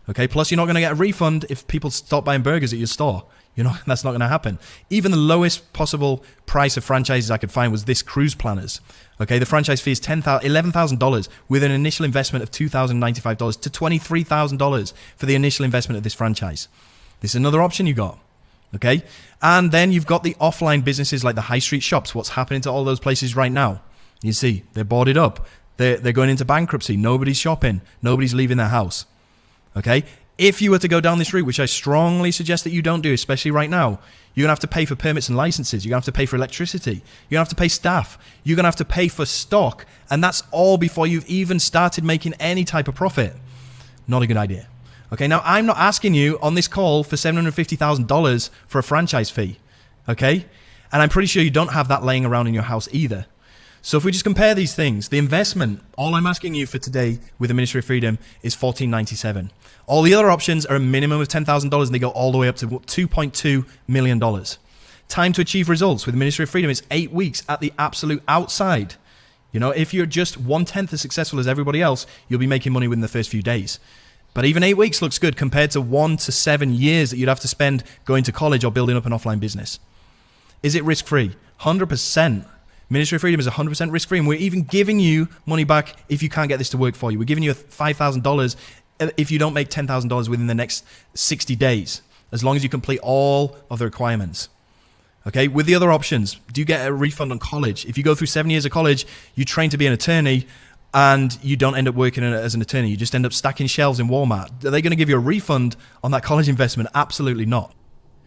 Okay, plus you're not going to get a refund if people stop buying burgers at your store. You know, that's not going to happen. Even the lowest possible price of franchises I could find was this Cruise Planners. Okay, the franchise fee is $11,000 with an initial investment of $2,095 to $23,000 for the initial investment of this franchise. This is another option you got. Okay, and then you've got the offline businesses like the high street shops. What's happening to all those places right now? You see, they're boarded up. They're going into bankruptcy. Nobody's shopping. Nobody's leaving their house. Okay, if you were to go down this route, which I strongly suggest that you don't do, especially right now, you're going to have to pay for permits and licenses. You're going to have to pay for electricity. You're going to have to pay staff. You're going to have to pay for stock. And that's all before you've even started making any type of profit. Not a good idea. Okay, now I'm not asking you on this call for $750,000 for a franchise fee. Okay, and I'm pretty sure you don't have that laying around in your house either. So if we just compare these things, the investment, all I'm asking you for today with the Ministry of Freedom is $14.97. All the other options are a minimum of $10,000 and they go all the way up to $2.2 million. Time to achieve results with the Ministry of Freedom is 8 weeks at the absolute outside. You know, if you're just 1/10 as successful as everybody else, you'll be making money within the first few days. But even 8 weeks looks good compared to 1 to 7 years that you'd have to spend going to college or building up an offline business. Is it risk-free? 100%. Ministry of Freedom is 100% risk-free, and we're even giving you money back if you can't get this to work for you. We're giving you $5,000 if you don't make $10,000 within the next 60 days, as long as you complete all of the requirements. Okay, with the other options, do you get a refund on college? If you go through 7 years of college, you train to be an attorney, and you don't end up working as an attorney. You just end up stacking shelves in Walmart. Are they going to give you a refund on that college investment? Absolutely not.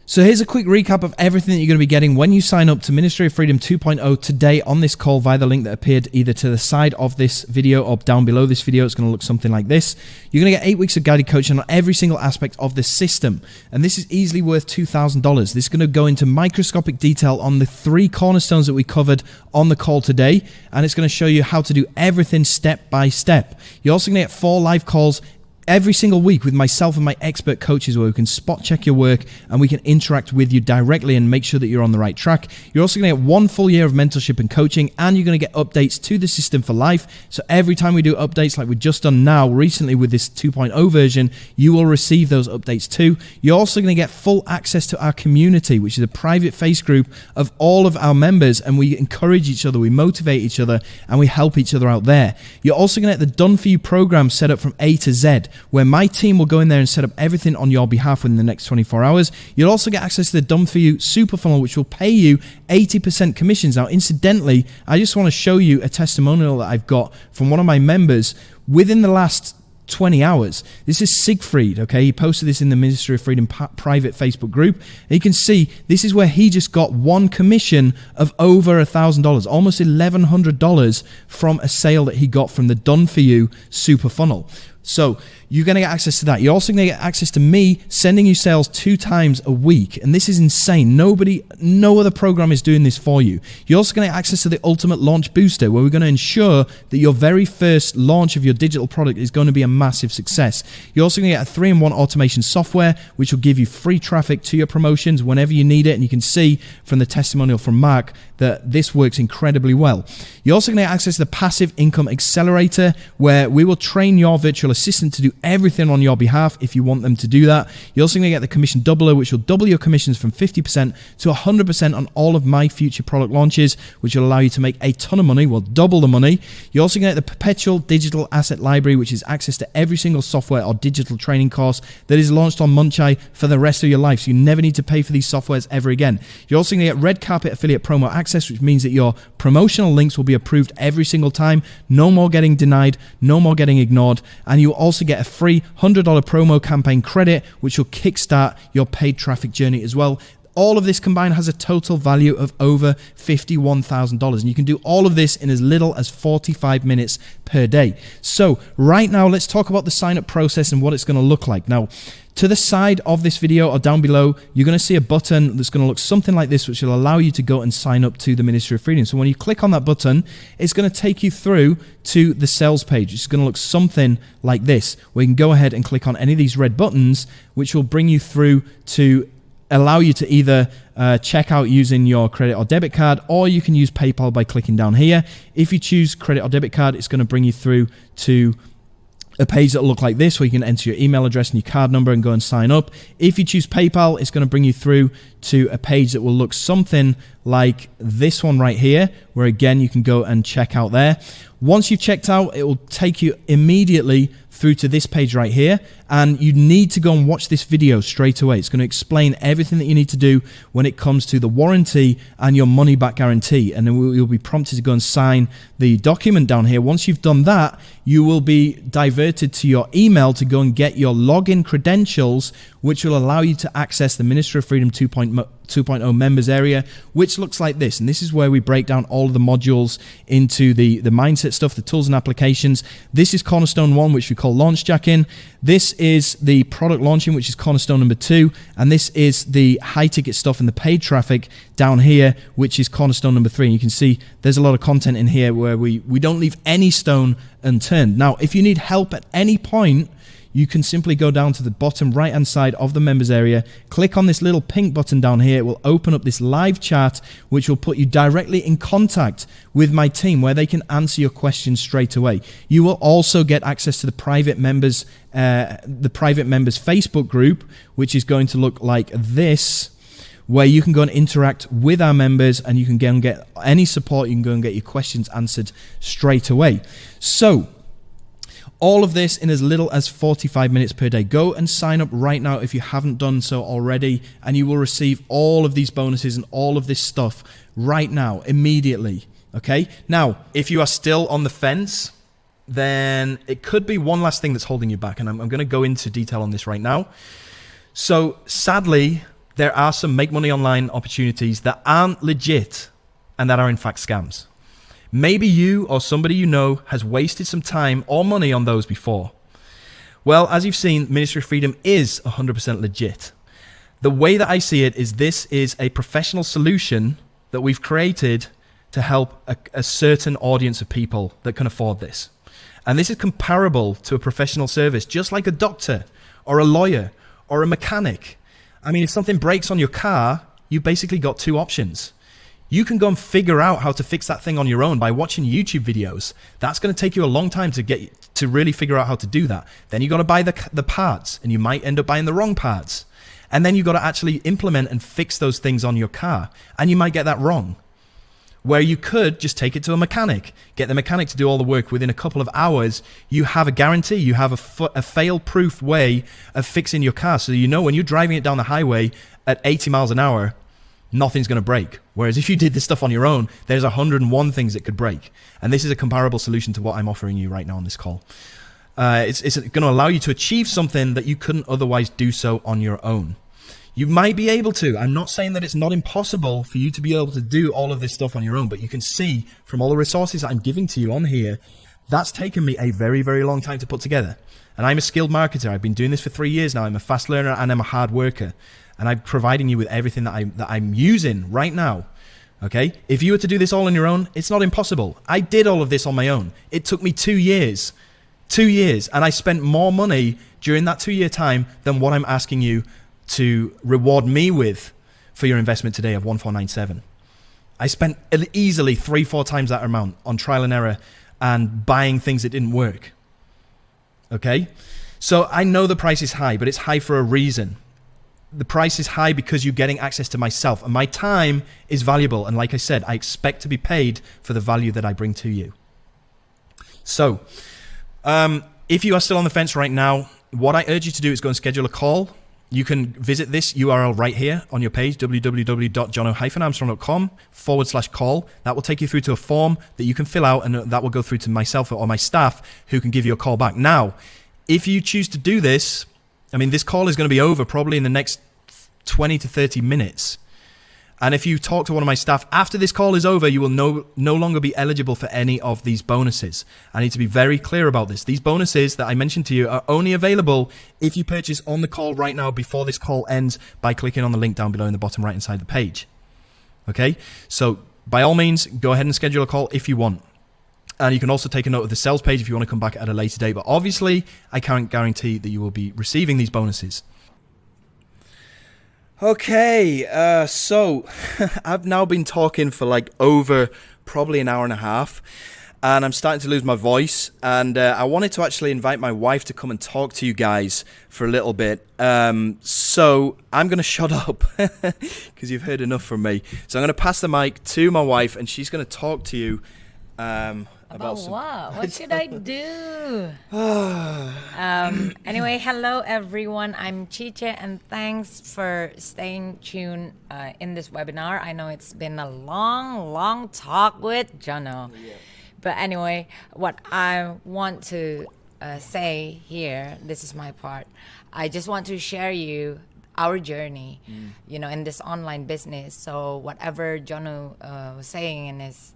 So here's a quick recap of everything that you're going to be getting when you sign up to Ministry of Freedom 2.0 today on this call via the link that appeared either to the side of this video or down below this video. It's going to look something like this. You're going to get 8 weeks of guided coaching on every single aspect of the system. And this is easily worth $2,000. This is going to go into microscopic detail on the 3 cornerstones that we covered on the call today. And it's going to show you how to do everything step by step. You're also going to get 4 live calls every single week with myself and my expert coaches where we can spot check your work and we can interact with you directly and make sure that you're on the right track. You're also going to get 1 full year of mentorship and coaching, and you're going to get updates to the system for life. So every time we do updates like we've just done now recently with this 2.0 version, you will receive those updates too. You're also going to get full access to our community, which is a private face group of all of our members, and we encourage each other, we motivate each other, and we help each other out there. You're also going to get the Done For You program set up from A to Z, where my team will go in there and set up everything on your behalf within the next 24 hours. You'll also get access to the Done For You super funnel, which will pay you 80% commissions. Now, incidentally, I just want to show you a testimonial that I've got from one of my members within the last 20 hours. This is Siegfried, okay? He posted this in the Ministry of Freedom private Facebook group. And you can see this is where he just got 1 commission of over $1,000, almost $1,100 from a sale that he got from the Done For You super funnel. So you're going to get access to that. You're also going to get access to me sending you sales 2 times a week. And this is insane. No other program is doing this for you. You're also going to get access to the Ultimate Launch Booster, where we're going to ensure that your very first launch of your digital product is going to be a massive success. You're also going to get a 3-in-1 automation software, which will give you free traffic to your promotions whenever you need it. And you can see from the testimonial from Mark that this works incredibly well. You're also going to get access to the Passive Income Accelerator, where we will train your virtual assistant to do everything on your behalf if you want them to do that. You're also going to get the commission doubler, which will double your commissions from 50% to 100% on all of my future product launches, which will allow you to make a ton of money, well, double the money. You're also going to get the perpetual digital asset library, which is access to every single software or digital training course that is launched on Munchai for the rest of your life. So you never need to pay for these softwares ever again. You're also going to get red carpet affiliate promo access, which means that your promotional links will be approved every single time. No more getting denied, no more getting ignored. And you will also get a free $100 promo campaign credit, which will kickstart your paid traffic journey as well. All of this combined has a total value of over $51,000. And you can do all of this in as little as 45 minutes per day. So right now, let's talk about the sign up process and what it's going to look like. Now, to the side of this video or down below, you're going to see a button that's going to look something like this, which will allow you to go and sign up to the Ministry of Freedom. So when you click on that button, it's going to take you through to the sales page. It's going to look something like this, where you can go ahead and click on any of these red buttons, which will bring you through to allow you to either check out using your credit or debit card, or you can use PayPal by clicking down here. If you choose credit or debit card, it's going to bring you through to a page that will look like this, where you can enter your email address and your card number and go and sign up. If you choose PayPal, it's going to bring you through to a page that will look something like this one right here, where again you can go and check out there. Once you've checked out, it will take you immediately through to this page right here, and you need to go and watch this video straight away. It's going to explain everything that you need to do when it comes to the warranty and your money back guarantee, and then you'll be prompted to go and sign the document down here. Once you've done that, you will be diverted to your email to go and get your login credentials, which will allow you to access the Ministry of Freedom 2.0 members area, which looks like this. And this is where we break down all of the modules into the mindset stuff, the tools and applications. This is Cornerstone 1, which we call launch jacking. This is the product launching, which is Cornerstone number 2. And this is the high ticket stuff and the paid traffic down here, which is Cornerstone number 3. And you can see there's a lot of content in here where we don't leave any stone unturned. Now, if you need help at any point, you can simply go down to the bottom right hand side of the members area, click on this little pink button down here. It will open up this live chat, which will put you directly in contact with my team, where they can answer your questions straight away. You will also get access to the private members Facebook group, which is going to look like this, where you can go and interact with our members, and you can go and get any support. You can go and get your questions answered straight away. So all of this in as little as 45 minutes per day. Go and sign up right now if you haven't done so already, and you will receive all of these bonuses and all of this stuff right now, immediately. Okay? Now, if you are still on the fence, then it could be one last thing that's holding you back, and I'm going to go into detail on this right now. So sadly, there are some make money online opportunities that aren't legit and that are in fact scams. Maybe you or somebody you know has wasted some time or money on those before. Well, as you've seen, Ministry of Freedom is 100% legit. The way that I see it is this is a professional solution that we've created to help a certain audience of people that can afford this. And this is comparable to a professional service, just like a doctor or a lawyer or a mechanic. I mean, if something breaks on your car, you've basically got two options. You can go and figure out how to fix that thing on your own by watching YouTube videos. That's going to take you a long time to really figure out how to do that. Then you got to buy the parts, and you might end up buying the wrong parts. And then you got to actually implement and fix those things on your car, and you might get that wrong. Where you could just take it to a mechanic, get the mechanic to do all the work within a couple of hours. You have a guarantee, you have a fail-proof way of fixing your car, so you know when you're driving it down the highway at 80 miles an hour, nothing's going to break. Whereas if you did this stuff on your own, there's 101 things that could break. And this is a comparable solution to what I'm offering you right now on this call. It's going to allow you to achieve something that you couldn't otherwise do so on your own. You might be able to. I'm not saying that it's not impossible for you to be able to do all of this stuff on your own, but you can see from all the resources that I'm giving to you on here, that's taken me a very, very long time to put together. And I'm a skilled marketer. I've been doing this for 3 years now. I'm a fast learner and I'm a hard worker. And I'm providing you with everything that I'm using right now. Okay? If you were to do this all on your own, it's not impossible. I did all of this on my own. It took me 2 years. 2 years. And I spent more money during that 2-year time than what I'm asking you to reward me with for your investment today of 1497. I spent easily 3-4 times that amount on trial and error and buying things that didn't work. Okay? So I know the price is high, but it's high for a reason. The price is high because you're getting access to myself, and my time is valuable. And like I said, I expect to be paid for the value that I bring to you. So if you are still on the fence right now, what I urge you to do is go and schedule a call. You can visit this URL right here on your page, www.jono-armstrong.com/call. That will take you through to a form that you can fill out, and that will go through to myself or my staff who can give you a call back. Now, if you choose to do this, I mean, this call is going to be over probably in the next 20 to 30 minutes. And if you talk to one of my staff after this call is over, you will no longer be eligible for any of these bonuses. I need to be very clear about this. These bonuses that I mentioned to you are only available if you purchase on the call right now before this call ends by clicking on the link down below in the bottom right hand side of the page. Okay, so by all means, go ahead and schedule a call if you want. And you can also take a note of the sales page if you want to come back at a later date. But obviously, I can't guarantee that you will be receiving these bonuses. Okay, so I've now been talking for like over probably an hour and a half, and I'm starting to lose my voice, and I wanted to actually invite my wife to come and talk to you guys for a little bit. So I'm going to shut up because you've heard enough from me. So I'm going to pass the mic to my wife, and she's going to talk to you about some... what? What should I do? Anyway, hello everyone. I'm Chiche, and thanks for staying tuned in this webinar. I know it's been a long talk with Jono. Yeah. But anyway, what I want to say here, this is my part. I just want to share you our journey, in this online business. So whatever Jono was saying in his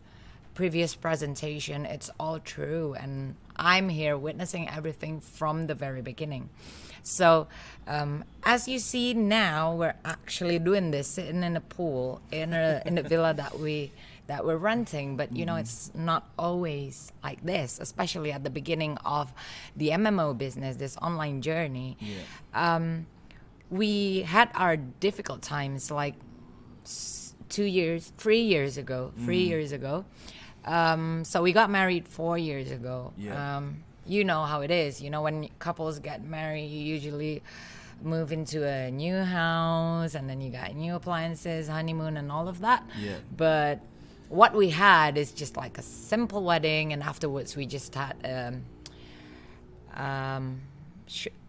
previous presentation, it's all true, and I'm here witnessing everything from the very beginning. So as you see now, we're actually doing this sitting in a pool in a villa that we're renting, but it's not always like this, especially at the beginning of the MMO business, this online journey. We had our difficult times like 3 years ago. So we got married 4 years ago. You know how it is. When couples get married, you usually move into a new house, and then you got new appliances, honeymoon, and all of that. But what we had is just like a simple wedding, and afterwards we just had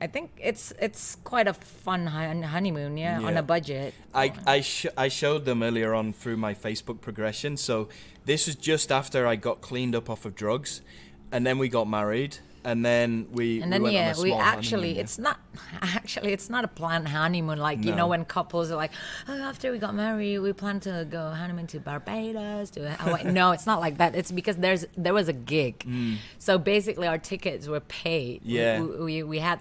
I think it's quite a fun honeymoon, on a budget. I showed them earlier on through my Facebook progression. So this was just after I got cleaned up off of drugs, and then we got married, and then we went on a small honeymoon. It's not a planned honeymoon when couples are like, after we got married we plan to go honeymoon to Barbados to Hawaii. No, it's not like that. It's because there was a gig. So basically our tickets were paid. We had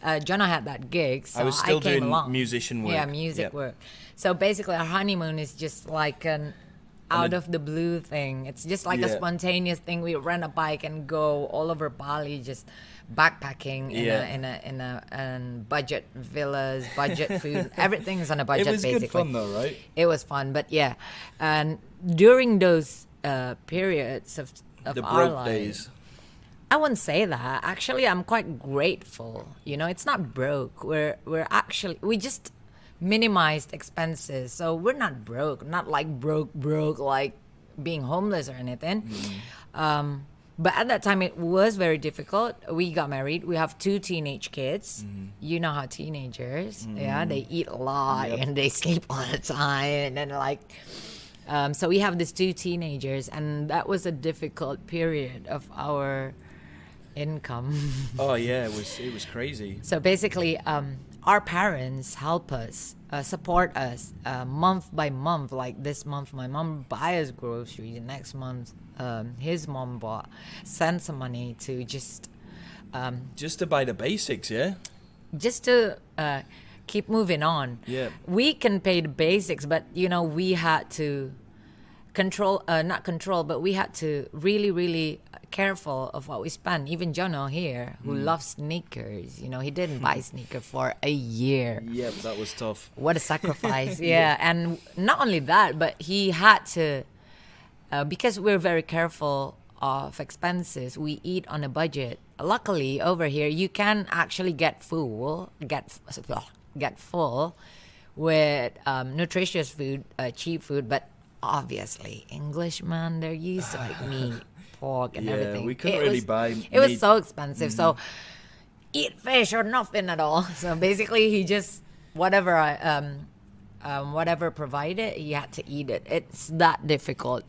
Jono had that gig, so I was still came doing along. musician work. Music work. So basically our honeymoon is just like an out of the blue thing. It's just like a spontaneous thing. We rent a bike and go all over Bali, just backpacking in a budget villas, budget food. Everything is on a budget. It was basically good fun though, right? It was fun, but and during those periods of the our broke lives, days. I wouldn't say that. Actually, I'm quite grateful. It's not broke. We just minimized expenses, so we're not broke, not like broke like being homeless or anything. But at that time it was very difficult. We got married, we have 2 teenage kids. You know how teenagers, they eat a lot and they sleep all the time, and then so we have these 2 teenagers, and that was a difficult period of our income. It was crazy. So basically our parents help us, support us month by month. Like this month my mom buys groceries, next month his mom sent some money to just to buy the basics, just to keep moving on. We can pay the basics, but we had to but we had to really careful of what we spend. Even Jono here, who loves sneakers, he didn't buy sneakers for a year. That was tough. What a sacrifice. And not only that, but he had to because we're very careful of expenses. We eat on a budget. luckily over here you can actually get full with nutritious food, cheap food, but obviously Englishmen, they're used to like meat, pork, and Yeah, everything. we couldn't really buy It was meat. so expensive. So eat fish or nothing at all. So basically, he just whatever provided, he had to eat it. It's that difficult.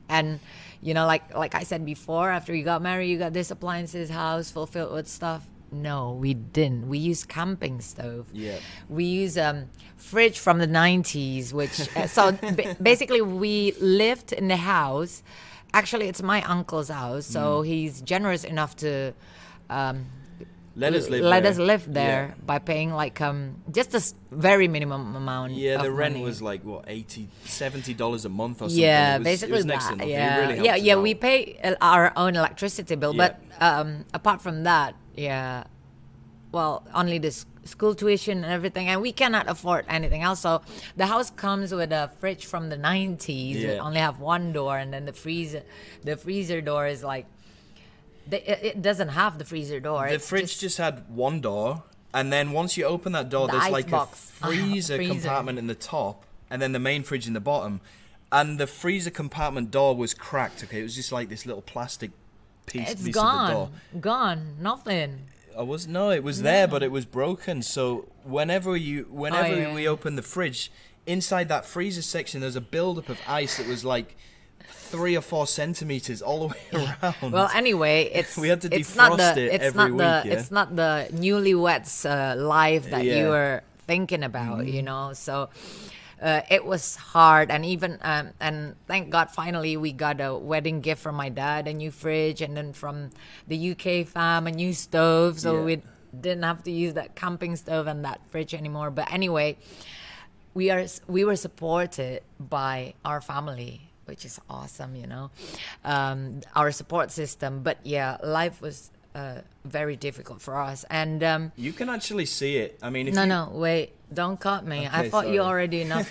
And you know, like I said before, after you got married, you got this appliances house fulfilled with stuff. No, we didn't. We used camping stove. Yeah. We use fridge from the 90s, which so basically we lived in the house. Actually, it's my uncle's house, so he's generous enough to Let us live there by paying like just a very minimum amount. Yeah, of the rent money. was like what, $70 a month or something. Yeah, it was, basically it was next to that. nothing. It Yeah, really helped us yeah. out. We pay our own electricity bill, but apart from that, well, only the school tuition and everything, and we cannot afford anything else. So the house comes with a fridge from the 90s. Yeah. We only have one door, and then the freezer door is like it doesn't have the freezer door. The It's fridge just had one door, and then once you open that door, The there's ice like box. a freezer Freezer. compartment in the top, and then the main fridge in the bottom. And the freezer compartment door was cracked. Okay, it was just like this little plastic piece it's of the door. gone, nothing. It was there, but it was broken. So whenever we opened the fridge, inside that freezer section, there's a buildup of ice that was like 3 or 4 centimeters all the way around. Well, anyway, it's We had to it's not defrost the it it's every not week, the yeah? it's not the newlyweds life that Yeah. you were thinking about, you know. So it was hard, and even and thank God finally we got a wedding gift from my dad, a new fridge, and then from the UK fam a new stove, so Yeah. we didn't have to use that camping stove and that fridge anymore. But anyway, we were supported by our family, which is awesome, you know, our support system. But yeah, life was very difficult for us. And You can actually see it. I mean, if no, wait, don't cut me. I Okay, thought you sorry. already enough.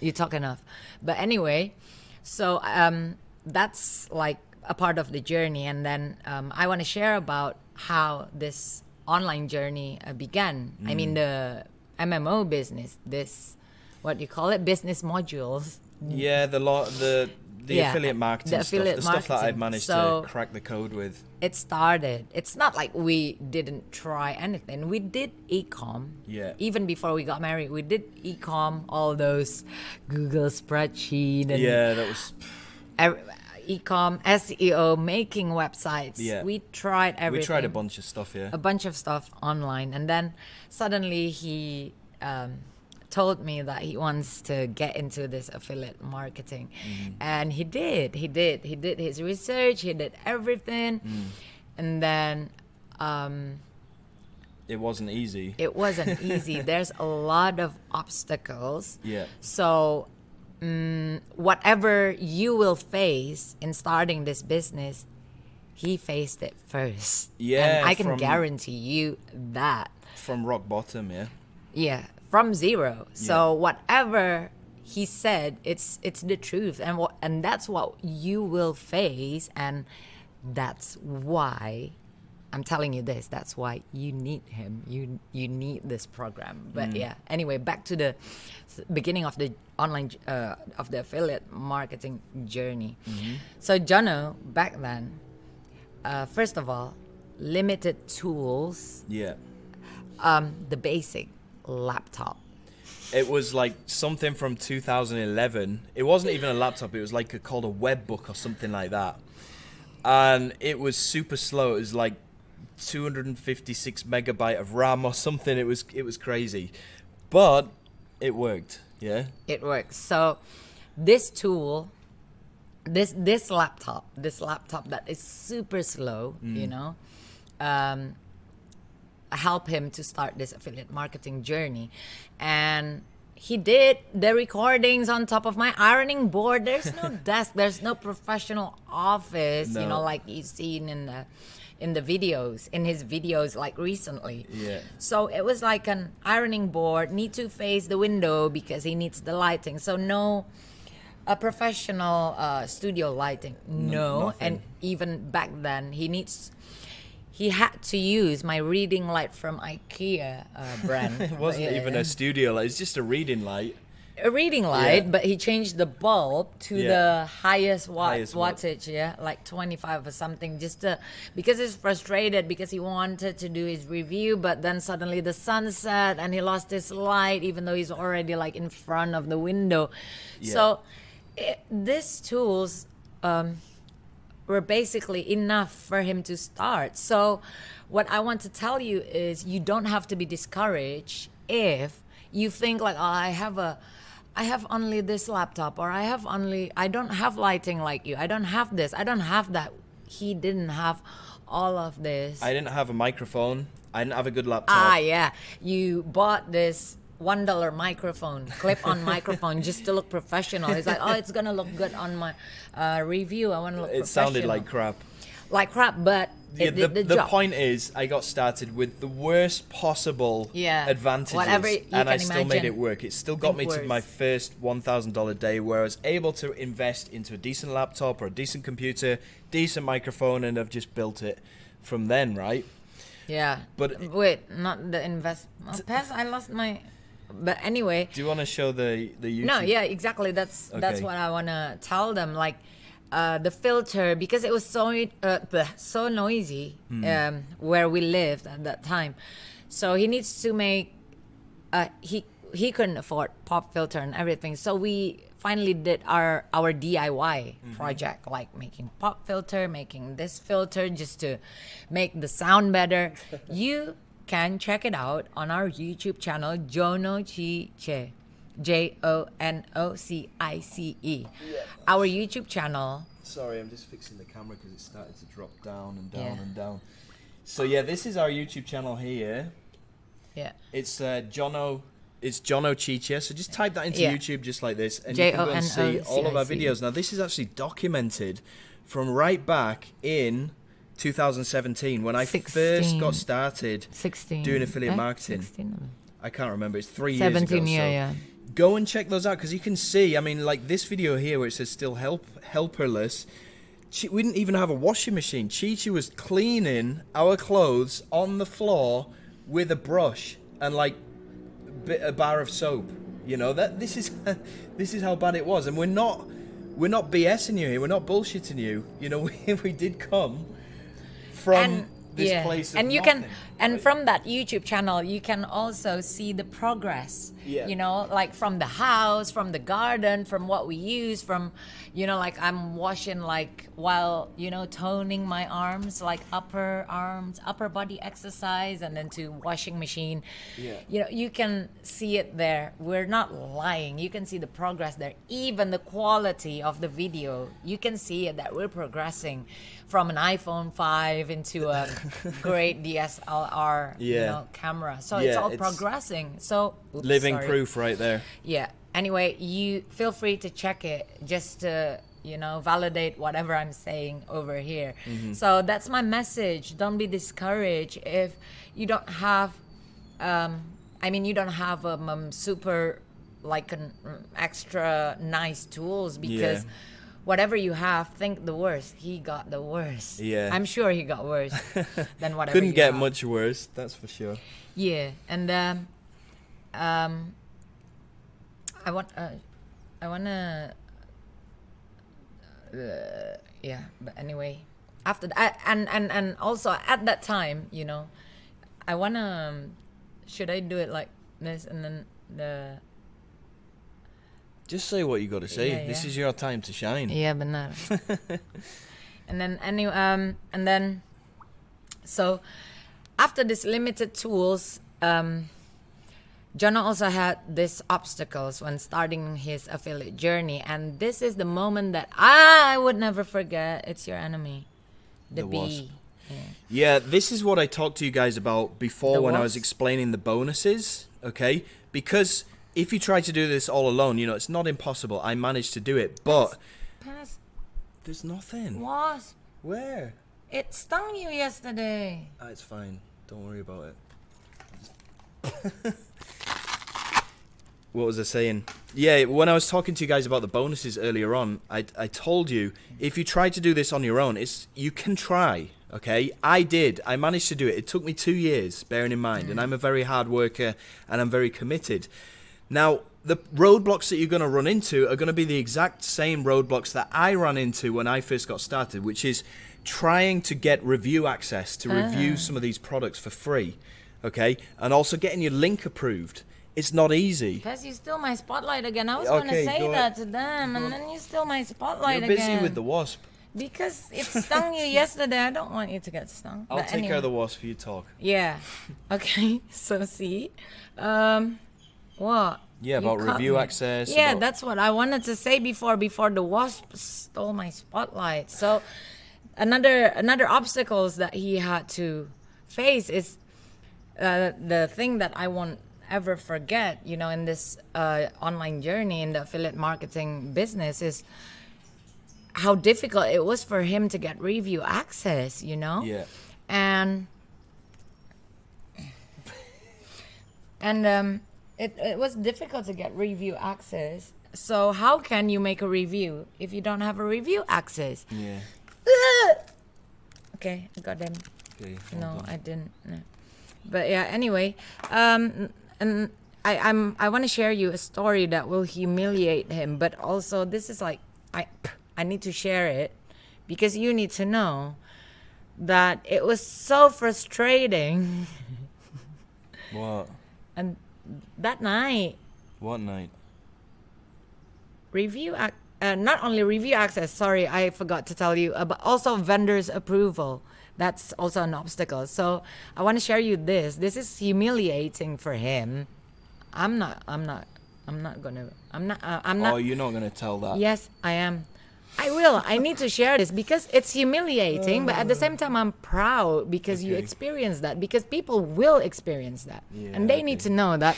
You talk enough. But anyway, so that's like a part of the journey. And then I want to share about how this online journey began. I mean, the MMO business, what do you call it? Business modules. Yeah, the Yeah, affiliate marketing the stuff, affiliate the stuff that I've marketing. managed So- to crack the code with. It started. It's not like we didn't try anything. We did e-com. Yeah. Even before we got married, we did e-com, all those Google spreadsheet and Yeah, that was. e-com, SEO, making websites. Yeah. We tried everything. We tried a bunch of stuff, yeah. A bunch of stuff online, and then suddenly he told me that he wants to get into this affiliate marketing, and he did his research, he did everything, and then It wasn't easy. it wasn't easy. There's a lot of obstacles. Yeah. So whatever you will face in starting this business, he faced it first. Yeah, and I can from- guarantee you that. From rock bottom, yeah. Yeah, from zero. So whatever he said, it's the truth, and that's what you will face, and that's why I'm telling you this. That's why you need him. You need this program. But yeah, anyway, back to the beginning of the online of the affiliate marketing journey. So Jono, back then, first of all, limited tools. Yeah. The basic laptop. It was like something from 2011. It wasn't even a laptop. It was like called a web book or something like that. And it was super slow. It was like 256 megabyte of RAM or something. It was crazy. But it worked. Yeah. It works. So this tool, this laptop that is super slow, you know, help him to start this affiliate marketing journey. And he did the recordings on top of my ironing board. There's no desk, there's no professional office, you No. know, like you've seen in the videos, in his videos like recently. Yeah. So it was like an ironing board, need to face the window because he needs the lighting. So no a professional studio lighting. No, nothing. and even back then, he had to use my reading light from IKEA brand. It wasn't even a studio light. It's just a reading light. A reading light, Yeah. but he changed the bulb to Yeah. the highest Highest watt. wattage, like 25 or something, because he's frustrated because he wanted to do his review, but then suddenly the sun set and he lost his light, even though he's already like in front of the window. Yeah. So these tools were basically enough for him to start. So what I want to tell you is you don't have to be discouraged if you think like, oh, I have only this laptop, or I don't have lighting like you. I don't have this. I don't have that. He didn't have all of this. I didn't have a microphone. I didn't have a good laptop. Yeah. You bought this $1 microphone, clip-on microphone, just to look professional. It's like, oh, it's gonna look good on my review. I want to look It professional. sounded like crap. Like crap, but Yeah, it did the the job. point is, I got started with the worst possible advantages, Whatever you and I can still made imagine. it work. It still got me Think to worse. my first $1,000 day, where I was able to invest into a decent laptop or a decent computer, decent microphone, and I've just built it from then, right? Yeah. But- wait, not the invest. I lost my. But anyway. Do you want to show the YouTube? No, yeah, exactly. That's Okay. what I wanna tell them. Like, the filter, because it was so noisy where we lived at that time. So he needs to make. He couldn't afford pop filter and everything. So we finally did our DIY project, like making pop filter, making this filter just to make the sound better. You can check it out on our YouTube channel, Jonochice, JONOCICE. Our YouTube channel. Sorry, I'm just fixing the camera because it started to drop down and down Yeah. and down. So yeah, this is our YouTube channel here. Yeah. It's Jono Chicha. So just type that into Yeah. YouTube just like this, and you can go and see all of our JONOCICE. videos. Now this is actually documented from right back in 2017 when I first 16. got started 16. doing affiliate marketing. 16. I can't remember. It's 3 years 17, ago. yeah. Go and check those out because you can see. I mean, like this video here where it says still helperless. We didn't even have a washing machine. Chi-Chi was cleaning our clothes on the floor with a brush and like a bar of soap. You know that this is how bad it was, and we're not BSing you here. We're not bullshitting you. You know, we did come from this place of and you nothing, can, and right? from that YouTube channel you can also see the progress. Yeah. You know, like from the house, from the garden, from what we use, from, you know, like I'm washing like while, you know, toning my arms, like upper body exercise, and then to washing machine. Yeah. You know, you can see it there. We're not lying. You can see the progress there. Even the quality of the video, you can see it that we're progressing from an iPhone 5 into a great DSLR, you Yeah. know, camera. So Yeah, it's all it's progressing. So Living sorry. proof right there. Yeah. Anyway, you feel free to check it just to, you know, validate whatever I'm saying over here. Mm-hmm. So that's my message. Don't be discouraged if you don't have, you don't have super like an extra nice tools, because Yeah. whatever you have, think the worst. He got the worst. Yeah. I'm sure he got worse than whatever. Couldn't you get have. much worse, that's for sure. Yeah, and I wanna, yeah. But anyway, after that, and also at that time, you know, I wanna, should I do it like this, and then Just say what you got to say. Yeah, This yeah. is your time to shine. yeah, benar. And then anyway, and then, so after this limited tools, Jono also had these obstacles when starting his affiliate journey, and this is the moment that I would never forget. It's your enemy, the The bee. wasp. Yeah. Yeah, this is what I talked to you guys about before The when I was wasp? explaining the bonuses, okay? Because if you try to do this all alone, you know, it's not impossible. I managed to do it, but Pass. there's nothing. Wasp. Where? It stung you yesterday. Ah, it's fine. Don't worry about it. What was I saying? Yeah, when I was talking to you guys about the bonuses earlier on, I told you if you try to do this on your own, you can try. Okay, I did. I managed to do it. It took me 2 years, bearing in mind, and I'm a very hard worker and I'm very committed. Now, the roadblocks that you're going to run into are going to be the exact same roadblocks that I ran into when I first got started, which is trying to get review access to review some of these products for free. Okay, and also getting your link approved. It's not easy. Because you steal my spotlight again. I was going to say that to them, and then you steal my spotlight again. You're busy with the wasp. Because it stung you yesterday. I don't want you to get stung. I'll take care of the wasp. You talk. Yeah. Okay. So see, what? Yeah, about review access. Yeah, that's what I wanted to say before the wasp stole my spotlight. So another obstacles that he had to face is the thing that I won't ever forget, in this online journey in the affiliate marketing business is how difficult it was for him to get review access, Yeah. And it was difficult to get review access. So how can you make a review if you don't have a review access? Yeah. Okay, I got them. Okay, No, I didn't. No. But yeah, anyway, and I want to share you a story that will humiliate him, but also this is like I need to share it because you need to know that it was so frustrating. What? And that night, What night? not only review access, sorry, I forgot to tell you, but also vendors approval. That's also an obstacle. So I want to share you this. This is humiliating for him. I'm not. Oh, you're not gonna tell that. Yes, I am. I will. I need to share this because it's humiliating, but at the same time, I'm proud because you Okay. experience that. Because people will experience that, Yeah, and they need to know that.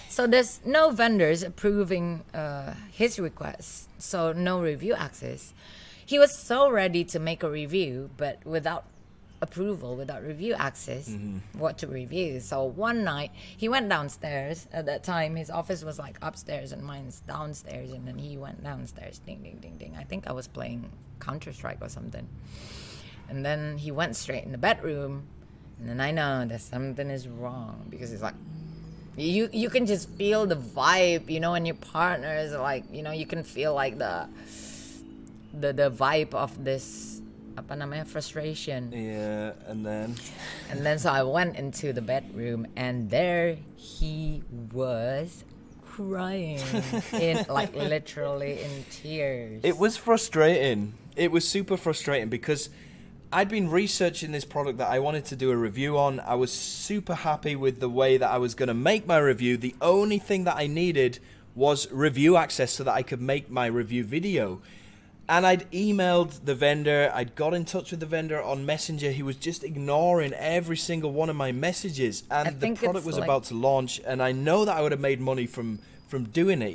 So there's no vendors approving his request, so no review access. He was so ready to make a review, but without approval, without review access, what to review. So one night, he went downstairs. At that time, his office was like upstairs and mine's downstairs. And then he went downstairs, ding, ding, ding, ding. I think I was playing Counter-Strike or something. And then he went straight in the bedroom. And then I know that something is wrong because he's like, you can just feel the vibe, and your partner is like, you can feel like the vibe of this frustration. Yeah, and then So I went into the bedroom and there he was crying literally in tears. it was frustrating. It was super frustrating because I'd been researching this product that I wanted to do a review on. I was super happy with the way that I was going to make my review. The only thing that I needed was review access so that I could make my review video. And I'd emailed the vendor, I'd got in touch with the vendor on Messenger. He was just ignoring every single one of my messages. And the product was about to launch, and I know that I would have made money from doing it,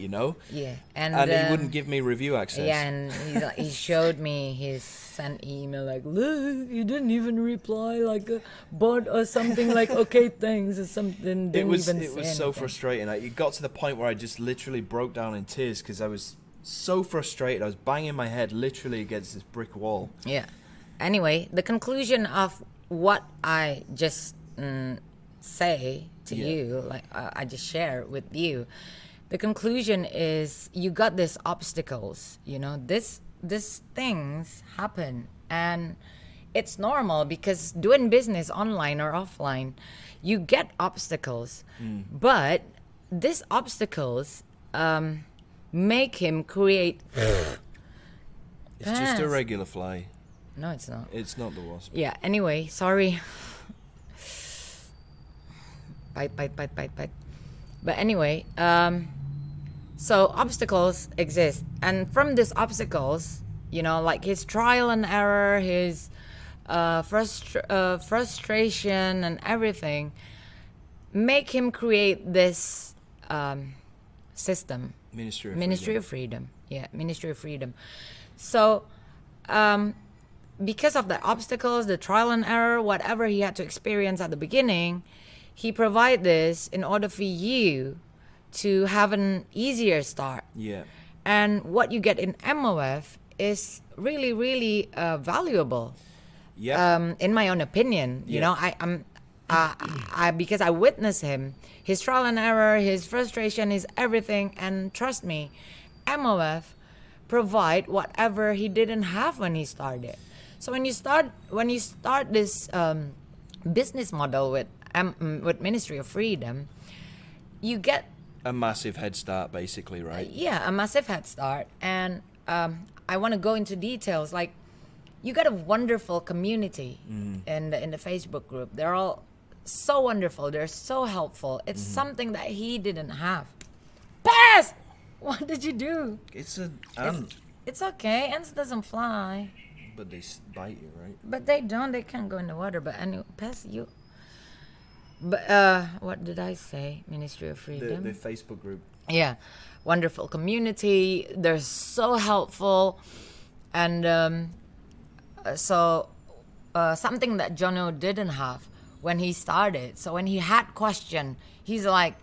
Yeah. And he wouldn't give me review access. Yeah, and he showed me his sent email like, look, you didn't even reply like a bot or something like, okay, thanks or something. It was so frustrating. It got to the point where I just literally broke down in tears because I was so frustrated. I was banging my head literally against this brick wall. Yeah. Anyway, the conclusion of what I just say to you, like I just share with you, the conclusion is you got these obstacles. These things happen, and it's normal because doing business online or offline, you get obstacles, but these obstacles make him create. It's just a regular fly. No, it's not. It's not the wasp. Yeah, anyway, sorry. Bite. But anyway, so obstacles exist. And from these obstacles, like his trial and error, his frustration and everything, make him create this system. Ministry of Freedom. Yeah, Ministry of Freedom. So, because of the obstacles, the trial and error, whatever he had to experience at the beginning, he provided this in order for you to have an easier start. Yeah. And what you get in MOF is really, really valuable. Yeah. In my own opinion, you know, I because I witnessed him, his trial and error, his frustration, his everything, and trust me, MOF provide whatever he didn't have when he started. So when you start this business model with Ministry of Freedom, you get A massive head start, basically, right? a massive head start. And I want to go into details. Like, you got a wonderful community in the Facebook group. They're all so wonderful. They're so helpful. It's something that he didn't have. Pass! What did you do? It's an ant, It's okay. Ants doesn't fly. but they bite you, right? But they don't. They can't go in the water. But anyway, pass you. But what did I say? Ministry of Freedom. The Facebook group. Yeah, wonderful community. They're so helpful, and something that Jono didn't have when he started. So when he had question, he's like,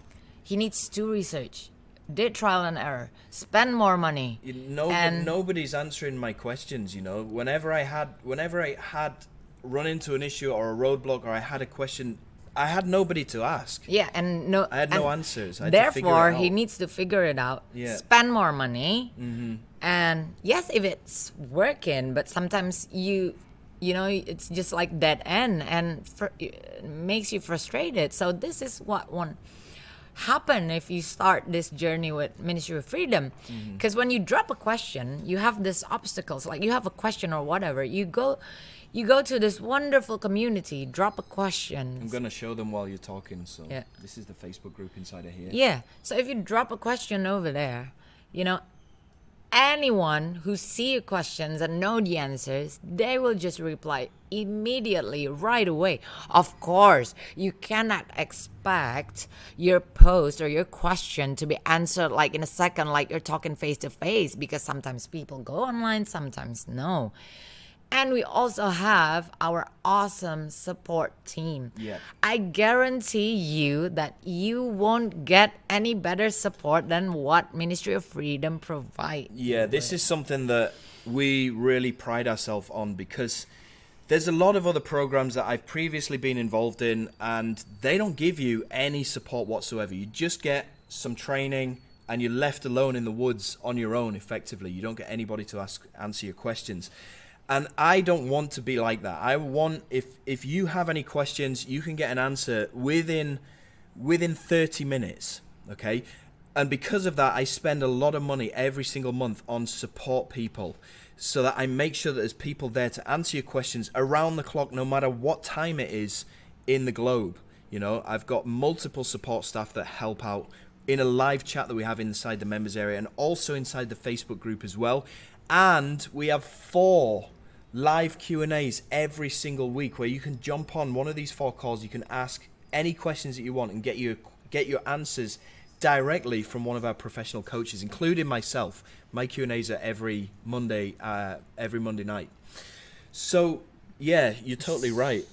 he needs to research, did trial and error, spend more money. Nobody's answering my questions. You know, whenever I had run into an issue or a roadblock, or I had a question, I had nobody to ask. Yeah, and I had no answers. I had to figure it therefore, out. he needs to figure it out. Yeah. Spend more money. And yes, if it's working, but sometimes you know, it's just like dead end, and it makes you frustrated. So this is what won't happen if you start this journey with Ministry of Freedom. Because when you drop a question, you have these obstacles. Like, you have a question or whatever, you go to this wonderful community, drop a question. I'm gonna show them while you're talking. So Yeah. this is the Facebook group inside of here. Yeah. So if you drop a question over there, you know, anyone who see your questions and know the answers, they will just reply immediately, right away. Of course, you cannot expect your post or your question to be answered like in a second, like you're talking face to face, because sometimes people go online, sometimes no. And we also have our awesome support team. Yeah. I guarantee you that you won't get any better support than what Ministry of Freedom provides. Yeah, this is something that we really pride ourselves on, because there's a lot of other programs that I've previously been involved in, and they don't give you any support whatsoever. You just get some training and you're left alone in the woods on your own, effectively. You don't get anybody to answer your questions. And I don't want to be like that. I want, if you have any questions, you can get an answer within 30 minutes, okay? And because of that, I spend a lot of money every single month on support people, so that I make sure that there's people there to answer your questions around the clock, no matter what time it is in the globe. You know, I've got multiple support staff that help out in a live chat that we have inside the members area, and also inside the Facebook group as well. And we have 4 live Q&As every single week, where you can jump on one of these 4 calls. You can ask any questions that you want and get your answers directly from one of our professional coaches, including myself. My Q&As are every Monday night. So yeah, you're totally right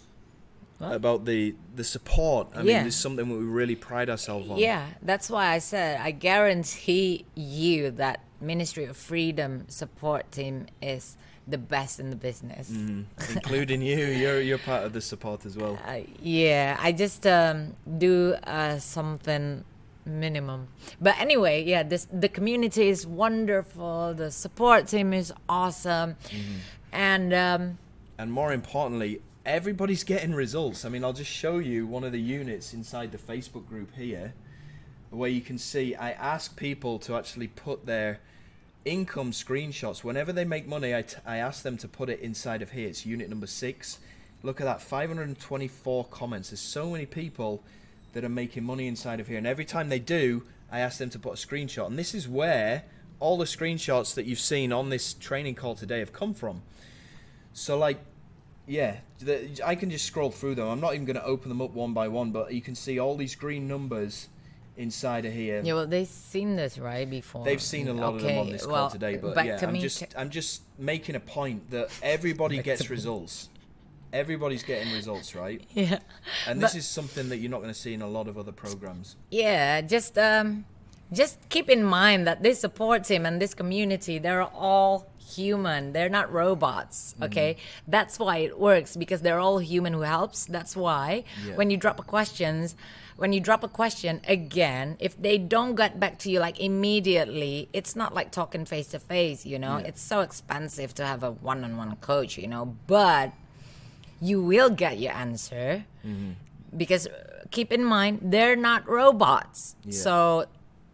about the support. I mean, it's something that we really pride ourselves on. Yeah, that's why I said I guarantee you that Ministry of Freedom support team is the best in the business. Including you. You're part of the support as well. Yeah, I just do something minimum. But anyway, yeah, the community is wonderful. The support team is awesome. And more importantly, everybody's getting results. I mean, I'll just show you one of the units inside the Facebook group here, where you can see I ask people to actually put their income screenshots. Whenever they make money, I ask them to put it inside of here. It's unit number 6. Look at that, 524 comments. There's so many people that are making money inside of here, and every time they do, I ask them to put a screenshot. And this is where all the screenshots that you've seen on this training call today have come from. So like, yeah, I can just scroll through them. I'm not even going to open them up one by one, but you can see all these green numbers inside of here. yeah, well, they've seen this right before. They've seen a lot of them on this call today, but back yeah, to me I'm just making a point that everybody gets results. Everybody's getting results, right? yeah, And this is something that you're not going to see in a lot of other programs. yeah, just just keep in mind that this support team and this community, they're all human. They're not robots, okay? That's why it works, because they're all human who helps. That's why when you drop a question, again, if they don't get back to you like immediately, it's not like talking face to face, you know? It's so expensive to have a one-on-one coach, you know, but you will get your answer because keep in mind, they're not robots. So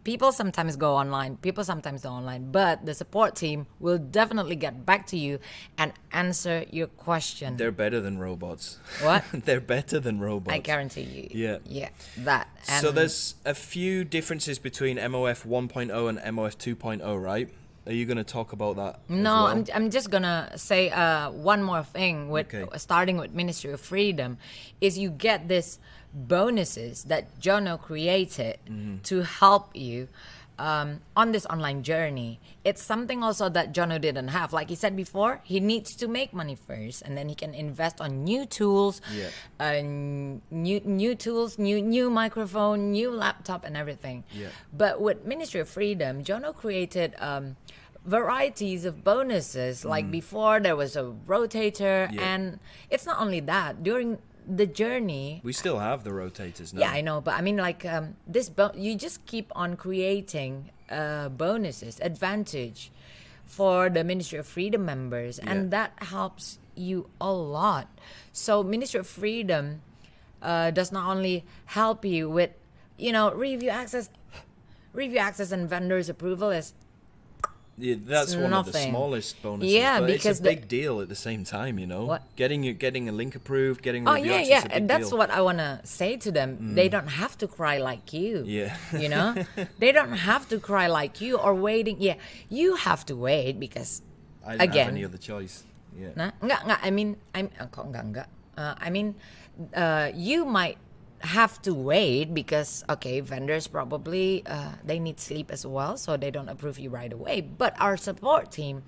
people sometimes go online, people sometimes go online, but the support team will definitely get back to you and answer your question. They're better than robots. What? They're better than robots. I guarantee you. Yeah. Yeah, that. And So there's a few differences between MOF 1.0 and MOF 2.0, right? Are you going to talk about that? No, as well? I'm just gonna say one more thing with starting with Ministry of Freedom is you get this bonuses that Jono created to help you on this online journey. It's something also that Jono didn't have. Like he said before, he needs to make money first, and then he can invest on new tools, new tools, new microphone, new laptop, and everything. But with Ministry of Freedom, Jono created varieties of bonuses. Like before, there was a rotator, and it's not only that. During the journey, We still have the rotators now. yeah, I know, but I mean, like you just keep on creating bonuses, advantage for the Ministry of Freedom members, and that helps you a lot. So Ministry of Freedom does not only help you with, review access and vendors approval is Yeah, that's one of the nothing. smallest bonuses. Yeah, but because it's a big deal at the same time, What? Getting a link approved, getting Oh review yeah, access yeah. is a big And that's deal. what I wanna say to them. They don't have to cry like you. Yeah. You know, they don't have to cry like you or waiting. Yeah, you have to wait because I didn't again. have any other choice. Yeah. Nah, enggak. I mean, you might have to wait because vendors probably they need sleep as well, so they don't approve you right away. But our support team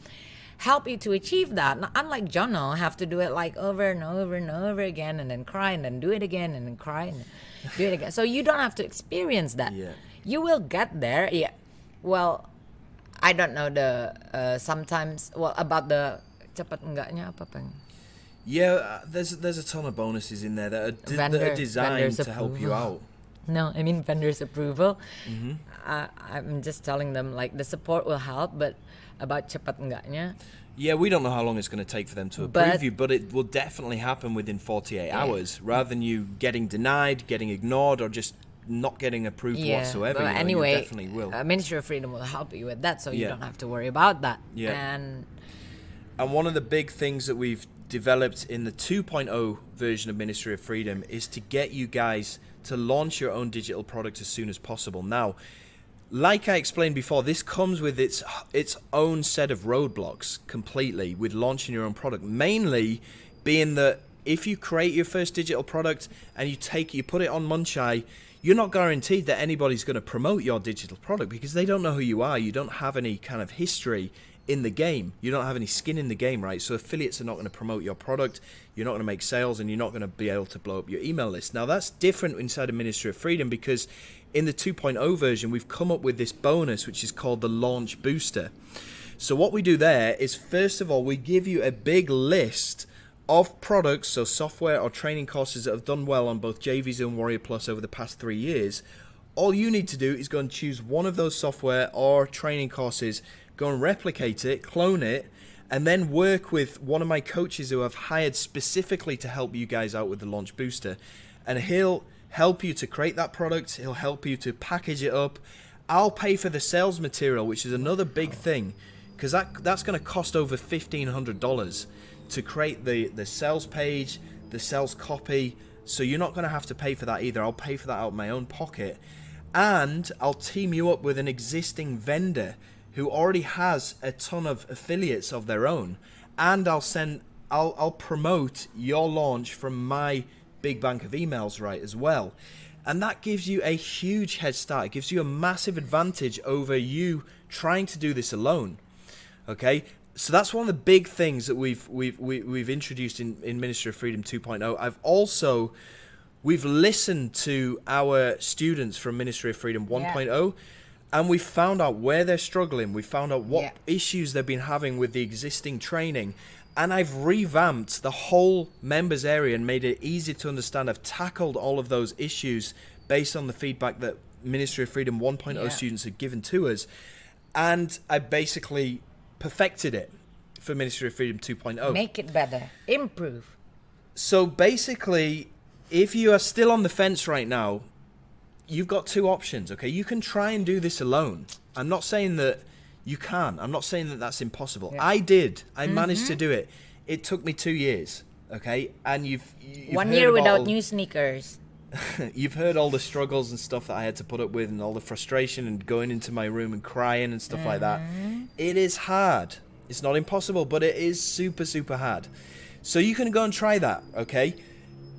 help you to achieve that. Now, unlike Jono, have to do it like over and over and over again, and then cry, and then do it again, and then cry, and do it again. So you don't have to experience that. Yeah. You will get there. Yeah. Well, I don't know sometimes. Well, about the cepat enggaknya apa Bang? Yeah, there's a ton of bonuses in there that are designed vendors to help you out. No, I mean vendors approval. I'm just telling them like the support will help, but about cepat enggaknya. Yeah, we don't know how long it's going to take for them to approve you, but it will definitely happen within 48 hours, rather than you getting denied, getting ignored, or just not getting approved whatsoever. But you anyway, definitely will. Ministry of Freedom will help you with that, so you don't have to worry about that. Yeah. And one of the big things that we've developed in the 2.0 version of Ministry of Freedom is to get you guys to launch your own digital product as soon as possible. Now, like I explained before, this comes with its own set of roadblocks completely with launching your own product, mainly being that if you create your first digital product and you put it on Munchai, you're not guaranteed that anybody's going to promote your digital product because they don't know who you are. You don't have any kind of history in the game. You don't have any skin in the game, right? So affiliates are not going to promote your product. You're not going to make sales, and you're not going to be able to blow up your email list. Now, that's different inside of Ministry of Freedom because in the 2.0 version, we've come up with this bonus, which is called the Launch Booster. So what we do there is, first of all, we give you a big list of products, so software or training courses that have done well on both jvzoo and Warrior Plus over the past 3 years. All you need to do is go and choose one of those software or training courses, go and replicate it, clone it, and then work with one of my coaches who I've hired specifically to help you guys out with the Launch Booster. And he'll help you to create that product. He'll help you to package it up. I'll pay for the sales material, which is another big thing, because that's going to cost over $1,500 to create the sales page, the sales copy. So you're not going to have to pay for that either. I'll pay for that out of my own pocket. And I'll team you up with an existing vendor who already has a ton of affiliates of their own, and I'll promote your launch from my big bank of emails, right, as well. And that gives you a huge head start. It gives you a massive advantage over you trying to do this alone. Okay, so that's one of the big things that we've introduced in Ministry of Freedom 2.0. We've listened to our students from Ministry of Freedom 1.0. and we found out where they're struggling. We found out what Yeah. issues they've been having with the existing training. And I've revamped the whole members area and made it easy to understand. I've tackled all of those issues based on the feedback that Ministry of Freedom 1.0 Yeah. students had given to us. And I basically perfected it for Ministry of Freedom 2.0. Make it better. Improve. So basically, if you are still on the fence right now, you've got two options, okay? You can try and do this alone. I'm not saying that you can. I'm not saying that that's impossible. Yeah. I did. I managed to do it. It took me 2 years, okay? And you've 1 heard year about without all- new sneakers. You've heard all the struggles and stuff that I had to put up with, and all the frustration and going into my room and crying and stuff like that. It is hard. It's not impossible, but it is super, super hard. So you can go and try that, okay?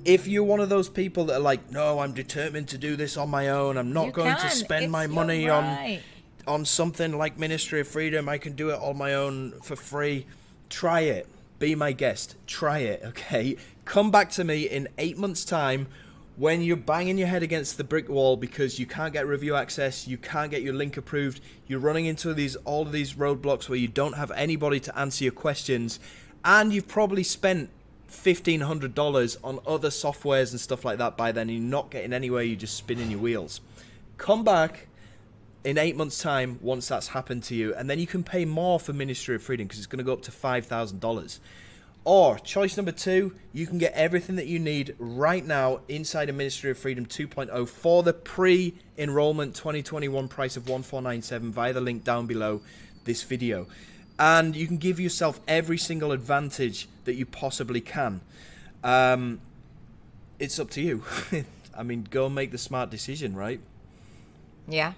If you're one of those people that are like, no, I'm determined to do this on my own. I'm not You going to can. spend It's my your money right. on something like Ministry of Freedom. I can do it on my own for free. Try it. Be my guest. Try it, okay? Come back to me in 8 months' time when you're banging your head against the brick wall because you can't get review access, you can't get your link approved, you're running into all of these roadblocks where you don't have anybody to answer your questions, and you've probably spent $1,500 on other softwares and stuff like that by then, and you're not getting anywhere, you're just spinning your wheels. Come back in 8 months' time once that's happened to you, and then you can pay more for Ministry of Freedom because it's going to go up to $5,000. Or choice number 2, you can get everything that you need right now inside of Ministry of Freedom 2.0 for the pre-enrollment 2021 price of $1,497 via the link down below this video. And you can give yourself every single advantage that you possibly can. It's up to you. I mean, go and make the smart decision, right? Yeah.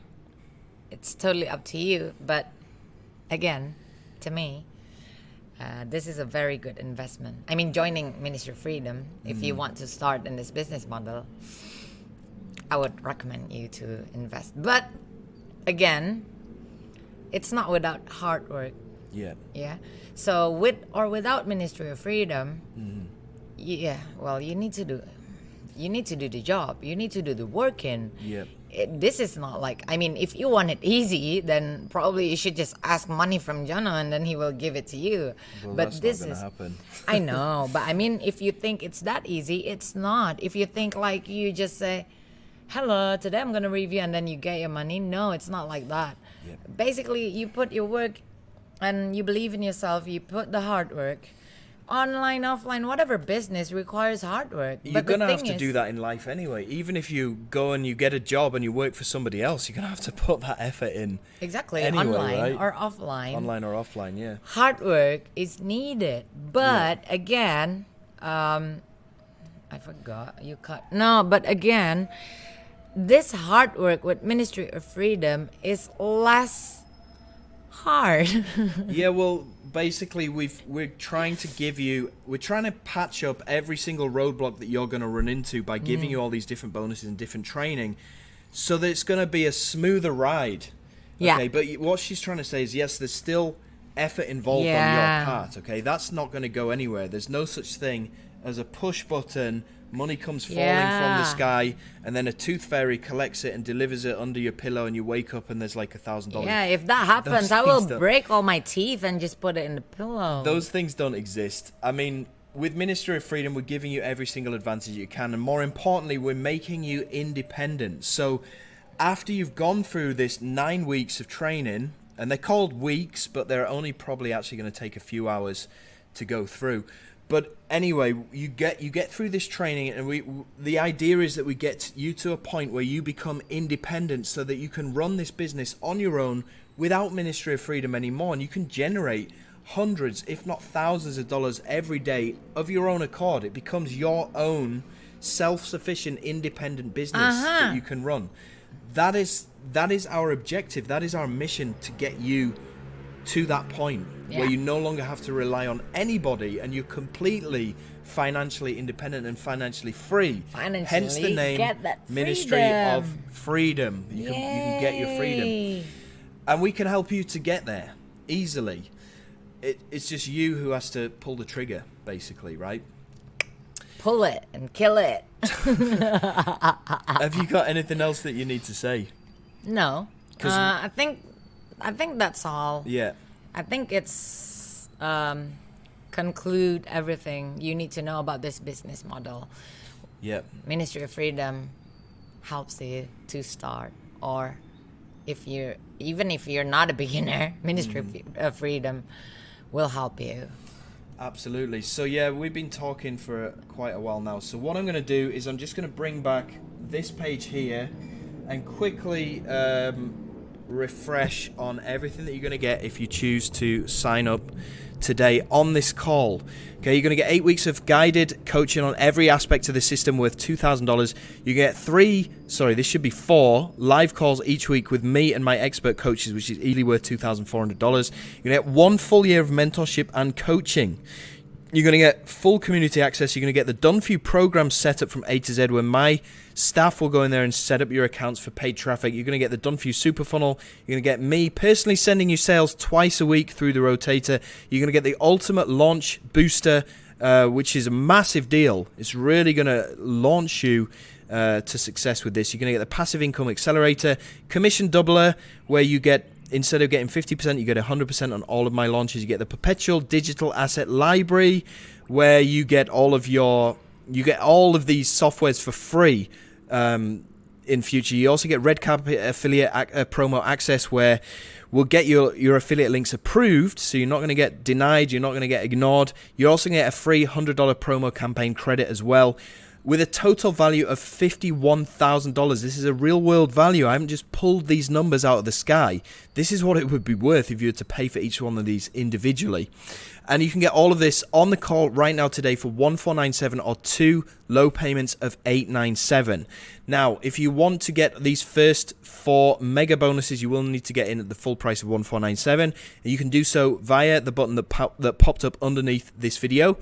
It's totally up to you. But again, to me, this is a very good investment. I mean, joining Ministry of Freedom, if you want to start in this business model, I would recommend you to invest. But again, it's not without hard work. Yeah. Yeah. So with or without Ministry of Freedom, yeah, well, you need to do the job. You need to do the work in. Yeah. This is not like, I mean, if you want it easy, then probably you should just ask money from Jono and then he will give it to you. Well, but that's this not is, gonna happen. I know, but I mean, if you think it's that easy, it's not. If you think like you just say, hello, today I'm going to review and then you get your money. No, it's not like that. Yep. Basically, you put your work and you believe in yourself, you put the hard work. Online, offline, whatever business requires hard work. You're But the going to have thing to is- do that in life anyway. Even if you go and you get a job and you work for somebody else, you're going to have to put that effort in. Exactly, Anyway, online right? or offline. Online or offline, yeah. Hard work is needed. But again, I forgot. You cut. No, but again, this hard work with Ministry of Freedom is less hard. Yeah, well, basically we're trying to patch up every single roadblock that you're going to run into by giving you all these different bonuses and different training so that it's going to be a smoother ride. Yeah. Okay, but what she's trying to say is, yes, there's still effort involved on Yeah. your part, okay? That's not going to go anywhere. There's no such thing as a push button, money comes falling from Yeah. the sky, and then a tooth fairy collects it and delivers it under your pillow, and you wake up and there's like $1,000. Yeah, if that happens, Those I will things don't- break all my teeth and just put it in the pillow. Those things don't exist. I mean, with Ministry of Freedom, we're giving you every single advantage you can, and more importantly, we're making you independent. So after you've gone through this 9 weeks of training, and they're called weeks, but they're only probably actually going to take a few hours to go through. But anyway, you get through this training, and the idea is that we get you to a point where you become independent so that you can run this business on your own without Ministry of Freedom anymore, and you can generate hundreds, if not thousands of dollars every day of your own accord. It becomes your own self-sufficient, independent business that you can run. That is our objective. That is our mission, to get you to that point where you no longer have to rely on anybody and you're completely financially independent and financially free. Financially, Hence the name get that Ministry of Freedom. You can get your freedom. Yay. And we can help you to get there easily. It's just you who has to pull the trigger, basically, right? Pull it and kill it. Have you got anything else that you need to say? No. I think that's all. Yeah. I think it's conclude everything you need to know about this business model. Yep. Ministry of Freedom helps you to start, or if you're not a beginner, Ministry of Freedom will help you. Absolutely. So yeah, we've been talking for quite a while now. So what I'm going to do is I'm just going to bring back this page here and quickly refresh on everything that you're going to get if you choose to sign up today on this call. Okay, you're going to get 8 weeks of guided coaching on every aspect of the system worth $2,000. You get 4 live calls each week with me and my expert coaches, which is easily worth $2,400. You're going to get 1 full year of mentorship and coaching. You're going to get full community access. You're going to get the Done For You program set up from A to Z, where my staff will go in there and set up your accounts for paid traffic. You're going to get the Done For You super funnel. You're going to get me personally sending you sales twice a week through the rotator. You're going to get the ultimate launch booster, which is a massive deal. It's really going to launch you to success with this. You're going to get the passive income accelerator, commission doubler, where you get, instead of getting 50%, you get 100% on all of my launches. You get the perpetual digital asset library, where you get all of these softwares for free in future. You also get Red Carpet affiliate promo access, where we'll get your affiliate links approved, so you're not going to get denied, you're not going to get ignored. You're also going to get a free $100 promo campaign credit as well, with a total value of $51,000. This is a real world value. I haven't just pulled these numbers out of the sky. This is what it would be worth if you were to pay for each one of these individually. And you can get all of this on the call right now today for $1,497 or 2 low payments of $897. Now, if you want to get these first 4 mega bonuses, you will need to get in at the full price of $1,497. And you can do so via the button that popped up underneath this video.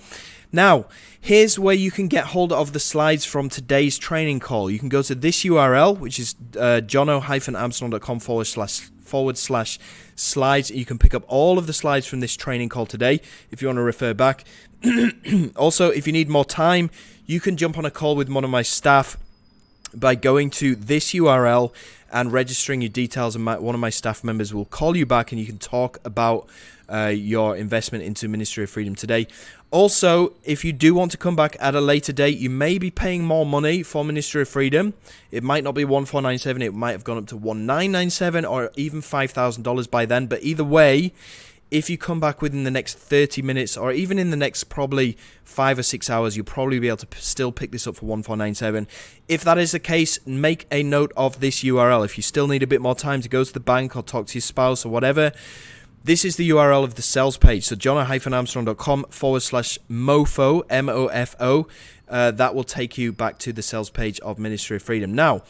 Now, here's where you can get hold of the slides from today's training call. You can go to this URL, which is jono-armstrong.com/slides. You can pick up all of the slides from this training call today if you want to refer back. Also, if you need more time, you can jump on a call with one of my staff by going to this URL and registering your details, and one of my staff members will call you back and you can talk about your investment into Ministry of Freedom today. Also, if you do want to come back at a later date, you may be paying more money for Ministry of Freedom. It might not be $1,497, it might have gone up to $1,997 or even $5,000 by then. But either way, if you come back within the next 30 minutes or even in the next probably 5 or 6 hours, you'll probably be able to still pick this up for $1,497. If that is the case, make a note of this URL. If you still need a bit more time to go to the bank or talk to your spouse or whatever, this is the URL of the sales page. So jono-armstrong.com/mofo, MOFO. That will take you back to the sales page of Ministry of Freedom. Now,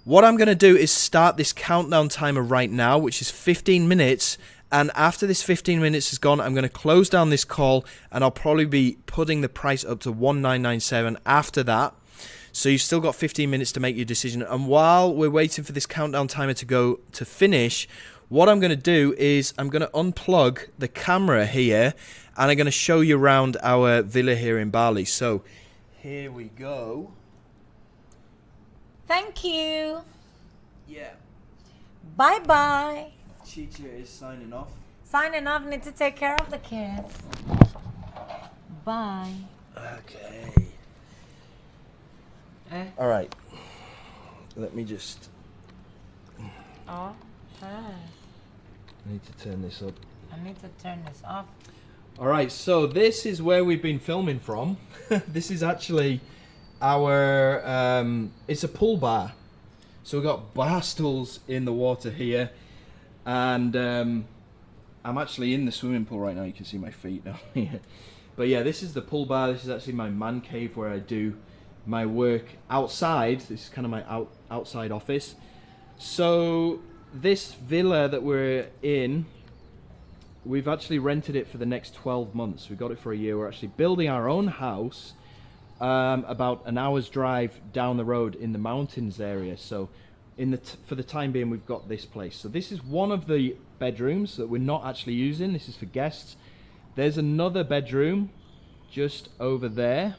what I'm going to do is start this countdown timer right now, which is 15 minutes. And after this 15 minutes is gone, I'm going to close down this call, and I'll probably be putting the price up to $1,997 after that. So you've still got 15 minutes to make your decision. And while we're waiting for this countdown timer to finish, what I'm going to do is I'm going to unplug the camera here, and I'm going to show you around our villa here in Bali. So here we go. Thank you. Yeah. Bye-bye. Chicha is signing off. Signing off. Need to take care of the kids. Bye. Okay. All right. Let me just... Oh, hi. I need to turn this up. I need to turn this off. All right, so this is where we've been filming from. This is actually our... it's a pool bar. So we've got bar stools in the water here. And I'm actually in the swimming pool right now. You can see my feet now. But yeah, this is the pool bar. This is actually my man cave where I do my work outside. This is kind of my outside office. So this villa that we're in, we've actually rented it for the next 12 months. We got it for a year. We're actually building our own house about an hour's drive down the road in the mountains area. So for the time being, we've got this place. So this is one of the bedrooms that we're not actually using. This is for guests. There's another bedroom just over there,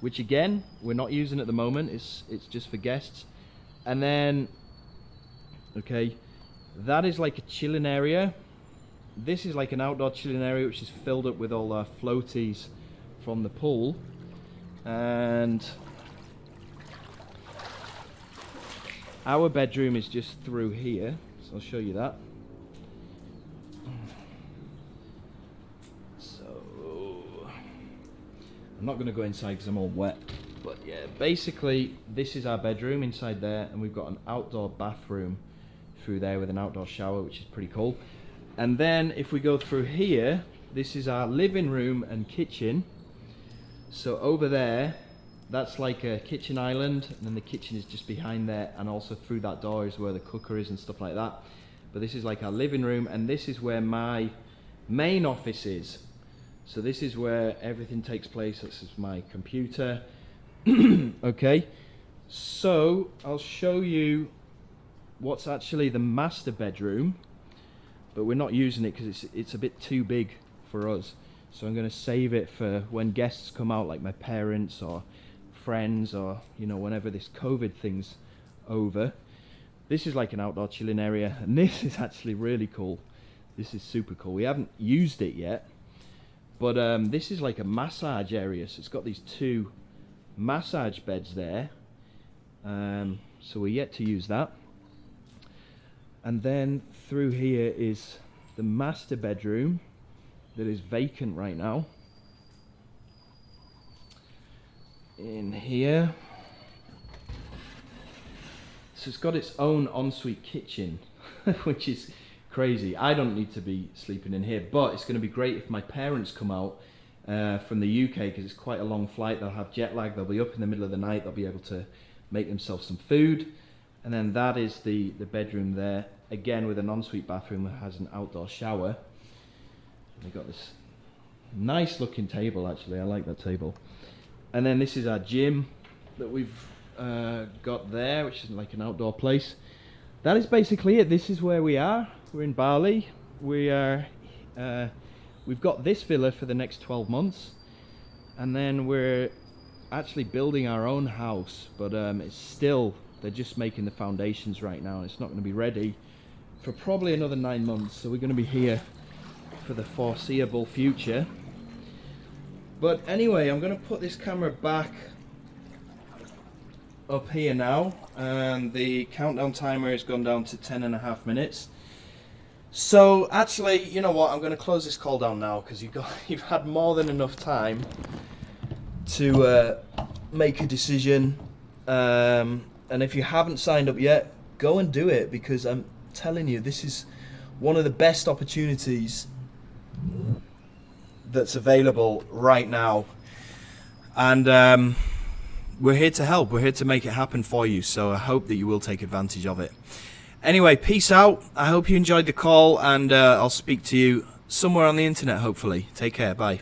which again, we're not using at the moment. It's just for guests. And then, okay, That is like a chilling area. This is like an outdoor chilling area which is filled up with all our floaties from the pool. And our bedroom is just through here, so I'll show you that. So I'm not going to go inside because I'm all wet, but yeah, basically this is our bedroom inside there, and we've got an outdoor bathroom through there with an outdoor shower, which is pretty cool. And then if we go through here, this is our living room and kitchen. So over there, that's like a kitchen island, and then the kitchen is just behind there, and also through that door is where the cooker is and stuff like that. But this is like our living room, and this is where my main office is. So this is where everything takes place. This is my computer. Okay, so I'll show you what's actually the master bedroom, but we're not using it because it's a bit too big for us. So I'm going to save it for when guests come out, like my parents or friends, or whenever this COVID thing's over. This is like an outdoor chilling area, and this is actually really cool. This is super cool. We haven't used it yet, but this is like a massage area. So it's got these 2 massage beds there. So we're yet to use that. And then through here is the master bedroom that is vacant right now. In here. So it's got its own ensuite kitchen, which is crazy. I don't need to be sleeping in here, but it's going to be great if my parents come out from the UK, because it's quite a long flight. They'll have jet lag, they'll be up in the middle of the night, they'll be able to make themselves some food. And then that is the bedroom there, again with an ensuite bathroom that has an outdoor shower. They've got this nice looking table, actually. I like that table. And then this is our gym that we've got there, which is like an outdoor place. That is basically it. This is where we are. We're in Bali. We've got this villa for the next 12 months, and then we're actually building our own house, but they're just making the foundations right now, and it's not going to be ready for probably another 9 months. So we're going to be here for the foreseeable future. But anyway, I'm going to put this camera back up here now, and the countdown timer has gone down to 10.5 minutes. So actually, you know what, I'm going to close this call down now, because you've had more than enough time to make a decision. And if you haven't signed up yet, go and do it, because I'm telling you, this is one of the best opportunities that's available right now, and we're here to help. We're here to make it happen for you, so I hope that you will take advantage of it. Anyway, peace out. I hope you enjoyed the call, and I'll speak to you somewhere on the internet, hopefully. Take care. Bye.